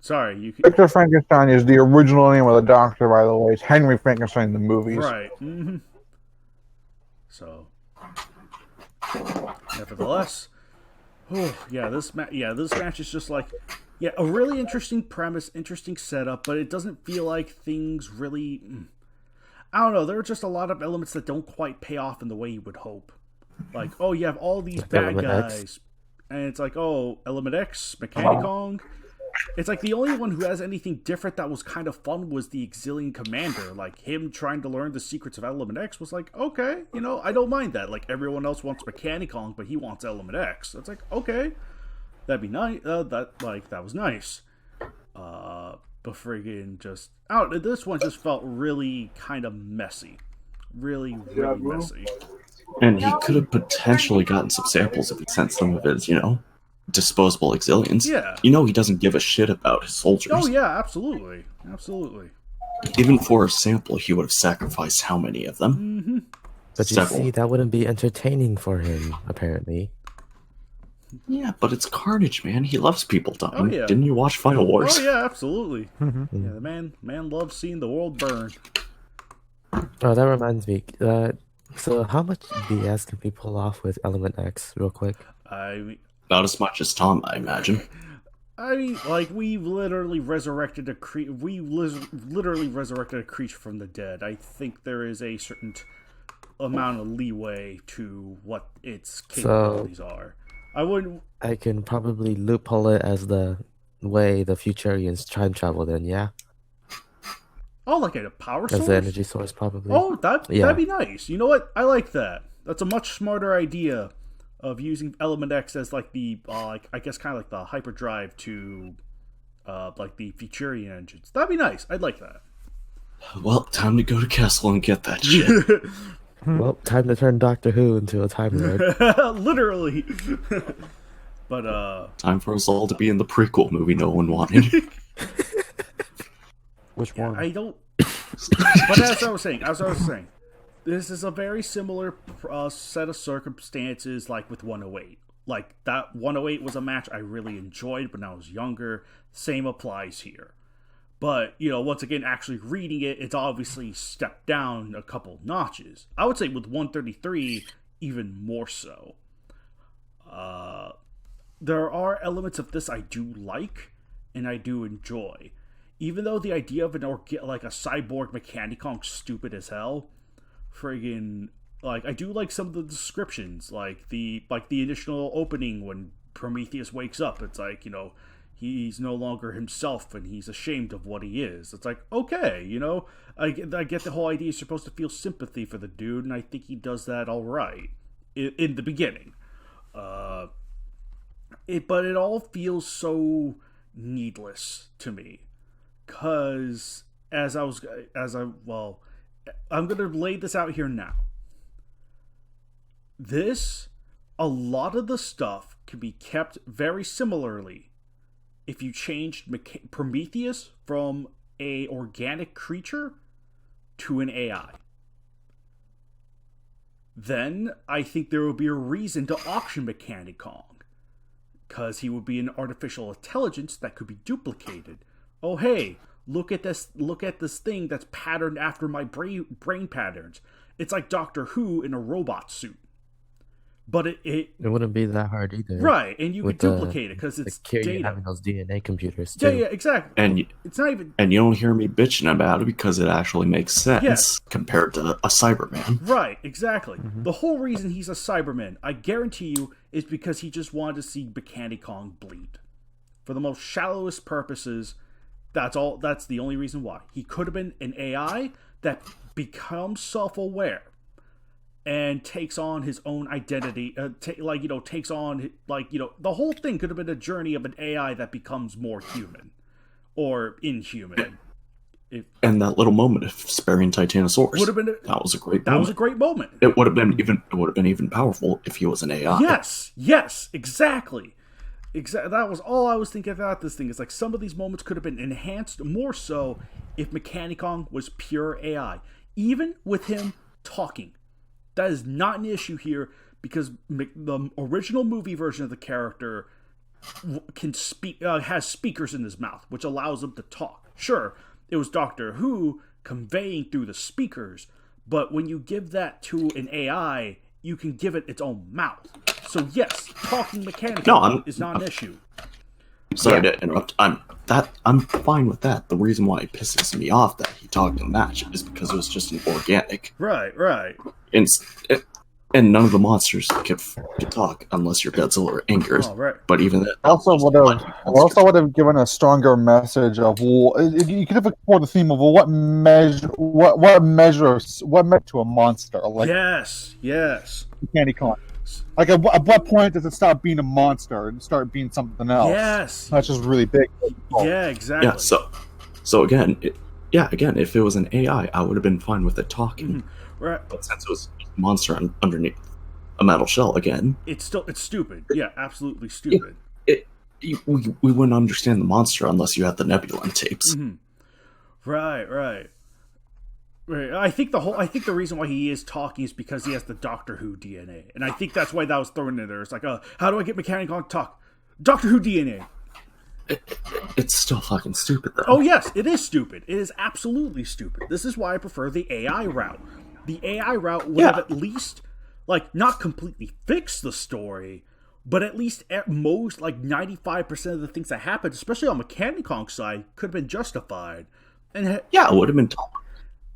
Sorry, you can... Victor Frankenstein is the original name of the Doctor, by the way. It's Henry Frankenstein in the movies. Right. Mm-hmm. So, nevertheless, this match is just like, a really interesting premise, interesting setup, but it doesn't feel like things really... I don't know, there are just a lot of elements that don't quite pay off in the way you would hope. Like, oh, you have all these bad guys, and it's like, oh, Element X, Mechani-Kong. It's like the only one who has anything different that was kind of fun was the Exilian Commander. Like, him trying to learn the secrets of Element X was like, okay, I don't mind that. Like, everyone else wants Mechani-Kong, but he wants Element X. It's like, okay, that'd be nice. That was nice. But friggin' just... this one just felt really kind of messy. Really, really messy. And he could have potentially gotten some samples if he sent some of his, disposable Exilians. Yeah. He doesn't give a shit about his soldiers. Oh, yeah, absolutely. Absolutely. Even for a sample, he would have sacrificed how many of them? Mm-hmm. But Several. you see, that wouldn't be entertaining for him, apparently. Yeah, but it's Carnage, man. He loves people dying. Oh, yeah. Didn't you watch Final Wars? Oh, yeah, absolutely. Mm-hmm. Yeah, the man loves seeing the world burn. Oh, that reminds me. So how much BS can we pull off with Element X, real quick? Not as much as Tom, I imagine. We've literally resurrected a creature from the dead. I think there is a certain amount of leeway to what its capabilities are. I can probably loophole it as the way the Futurians time travel then, yeah? Oh, like a power source? As the energy source, probably. Oh, that'd be nice. You know what? I like that. That's a much smarter idea of using Element X as like the, I guess kind of like the hyperdrive to, like the Futurian engines. That'd be nice. I'd like that. Well, time to go to Castle and get that shit. Well, time to turn Doctor Who into a Time Lord. Literally. But, time for us all to be in the prequel movie no one wanted. Which one? I don't... But as I was saying, this is a very similar set of circumstances like with 108. Like, that 108 was a match I really enjoyed when I was younger. Same applies here. But, once again, actually reading it, it's obviously stepped down a couple notches. I would say with 133, even more so. There are elements of this I do like, and I do enjoy. Even though the idea of a cyborg Mechani-Kong stupid as hell, friggin', I do like some of the descriptions, like the initial opening when Prometheus wakes up. It's he's no longer himself and he's ashamed of what he is. It's okay, I get the whole idea you're supposed to feel sympathy for the dude, and I think he does that all right in the beginning. But it all feels so needless to me, because I'm gonna lay this out here now. A lot of the stuff can be kept very similarly if you changed Prometheus from a organic creature to an AI. Then I think there would be a reason to auction Mechani-Kong, because he would be an artificial intelligence that could be duplicated. Oh hey, look at this thing that's patterned after my brain patterns. It's like Doctor Who in a robot suit. But it wouldn't be that hard either, right? And you could duplicate it because it's data. Having those DNA computers too. Yeah, exactly. And it's not even. And you don't hear me bitching about it because it actually makes sense compared to a Cyberman. Right, exactly. Mm-hmm. The whole reason he's a Cyberman, I guarantee you, is because he just wanted to see Mechani-Kong bleed. For the most shallowest purposes, that's all. That's the only reason why. He could have been an AI that becomes self-aware and takes on his own identity, takes on, the whole thing could have been a journey of an AI that becomes more human or inhuman. And that little moment of sparing Titanosaurus would have been that was a great moment. That was a great moment. It would have been even powerful if he was an AI. Yes, exactly. That was all I was thinking about this thing. It's like some of these moments could have been enhanced more so if Mechani-Kong was pure AI. Even with him talking. That is not an issue here because the original movie version of the character can speak, has speakers in his mouth, which allows him to talk. Sure, it was Doctor Who conveying through the speakers, but when you give that to an AI, you can give it its own mouth. So yes, talking Mechani-Kong is not an issue. Sorry to interrupt. I'm fine with that. The reason why it pisses me off that he talked in that is because it was just an organic. Right. And none of the monsters could talk unless you're Godzilla or Anger's. Oh, right. But even that also would have given a stronger message of you could have explored the theme of what measure to a monster. Like yes. Mechani-Kong. Like at what point does it stop being a monster and start being something else? Yes, that's just really big. Yeah, exactly. Yeah, so again, if it was an AI, I would have been fine with it talking. Mm-hmm. Right. But since it was a monster underneath a metal shell, again, it's stupid. Yeah, absolutely stupid. We wouldn't understand the monster unless you had the Nebula tapes. Mm-hmm. Right. I think the reason why he is talking is because he has the Doctor Who DNA, and I think that's why that was thrown in there. It's like, how do I get Mechani-Kong to talk? Doctor Who DNA. It's still fucking stupid, though. Oh yes, it is stupid. It is absolutely stupid. This is why I prefer the AI route. The AI route would have at least, not completely fixed the story, but at least at most, 95% of the things that happened, especially on Mechani-Kong's side, could have been justified. And it would have been told.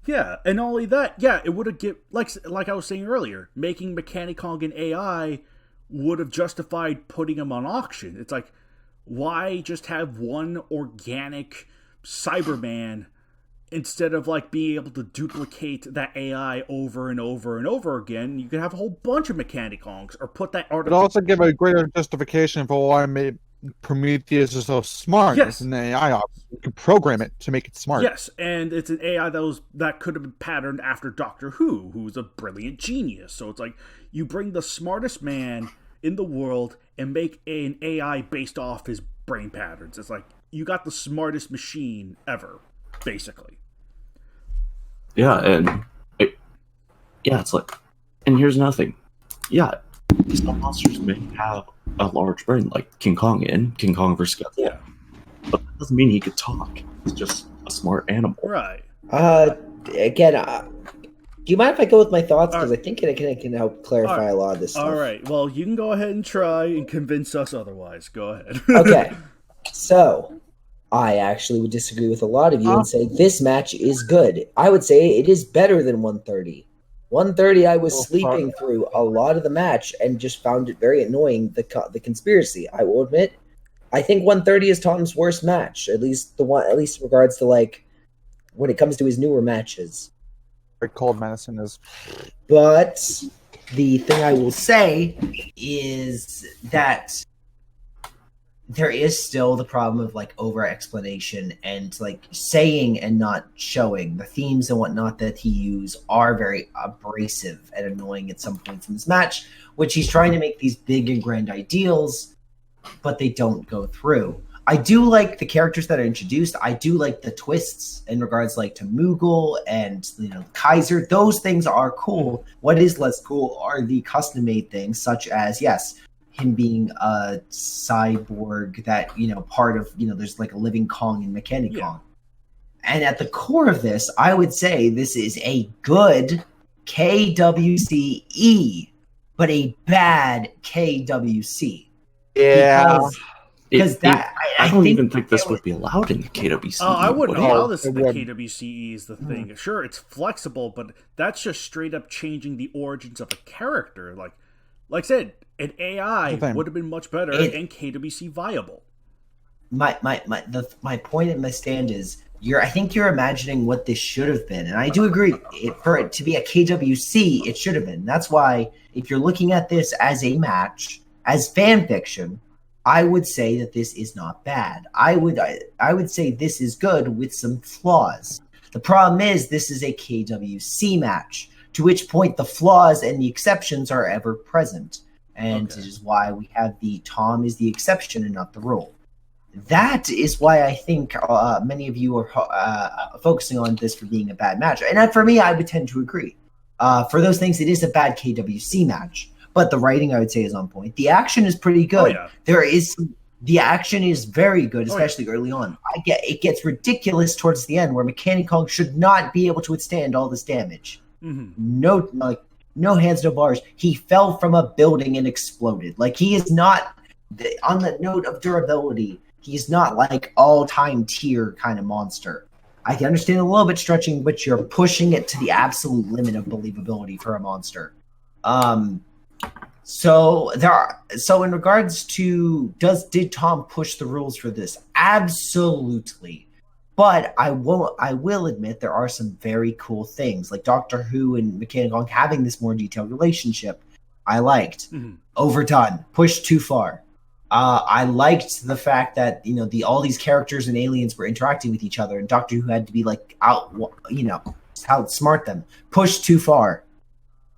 Yeah, and not only that, it would have like I was saying earlier, making Mechani-Kong an AI would have justified putting him on auction. It's like, why just have one organic Cyberman instead of being able to duplicate that AI over and over and over again? You could have a whole bunch of Mechani-Kongs, or put that art. It also give a greater justification for why Prometheus is so smart. Yes. It's an AI. You can program it to make it smart. Yes, and it's an AI that could have been patterned after Doctor Who, who's a brilliant genius. So it's like, you bring the smartest man in the world and make an AI based off his brain patterns. It's like, you got the smartest machine ever, basically. Yeah, and it's like, and here's nothing. Yeah, some monsters may have a large brain, like King Kong in King Kong vs. Godzilla. Yeah. But that doesn't mean he could talk. It's just a smart animal. Right. Again, do you mind if I go with my thoughts? Because I think it can help clarify a lot of this stuff. All right. Well, you can go ahead and try and convince us otherwise. Go ahead. Okay. So, I actually would disagree with a lot of you and say this match is good. I would say it is better than 130. 130, I was sleeping through a lot of the match and just found it very annoying, the conspiracy. I will admit. I think 130 is Tom's worst match, at least in regards to, like, when it comes to his newer matches. Cold medicine is. But the thing I will say is that there is still the problem of, like, over explanation and, like, saying and not showing. The themes and whatnot that he used are very abrasive and annoying at some points in this match, which he's trying to make these big and grand ideals, but they don't go through. I do like the characters that are introduced. I do like the twists in regards, like, to Moogle and, Kaiser. Those things are cool. What is less cool are the custom-made things, such as, yes, him being a cyborg that, part of, there's, like, a living Kong and Mechani-Kong. Yeah. And at the core of this, I would say this is a good KWCE, but a bad KWC. Yeah. Because I don't even think this would be allowed in the KWC. I wouldn't allow this in the KWCE is the thing. Sure, it's flexible, but that's just straight up changing the origins of a character. Like I said, an AI would have been much better and KWC viable. My point and my stand is I think you're imagining what this should have been, and I do agree. For it to be a KWC, it should have been. That's why if you're looking at this as a match, as fan fiction, I would say that this is not bad. I would say this is good with some flaws. The problem is this is a KWC match, to which point the flaws and the exceptions are ever present. And it is why we have the Tom is the exception and not the rule. That is why I think many of you are focusing on this for being a bad match. And for me, I would tend to agree. For those things, it is a bad KWC match. But the writing, I would say, is on point. The action is pretty good. Oh, yeah. The action is very good, especially early on. It gets ridiculous towards the end, where Mechani-Kong should not be able to withstand all this damage. Mm-hmm. No hands, no bars. He fell from a building and exploded. Like, he is not, on the note of durability, he's not like all-time tier kind of monster. I can understand a little bit stretching, but you're pushing it to the absolute limit of believability for a monster. So in regards to did Tom push the rules for this? Absolutely. But I will admit there are some very cool things, like Doctor Who and Mechani-Kong having this more detailed relationship. I liked. Mm-hmm. Overdone, pushed too far. I liked the fact that all these characters and aliens were interacting with each other, and Doctor Who had to be like outsmart them. Pushed too far.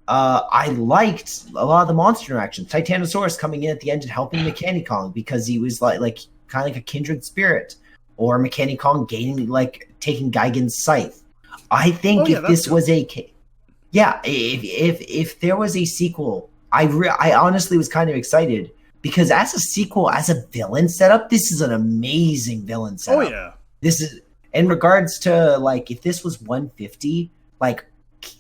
I liked a lot of the monster interactions. Titanosaurus coming in at the end and helping Mechani-Kong because he was like kind of like a kindred spirit, or Mechani-Kong taking Gigan's scythe. I think if this was if there was a sequel, I honestly was kind of excited because as a sequel, as a villain setup, this is an amazing villain setup. Oh yeah, this is in regards to if this was 150,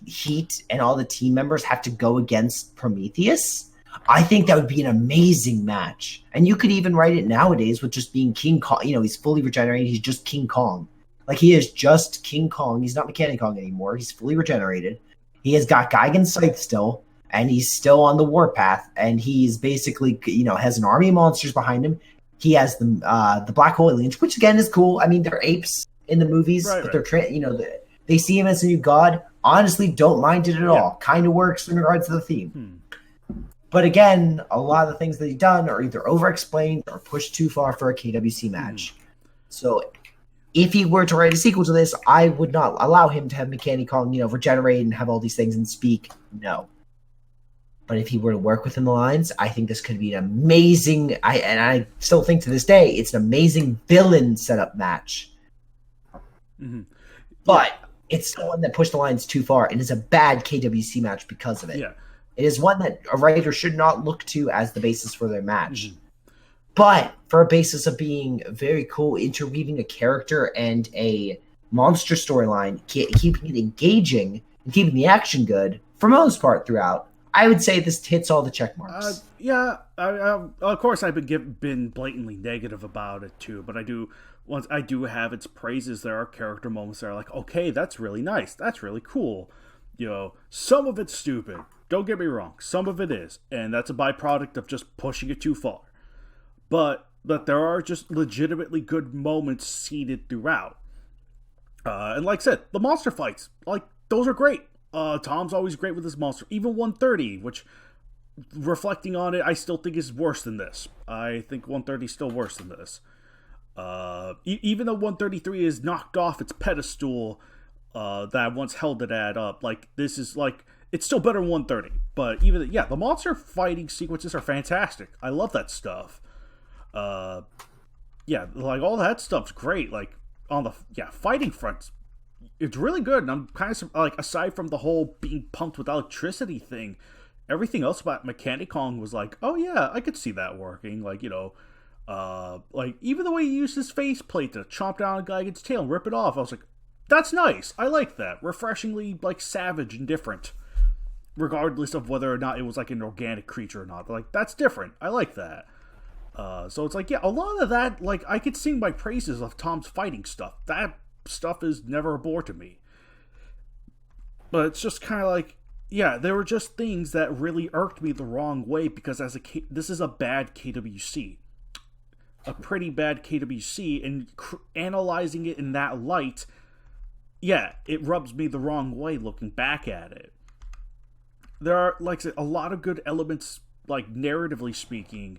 Heat and all the team members have to go against Prometheus, I think that would be an amazing match. And you could even write it nowadays with just being King Kong. He's fully regenerated. He's just King Kong. He is just King Kong. He's not Mechani-Kong anymore. He's fully regenerated. He has got Gigan's Scythe still, and he's still on the warpath. And he's basically, has an army of monsters behind him. He has the black hole aliens, which again is cool. I mean, they're apes in the movies, but they're they see him as a new god. Honestly, don't mind it at all. Kind of works in regards to the theme. But again, a lot of the things that he's done are either over-explained or pushed too far for a KWC match. So if he were to write a sequel to this, I would not allow him to have Mechani-Kong, regenerate and have all these things and speak. No. But if he were to work within the lines, I think this could be an amazing... I still think to this day, it's an amazing villain setup match. Mm-hmm. But... it's the one that pushed the lines too far, and is a bad KWC match because of it. Yeah. It is one that a writer should not look to as the basis for their match. Mm-hmm. But for a basis of being very cool, interweaving a character and a monster storyline, keeping it engaging, and keeping the action good for most part throughout, I would say this hits all the check marks. Of course, I've been blatantly negative about it too, but I do have its praises. There are character moments that are like, okay, that's really nice, that's really cool. Some of it's stupid. Don't get me wrong, some of it is, and that's a byproduct of just pushing it too far. But there are just legitimately good moments seeded throughout. And like I said, the monster fights, like, those are great. Tom's always great with his monster. Even 130, which, reflecting on it, I still think is worse than this. I think 130 is still worse than this. Even though 133 is knocked off its pedestal that once held it up, like, this is, like, it's still better than 130. But even, the monster fighting sequences are fantastic. I love that stuff. Like, all that stuff's great. Like, on the fighting front, it's really good. And I'm kind of, like, aside from the whole being pumped with electricity thing, everything else about Mechani-Kong was like, oh yeah, I could see that working. Like, like, even the way he used his faceplate to chomp down a guy against his tail and rip it off, I was like, that's nice. I like that. Refreshingly, like, savage and different, regardless of whether or not it was like an organic creature or not. Like, that's different. I like that. So it's like, a lot of that, like, I could sing my praises of Tom's fighting stuff. That stuff is never a bore to me. But it's just kind of like, there were just things that really irked me the wrong way, because this is a bad KWC. A pretty bad KWC, and analyzing it in that light, it rubs me the wrong way looking back at it. There are, like I said, a lot of good elements, like, narratively speaking,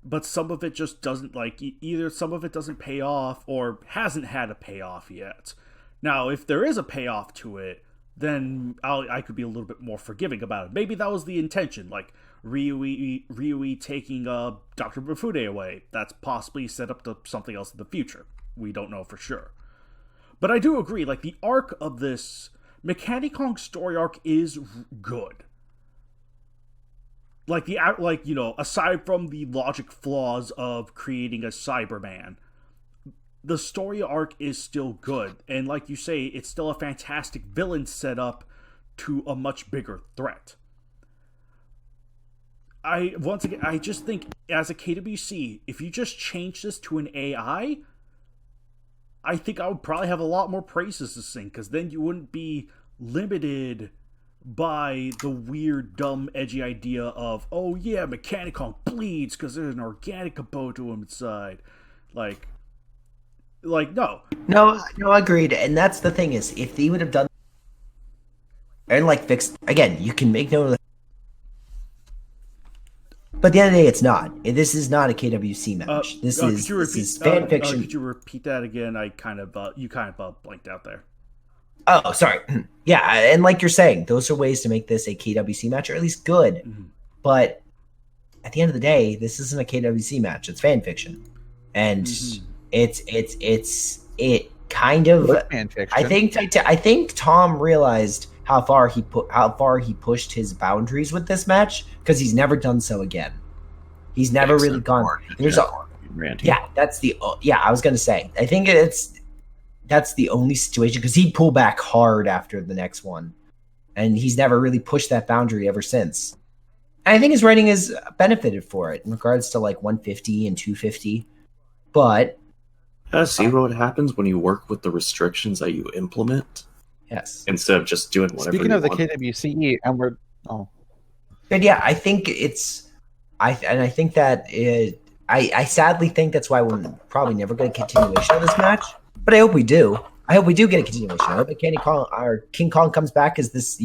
but some of it just doesn't, like, either some of it doesn't pay off or hasn't had a payoff yet. Now, if there is a payoff to it, then I could be a little bit more forgiving about it. Maybe that was the intention, like Ryui taking Dr. Bufude away. That's possibly set up to something else in the future. We don't know for sure. But I do agree, like, the arc of this Mechani-Kong story arc is good. Like, aside from the logic flaws of creating a Cyberman, the story arc is still good. And like you say, it's still a fantastic villain setup to a much bigger threat. I just think, as a KWC, if you just change this to an AI, I think I would probably have a lot more praises to sing, because then you wouldn't be limited by the weird, dumb, edgy idea of, oh yeah, Mechani-Kong bleeds because there's an organic component to him inside. Like, no. No, agreed. And that's the thing, is, if they would have done and, like, fixed, again, you can make note of the, but at the end of the day, it's not. This is not a KWC match. This is fan fiction. Could you repeat that again? You kind of blanked out there. Oh, sorry. Yeah, and like you're saying, those are ways to make this a KWC match, or at least good. Mm-hmm. But at the end of the day, this isn't a KWC match. It's fan fiction, and it kind of. Fan fiction. I think Tom realized how far he pushed his boundaries with this match, because he's never done so again. He's never really gone. I was gonna say. I think that's the only situation, because he'd pull back hard after the next one, and he's never really pushed that boundary ever since. And I think his writing has benefited for it in regards to, like, 150 and 250. But see what happens when you work with the restrictions that you implement. Yes. Instead of just doing whatever. Speaking you of the want. KWCE, and we're But yeah, I think I think that I sadly think that's why we're probably never going to continuation of this match. But I hope we do. I hope we do get a continuation. I hope that King Kong comes back as this,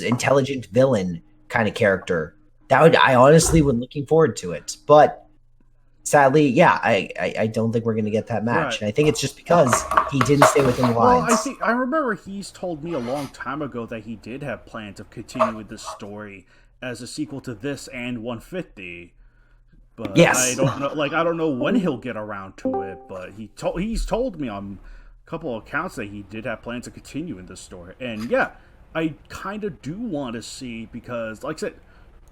intelligent villain kind of character. I honestly would looking forward to it. But sadly, I don't think we're going to get that match. Right. And I think it's just because he didn't stay within the lines. Well, I remember he's told me a long time ago that he did have plans of continuing this story as a sequel to this and 150. But yes. I don't know. Like, I don't know when he'll get around to it. But he's told me on a couple of accounts that he did have plans to continue in this story. And I kind of do want to see, because, like I said,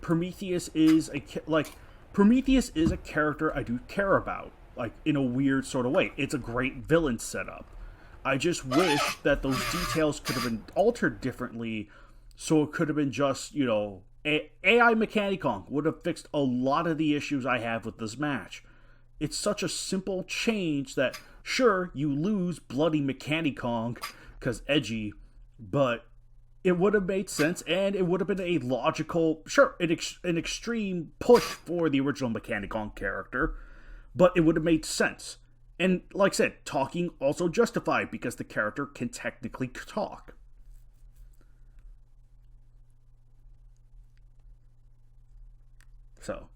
Prometheus is a character I do care about, like, in a weird sort of way. It's a great villain setup. I just wish that those details could have been altered differently, so it could have been just, AI Mechani-Kong would have fixed a lot of the issues I have with this match. It's such a simple change that, sure, you lose bloody Mechani-Kong, because edgy, but it would have made sense, and it would have been a logical, sure, an extreme push for the original Mechani-Kong character, but it would have made sense. And like I said, talking also justified because the character can technically talk. So,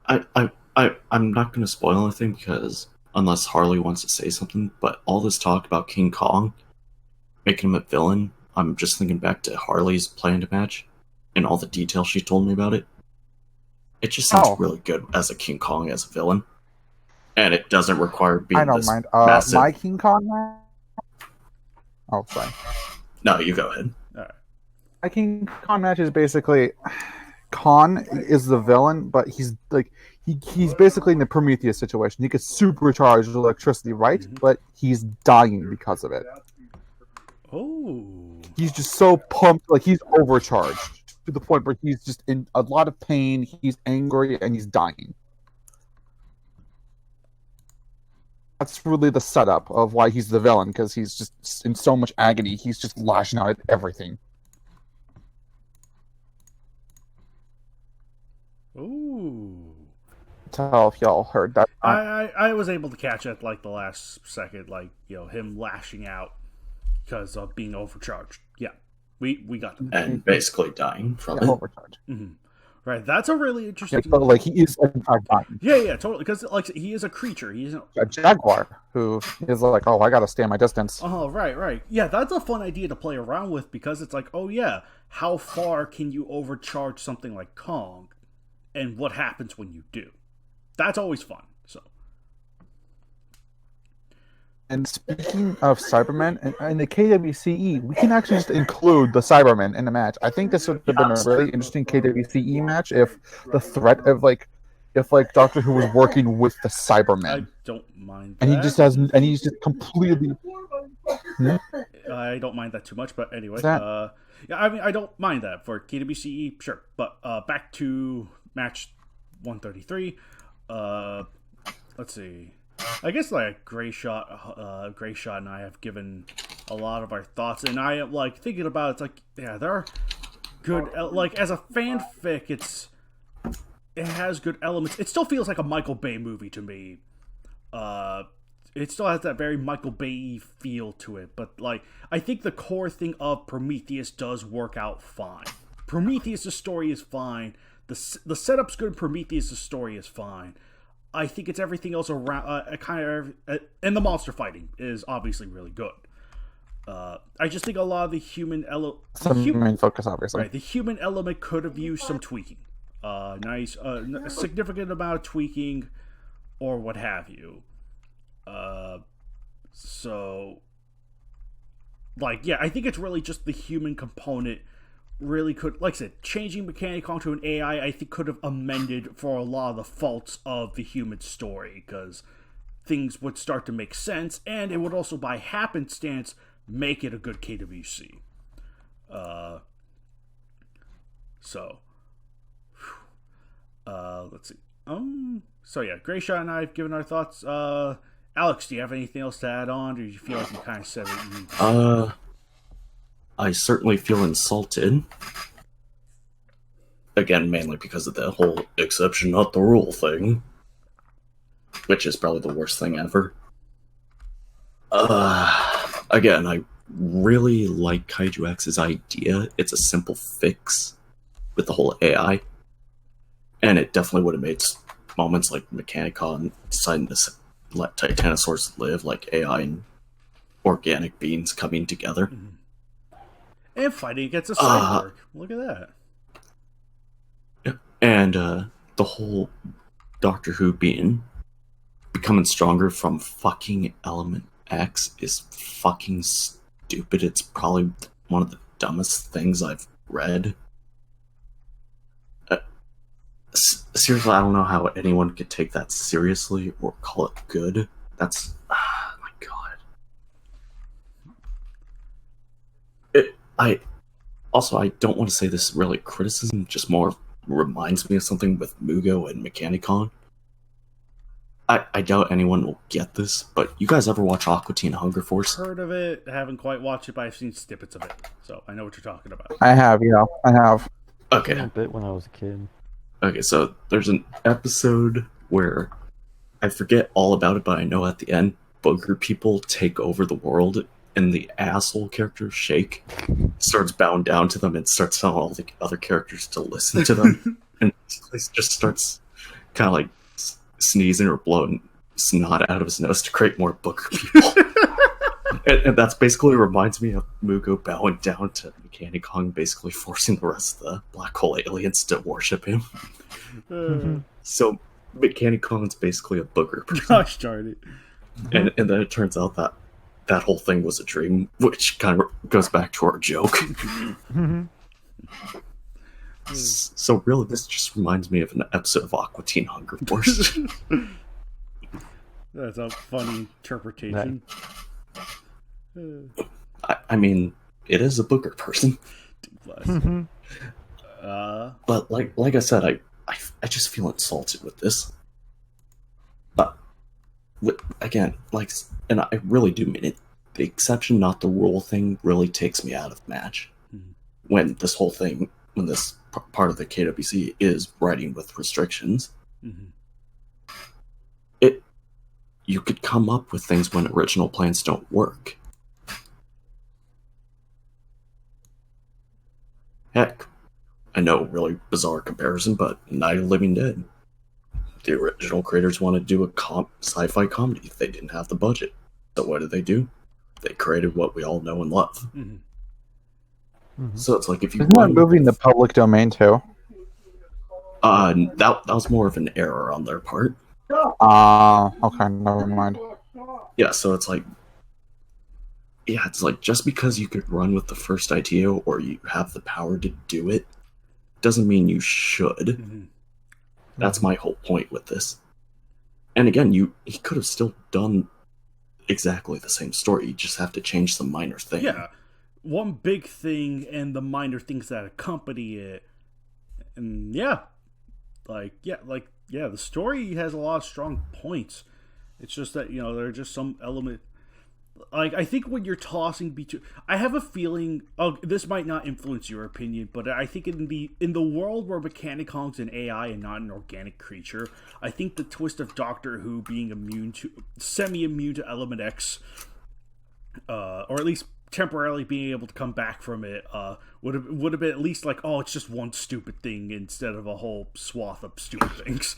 I'm not going to spoil anything because unless Harley wants to say something, but all this talk about King Kong making him a villain, I'm just thinking back to Harley's planned match and all the details she told me about it. It just sounds really good as a King Kong as a villain, and it doesn't require being. I don't this mind. massive... My King Kong match. Oh, sorry. No, you go ahead. all right. My King Kong match is basically Kong is the villain, but he's like he's basically in the Prometheus situation. He could supercharge electricity, right? Mm-hmm. But he's dying because of it. Oh. He's just so pumped, like he's overcharged to the point where he's just in a lot of pain. He's angry and he's dying. That's really the setup of why he's the villain, because he's just in so much agony. He's just lashing out at everything. Ooh. Tell if y'all heard that. I was able to catch at like the last second, like, him lashing out because of being overcharged. Yeah, we got that. And basically dying from it. Overcharged. Mm-hmm. Right, that's a really interesting. Yeah, so, like he is dying. Yeah, totally. Because like he is a creature. He's A jaguar who is like, oh, I gotta stand my distance. Oh, right. Yeah, that's a fun idea to play around with because it's like, oh yeah, how far can you overcharge something like Kong, and what happens when you do? That's always fun. So. And speaking of Cybermen, in the KWCE, we can actually just include the Cybermen in the match. I think this would have been a really interesting KWCE match if the threat of if Doctor Who was working with the Cybermen. I don't mind that. And he's just completely. I don't mind that too much, but anyway. That... yeah, I mean, I don't mind that for KWCE, sure. But back to match 133. Let's see. I guess like Gray Shot and I have given a lot of our thoughts, and I am like thinking about it, it's like, yeah, there are good like as a fanfic, it has good elements. It still feels like a Michael Bay movie to me. It still has that very Michael Bay feel to it, but like I think the core thing of Prometheus does work out fine. Prometheus' story is fine. The setup's good. Prometheus' story is fine. I think it's everything else around, and the monster fighting is obviously really good. I just think a lot of the human element, main focus, obviously. Right, the human element could have used some tweaking. A significant amount of tweaking, or what have you. So, like, yeah, I think it's really just the human component. Really could, like I said, changing Mechani-Kong to an AI, I think could have amended for a lot of the faults of the human story, because things would start to make sense, and it would also, by happenstance, make it a good KWC. Let's see. So yeah, Grayshot and I have given our thoughts. Alex, do you have anything else to add on, or do you feel like you kind of said it? I certainly feel insulted. Again, mainly because of the whole exception, not the rule thing. Which is probably the worst thing ever. Again, I really like Kaiju X's idea. It's a simple fix with the whole AI. And it definitely would have made moments like Mechani-Kong deciding to let Titanosaurus live, like AI and organic beings coming together. Mm-hmm. And fighting against a cyborg. Look at that. Yeah. And the whole Doctor Who being becoming stronger from fucking Element X is fucking stupid. It's probably one of the dumbest things I've read. Seriously, I don't know how anyone could take that seriously or call it good. That's my god. I don't want to say this is really criticism, just more reminds me of something with Mugo and Mechani-Kong. I doubt anyone will get this, but you guys ever watch Aqua Teen Hunger Force? Heard of it, haven't quite watched it, but I've seen snippets of it, so I know what you're talking about. I have, I have. Okay. A bit when I was a kid. Okay, so there's an episode where I forget all about it, but I know at the end, booger people take over the world, and the asshole character, Shake, starts bowing down to them and starts telling all the other characters to listen to them. And he just starts kind of like sneezing or blowing snot out of his nose to create more booger people. and that's basically reminds me of Mugo bowing down to Mechani-Kong, basically forcing the rest of the black hole aliens to worship him. So Mechani-Kong's basically a booger person. Gosh darn it. And then it turns out that that whole thing was a dream, which kind of goes back to our joke. So really, this just reminds me of an episode of Aqua Teen Hunger Force. That's a funny interpretation. I mean, it is a booger person. But like I said, I just feel insulted with this. But again, and I really do mean it. The exception, not the rule thing, really takes me out of the match. When this whole thing, when this part of the KWC is writing with restrictions, you could come up with things when original plans don't work. Heck, I know, really bizarre comparison, but Night of the Living Dead. The original creators wanted to do a sci-fi comedy. They didn't have the budget. So what did they do? They created what we all know and love. So it's like if you Isn't that movie in the public domain too? That was more of an error on their part. Okay, never mind. Yeah, so it's like just because you could run with the first idea or you have the power to do it doesn't mean you should. That's my whole point with this. And again, he could have still done exactly the same story. You just have to change some minor thing. Yeah. One big thing and the minor things that accompany it. And the story has a lot of strong points. It's just that, there are just some element. I think when you're tossing between, I have a feeling. This might not influence your opinion, but I think in the world where Mechani-Kong's an AI and not an organic creature, I think the twist of Doctor Who being semi-immune to Element X, or at least temporarily being able to come back from it, would have been at least like, it's just one stupid thing instead of a whole swath of stupid things.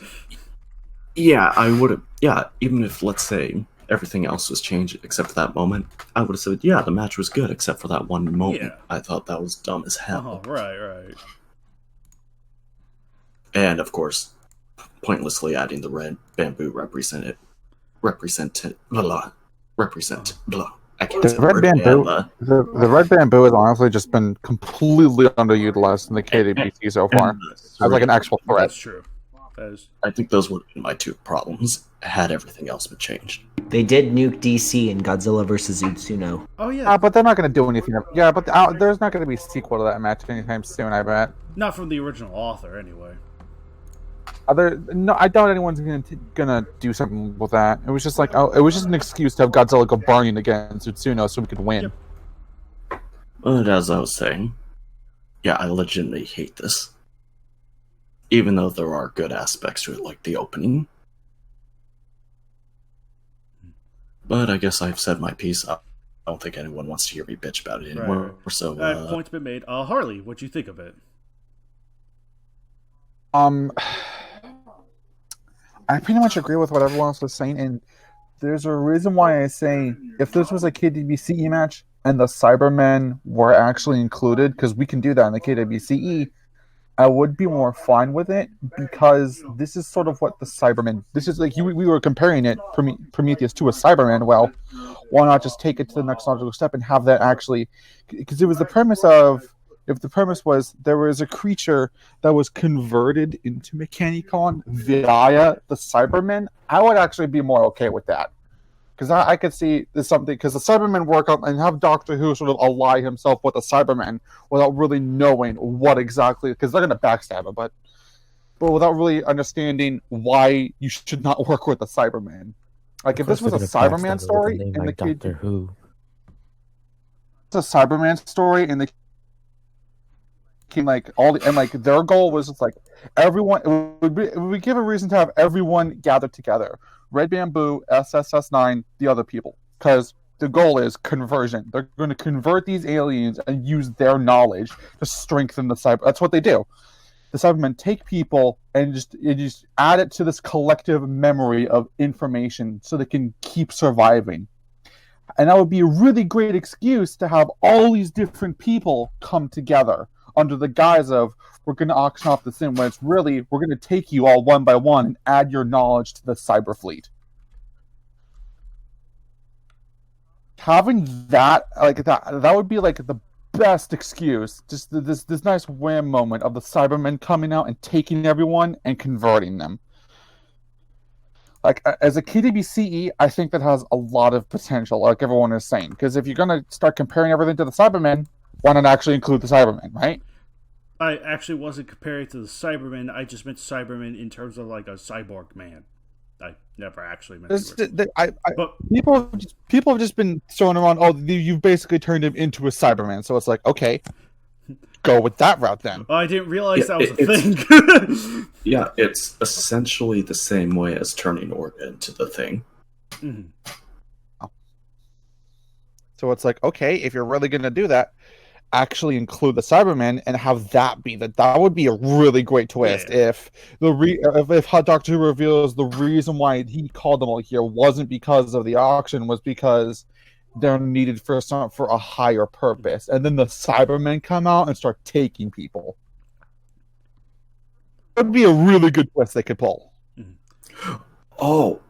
Yeah, I would have. Yeah, even if, let's say, everything else was changed except for that moment, I would have said, yeah, the match was good except for that one moment. Yeah. I thought that was dumb as hell. Right. And, of course, pointlessly adding the red bamboo represent blah. I can't say the red bamboo. The red bamboo has honestly just been completely underutilized in the KWC so far. As like an actual threat. That's true. I think those would have been my two problems had everything else been changed. They did nuke DC in Godzilla vs. Utsuno. Oh yeah, but they're not going to do anything. Yeah, but there's not going to be a sequel to that match anytime soon. I bet. Not from the original author, anyway. No, I doubt anyone's gonna do something with that. It was just like, it was just an excuse to have Godzilla go burning against Utsuno so we could win. Yep. But as I was saying, yeah, I legitimately hate this. Even though there are good aspects to it, like the opening. But I guess I've said my piece. I don't think anyone wants to hear me bitch about it anymore. Right. So, point's been made. Harley, what'd you think of it? I pretty much agree with what everyone else was saying, and there's a reason why I say if this was a KWCE match and the Cybermen were actually included, because we can do that in the KWCE, I would be more fine with it, because this is sort of what the Cybermen... This is like, we were comparing it, Prometheus, to a Cyberman. Well, why not just take it to the next logical step and have that actually... Because it was the premise of... If the premise was there was a creature that was converted into Mechani-Kong via the Cybermen, I would actually be more okay with that. because I could see this something because the Cybermen work out and have Doctor Who sort of ally himself with the Cybermen without really knowing what exactly because they're gonna backstab him, but without really understanding why you should not work with the Cybermen. Like if this was a Cyberman story in the Doctor Who, it's a Cyberman story in the like all the, and like their goal was just like everyone it would give a reason to have everyone gathered together. Red Bamboo, SSS9, the other people, because the goal is conversion. They're going to convert these aliens and use their knowledge to strengthen the cyber. That's what they do. The Cybermen take people and just add it to this collective memory of information so they can keep surviving. And that would be a really great excuse to have all these different people come together under the guise of we're going to auction off the sim when it's really we're going to take you all one by one and add your knowledge to the cyber fleet. Having that like that would be like the best excuse. Just this nice wham moment of the Cybermen coming out and taking everyone and converting them. Like as a KWCE, I think that has a lot of potential, like everyone is saying. Because if you're going to start comparing everything to the Cybermen, why not actually include the Cybermen, right? I actually wasn't comparing to the Cybermen. I just meant Cybermen in terms of like a cyborg man. I never actually meant. But people have just been throwing around. Oh, you've basically turned him into a Cyberman. So it's like, okay, go with that route then. I didn't realize that was a thing. Yeah, it's essentially the same way as turning Orga into the Thing. Mm-hmm. So it's like, okay, if you're really going to do that, actually include the Cybermen and have that be that would be a really great twist. Yeah. If Doctor Who reveals the reason why he called them all here wasn't because of the auction, was because they're needed for a higher purpose, and then the Cybermen come out and start taking people. It would be a really good twist they could pull. Oh,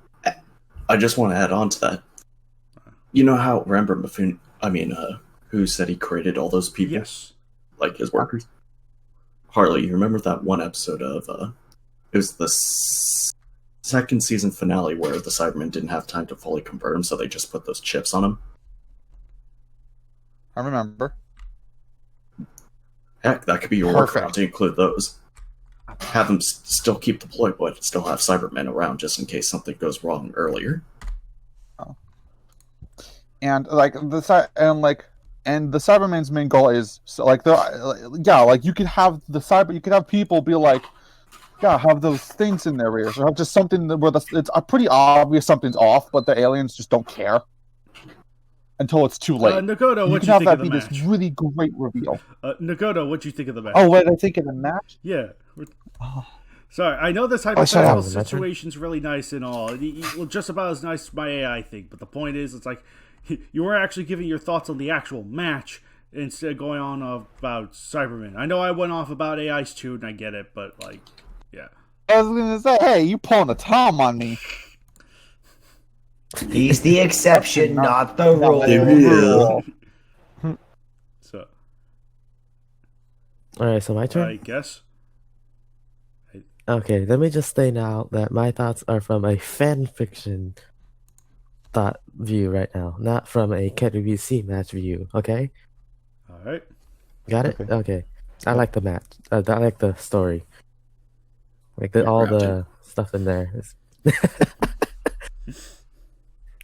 I just want to add on to that. You know how remember who said he created all those people? Yes. Like his workers? Harley, you remember that one episode of, it was the second season finale where the Cybermen didn't have time to fully convert him, so they just put those chips on him? I remember. Heck, that could be your workaround to include those. Have them still keep deployed, but still have Cybermen around just in case something goes wrong earlier. Oh. And the Cybermen's main goal is you could have people be like, have those things in their ears, or have just something where it's pretty obvious something's off, but the aliens just don't care until it's too late. Nagoda, what you think of the match? This really great reveal. Nagoda, what you think of the match? Oh, what I think of the match? Yeah. Sorry, I know this hypothetical situation's really nice and all. Well, just about as nice as my AI thing, but the point is, it's like, you were actually giving your thoughts on the actual match instead of going on about Cybermen. I know I went off about AIs too, and I get it, but yeah. I was gonna say, hey, you pulling a Tom on me. He's the exception, not the rule. So, all right, so my turn. I guess. Okay, let me just say now that my thoughts are from a fan fiction thought view right now, not from a KWC match view. Okay. All right. Got it. Okay. I like the match. I like the story. Like all the stuff in there.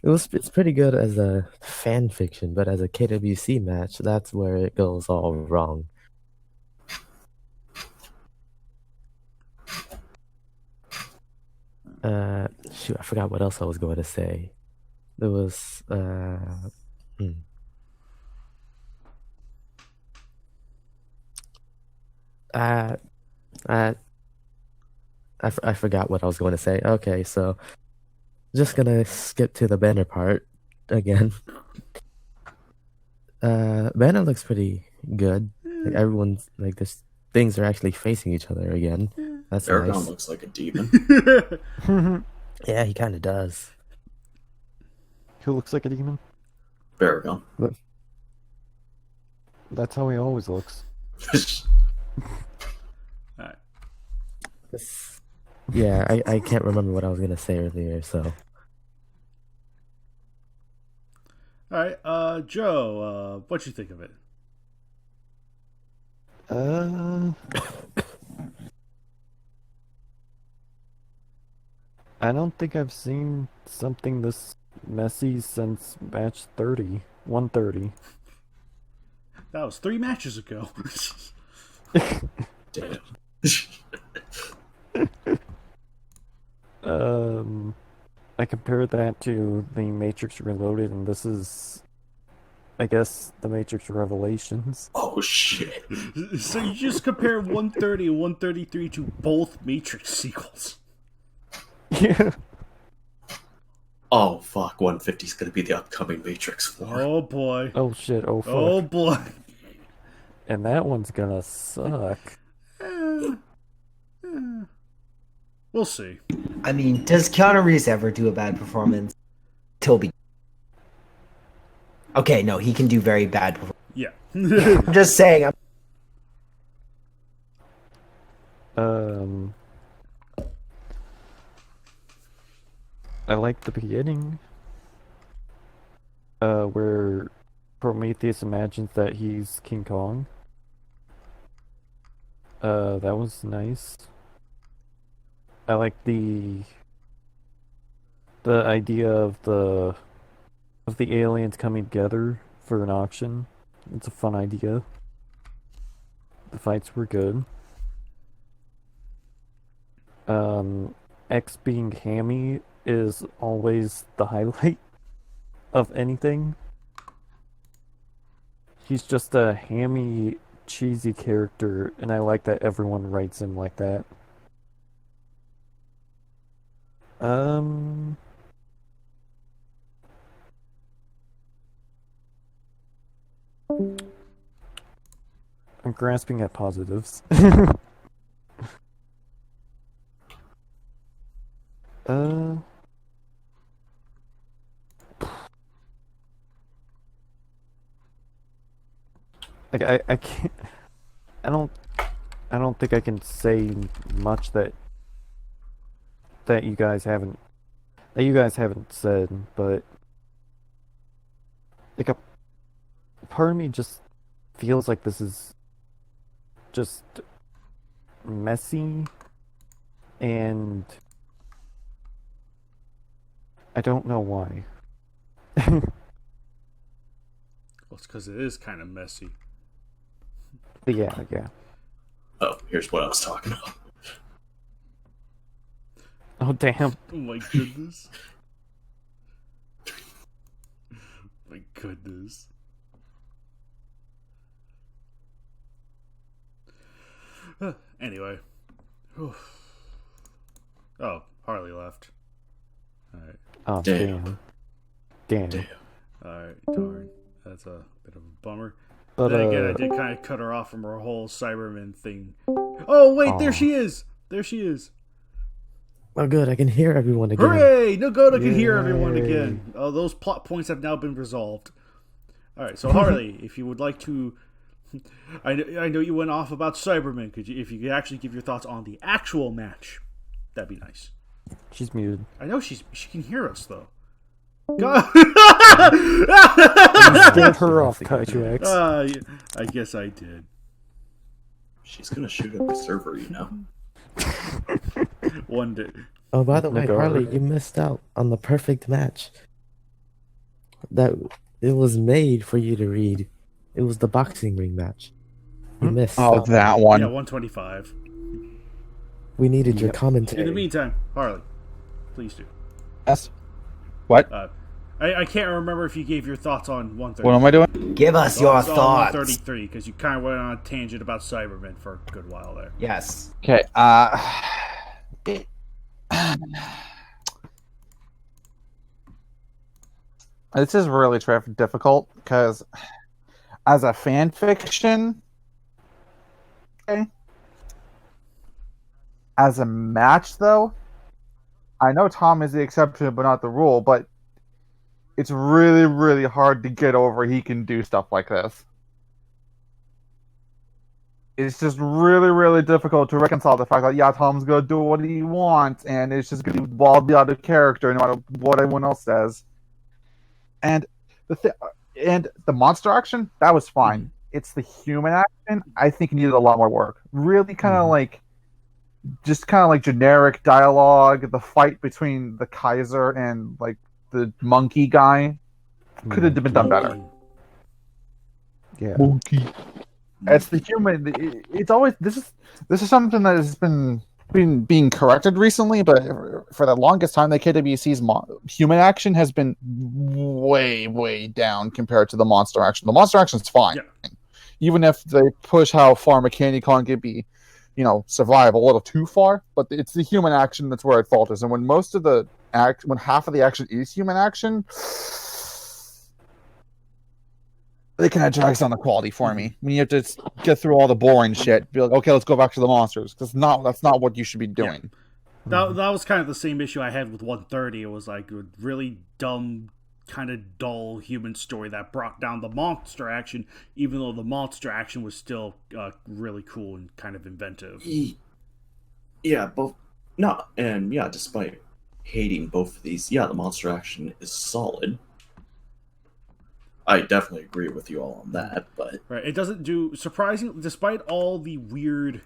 It's pretty good as a fan fiction, but as a KWC match, that's where it goes all wrong. Shoot, I forgot what else I was going to say. There was I forgot what I was going to say. Okay, so just gonna skip to the banner part again. Banner looks pretty good. Like everyone's like this things are actually facing each other again. That's Baragon nice. looks like a demon. Yeah, he kind of does. Who looks like a demon? Baragon. That's how he always looks. Alright. Yeah, I can't remember what I was gonna say earlier, so All right, Joe, what you think of it? I don't think I've seen something this messy since match 30. 130. That was 3 matches ago. Damn. I compared that to the Matrix Reloaded, and this is, I guess, the Matrix Revelations. Oh shit. So you just compare 130 and 133 to both Matrix sequels. Yeah. Oh fuck, 150 is gonna be the upcoming Matrix 4. Oh boy. Oh shit, oh fuck. Oh boy. And that one's gonna suck. We'll see. I mean, does Keanu Reeves ever do a bad performance? Toby. Okay, no, he can do very bad performance. Yeah. I'm just saying. I like the beginning, where Prometheus imagines that he's King Kong. That was nice. I like the idea of the aliens coming together for an auction. It's a fun idea. The fights were good. X being hammy is always the highlight of anything. He's just a hammy, cheesy character, and I like that everyone writes him like that. I'm grasping at positives. Like I can't. I don't think I can say much that you guys haven't said, but like a part of me just feels like this is just messy, and I don't know why. Well, it's because it is kind of messy. But yeah. Oh, here's what I was talking about. Oh damn! Oh my goodness. My goodness. Anyway. Oh, Harley left. Alright. Oh damn. Alright, darn. That's a bit of a bummer. But then again, I did kind of cut her off from her whole Cyberman thing. Oh, wait, there she is! There she is. Oh, good. I can hear everyone again. Hooray! Nagoda can hear everyone again. Oh, those plot points have now been resolved. Alright, so Harley, if you would like to... I know you went off about Cyberman. If you could actually give your thoughts on the actual match, that'd be nice. She's muted. I know she can hear us, though. God. Scared her off, Kaiju X. I guess I did. She's gonna shoot up the server, you know. One day. Oh, by the way, Nagoda. Harley, you missed out on the perfect match. That it was made for you to read. It was the boxing ring match. You missed. Oh, out. that Yeah, one. 125. We needed your Yep. commentary. In the meantime, Harley, please do. Yes. What? I can't remember if you gave your thoughts on 130. What am I doing? Give us your thoughts. 133, because you kind of went on a tangent about Cybermen for a good while there. Yes. Okay. This is really difficult because, as a fan fiction, okay, as a match though, I know Tom is the exception but not the rule. But it's really, really hard to get over he can do stuff like this. It's just really, really difficult to reconcile the fact that, yeah, Tom's going to do what he wants, and it's just going to be wildly out of character no matter what anyone else says. And And the monster action, that was fine. It's the human action, I think needed a lot more work. Really kind of like generic dialogue. The fight between the Kaiser and like the monkey guy could have been done better. Yeah. Monkey. It's the human. It's always this is something that has been being corrected recently, but for the longest time, the KWC's human action has been way down compared to the monster action. The monster action is fine, even if they push how far Mechani-Kong can be, survive a little too far. But it's the human action that's where it falters. And when when half of the action is human action, it kind of drags down the quality for me. When you have to get through all the boring shit, be like, okay, let's go back to the monsters. Because that's not what you should be doing. Yeah. That was kind of the same issue I had with 130. It was like a really dumb, kind of dull human story that brought down the monster action, even though the monster action was still really cool and kind of inventive. Yeah, despite hating both of these, the monster action is solid. I definitely agree with you all on that, but right, it doesn't do surprisingly, despite all the weird,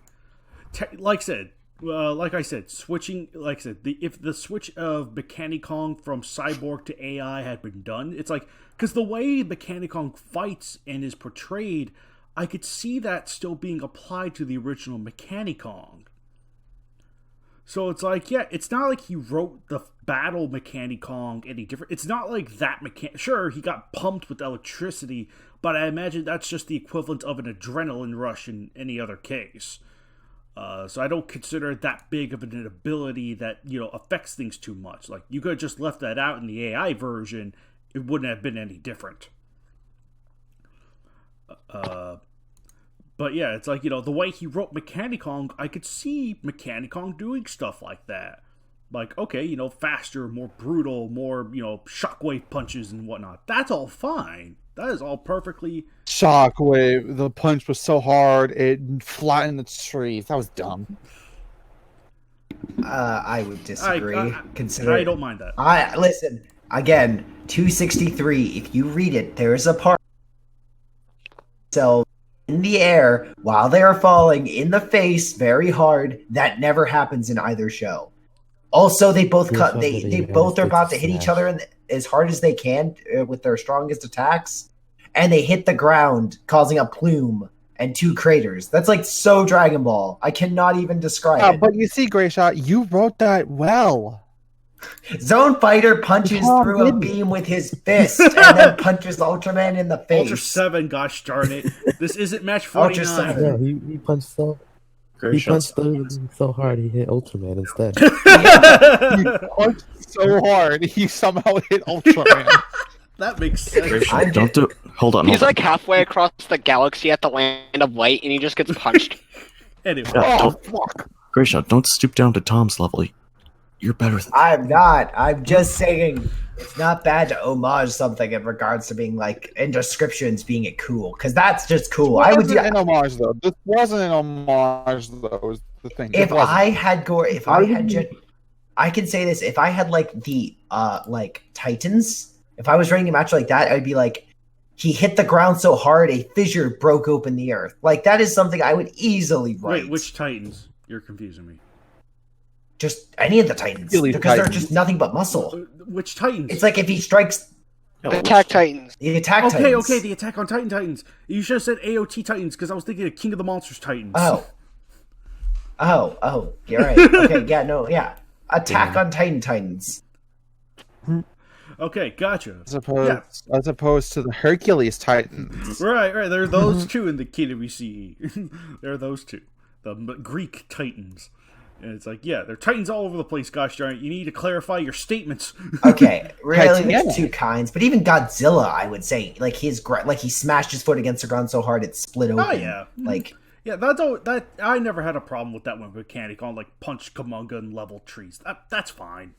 like I said, switching. Like I said, if the switch of Mechani-Kong from cyborg to AI had been done, it's like because the way Mechani-Kong fights and is portrayed, I could see that still being applied to the original Mechani-Kong. So it's like, it's not like he wrote the battle Mechani-Kong any different. It's not like that Sure, he got pumped with electricity, but I imagine that's just the equivalent of an adrenaline rush in any other case. So I don't consider it that big of an ability that, affects things too much. Like, you could have just left that out in the AI version. It wouldn't have been any different. But it's like, the way he wrote Mechani-Kong, I could see Mechani-Kong doing stuff like that. Like, okay, faster, more brutal, more, shockwave punches and whatnot. That's all fine. That is all perfectly... Shockwave, the punch was so hard, it flattened the trees. That was dumb. I would disagree. I don't mind that. Listen, again, 263, if you read it, there's a part... So... in the air while they are falling in the face very hard. That never happens in either show. Also, they both they both are about to hit each other as hard as they can with their strongest attacks, and they hit the ground, causing a plume and 2 craters. That's like so Dragon Ball. I cannot even describe it. But you see, Greyshot, you wrote that well. Zone Fighter punches through a beam with his fist and then punches Ultraman in the face. Ultra 7, gosh darn it. This isn't match 49. Yeah, he punched so hard he hit Ultraman instead. He punched so hard he somehow hit Ultraman. That makes sense. Hold on. He's like halfway across the galaxy at the land of light and he just gets punched. Anyway. Fuck. Greyshot, don't stoop down to Tom's level. You're better than I'm not. I'm just saying it's not bad to homage something in regards to being like in descriptions being it cool, because that's just cool. I would do an homage though. This wasn't an homage though. Is the thing. I can say this. If I had like the like Titans, if I was running a match like that, I'd be like, he hit the ground so hard a fissure broke open the earth. Like that is something I would easily write. Wait, which Titans? You're confusing me. Just any of the Titans, because they're just nothing but muscle. Which Titans? It's like if he strikes... The Attack Titans. The Attack Titans. Okay, the Attack on Titan Titans. You should have said AOT Titans, because I was thinking of King of the Monsters Titans. Oh, you're right. Okay, Attack on Titan Titans. Okay, gotcha. As opposed to the Hercules Titans. Right. There are those two in the KWCE. There are those two. The Greek Titans. And it's like, they're Titans all over the place, gosh darn it. You need to clarify your statements. Okay, really, there's 2 kinds. But even Godzilla, I would say, like he smashed his foot against the ground so hard it split open. Oh, yeah. That I never had a problem with that one Mechani-Kong, like punch Kumonga and level trees. That's fine.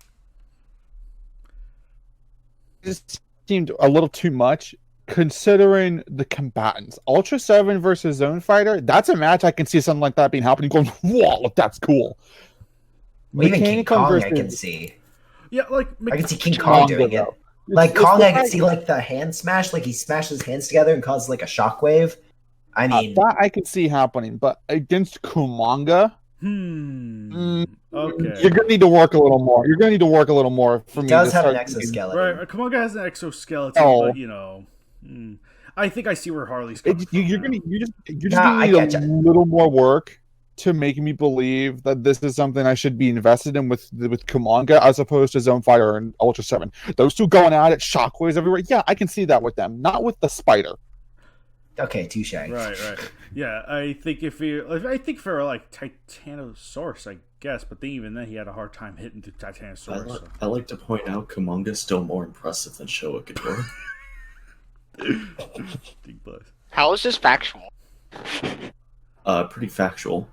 It just seemed a little too much, considering the combatants. Ultra 7 versus Zone Fighter, that's a match I can see something like that being happening, going, whoa, look, that's cool. Well, even King Kong I can see. Yeah, like... I can see King Kong doing it. Like Kong, I could see like the hand smash, like he smashed his hands together and caused like a shockwave. I mean, that I could see happening, but against Kumonga, okay, you're gonna need to work a little more. You're gonna need to work a little more for he me. does to have an start exoskeleton. right? Kumonga has an exoskeleton, Oh. but you know, I think I see where Harley's coming from. You're now. just gonna need a little more work to make me believe that this is something I should be invested in with Kumonga as opposed to Zone Fire and Ultra 7. Those two going at it, shockwaves everywhere. Yeah, I can see that with them. Not with the spider. Okay, touche. Right. Yeah, I think for like Titanosaurus, I guess, but even then he had a hard time hitting the Titanosaurus. I like to point out Kumonga is still more impressive than Showa Ghidorah. How is this factual? Pretty factual.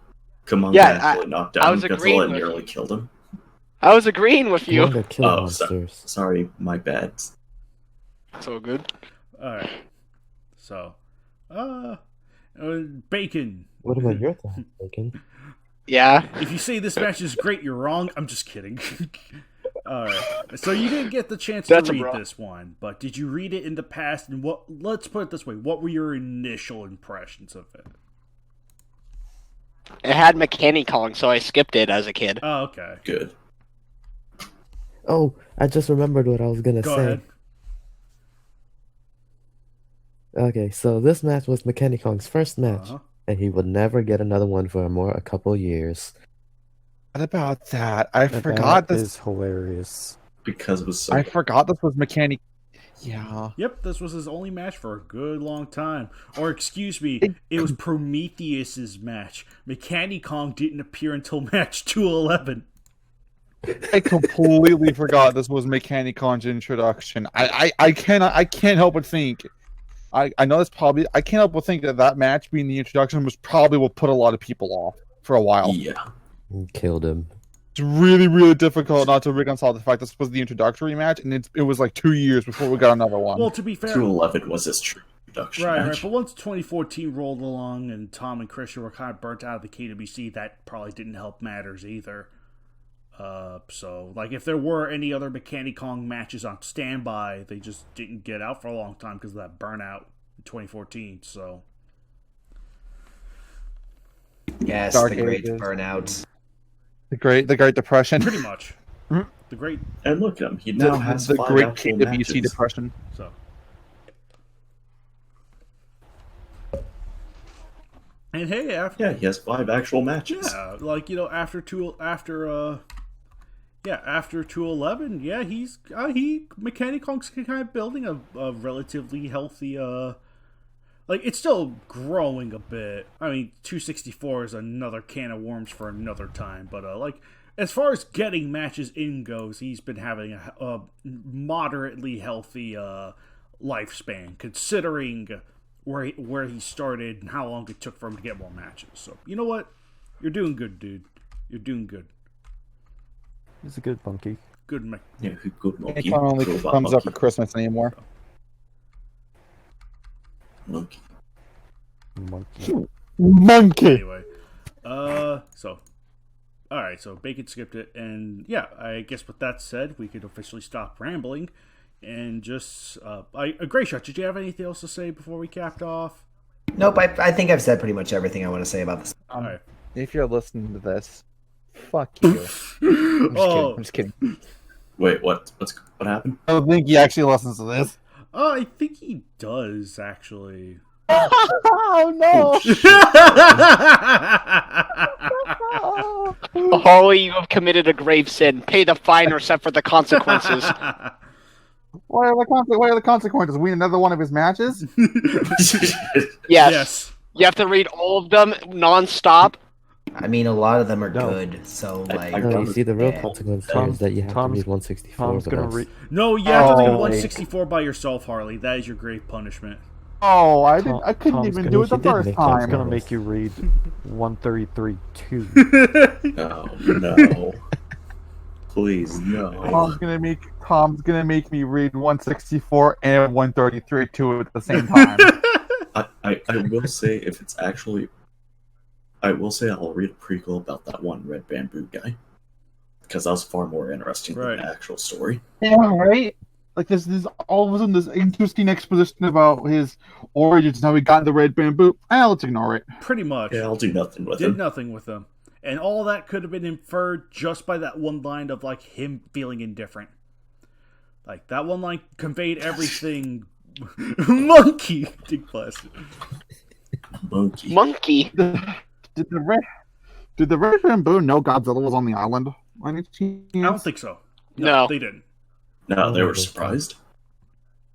Kumonga Yeah, actually knocked I down was agreeing Godzilla and with nearly you. killed him. I was agreeing with you. Kumonga killed monsters. Sorry, my bad. So good. Alright. So, Bacon. What about your thoughts, Bacon? Yeah. If you say this match is great, you're wrong. I'm just kidding. Alright. So you didn't get the chance to read this one, but did you read it in the past? And let's put it this way, what were your initial impressions of it? It had Mechani-Kong, so I skipped it as a kid. Oh, okay. Good. Oh, I just remembered what I was gonna Go say. ahead. Okay, so this match was Mechani-Kong's first match, Uh-huh. and he would never get another one for a couple years. What about that? I That forgot this. is hilarious. Because it was so... I forgot this was Mechanic. Yeah. Yep, this was his only match for a good long time. Or, excuse me, it was Prometheus's match. Mechani-Kong didn't appear until match 211. I completely forgot this was Mechani-Kong's introduction. I can't help but think. I know that's probably. I can't help but think that match being the introduction was probably what put a lot of people off for a while. Yeah. Killed him. It's really, really difficult not to reconcile the fact this was the introductory match, and it was like 2 years before we got another one. Well, to be fair, 211 was his true introduction right. match. But once 2014 rolled along and Tom and Christian were kind of burnt out of the KWC, that probably didn't help matters either. So, like, if there were any other Mechani-Kong matches on standby, they just didn't get out for a long time because of that burnout in 2014. So, Yes, Dark the great Ages. burnout. the Great Depression. pretty much. The great. And look at him. He now has the 5 Great actual KWC matches. Depression. So. And hey, after Yeah, he has 5 actual matches. yeah, like after 211, yeah, he's Mechani-Kong's kind of building a relatively healthy like it's still growing a bit. I mean, 264 is another can of worms for another time, but like as far as getting matches in goes, he's been having a moderately healthy lifespan considering where he started and how long it took for him to get more matches. So, you know what? You're doing good, dude. You're doing good. He's a good monkey. Good mech. Yeah, good monkey. It only Robot comes up monkey. at Christmas anymore. Monkey. Monkey. Anyway, so, all right. So Bacon skipped it, and yeah, I guess with that said, we could officially stop rambling, and just Gray Shot. Did you have anything else to say before we capped off? Nope, I think I've said pretty much everything I want to say about this. All right. If you're listening to this, fuck you. I'm just kidding. Wait, what happened? I don't think he actually listens to this. I think he does actually. Oh no! Holly, you have committed a grave sin. Pay the fine or suffer the consequences. What are the consequences? Win another one of his matches? Yes. Yes. You have to read all of them non-stop. I mean, a lot of them are No. good, so like. No, you see, the real yeah. consequence there Tom's- is that you have to Tom's- read 164 Tom's with gonna us. read. No, you have to do Oh. 164 by yourself, Harley. That is your grave punishment. Oh, I didn't. I couldn't Tom's even gonna- do it the She did first make Tom's time. gonna make you read 133-2. Oh no. Please, no. Tom's gonna make me read 164 and 133 too at the same time. I will say if it's actually... I will say I'll read a prequel about that one red bamboo guy. Because that was far more interesting than Right. the actual story. Yeah, right. like this all of a sudden this interesting exposition about his origins and how he got the red bamboo. Let's ignore it. Pretty much. Yeah, I'll do nothing with Did him. nothing with them. And all that could have been inferred just by that one line of, like, him feeling indifferent. Like, that one line conveyed everything. Monkey! Dig plastic. Monkey. Did the red bamboo know Godzilla was on the island? I don't think so. No. They didn't. No, they were surprised.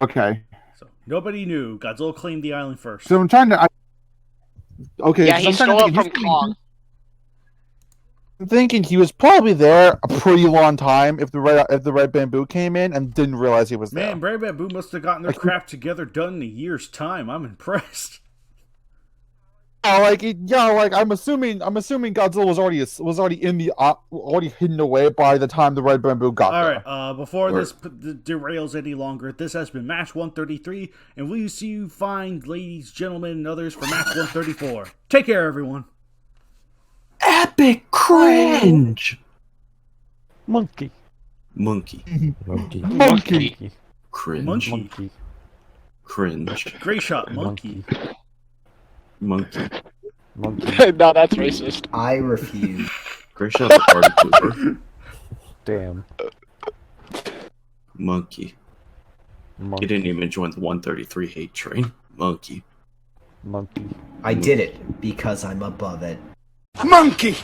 Okay. So nobody knew. Godzilla claimed the island first. So I'm trying to. Okay. Yeah, so he I'm trying to stole it think, from Kong. I'm thinking he was probably there a pretty long time if the red bamboo came in and didn't realize he was there. Man, Red Bamboo must have gotten their crap together done in a year's time. I'm impressed. I'm assuming Godzilla was already in the already hidden away by the time the red bamboo got there. All right, before this derails any longer, this has been Match 133, and we'll see you find ladies, gentlemen, and others for Match 134. Take care, everyone. Epic cringe! Monkey. Monkey. Monkey. Cringe. Monkey. Cringe. Gray shot, monkey. Monkey. Monkey. No, that's racist. I refuse. Gray shot the party pooper. Damn. Monkey. He didn't even join the 133 hate train. Monkey. Monkey. I did it because I'm above it. Monkey!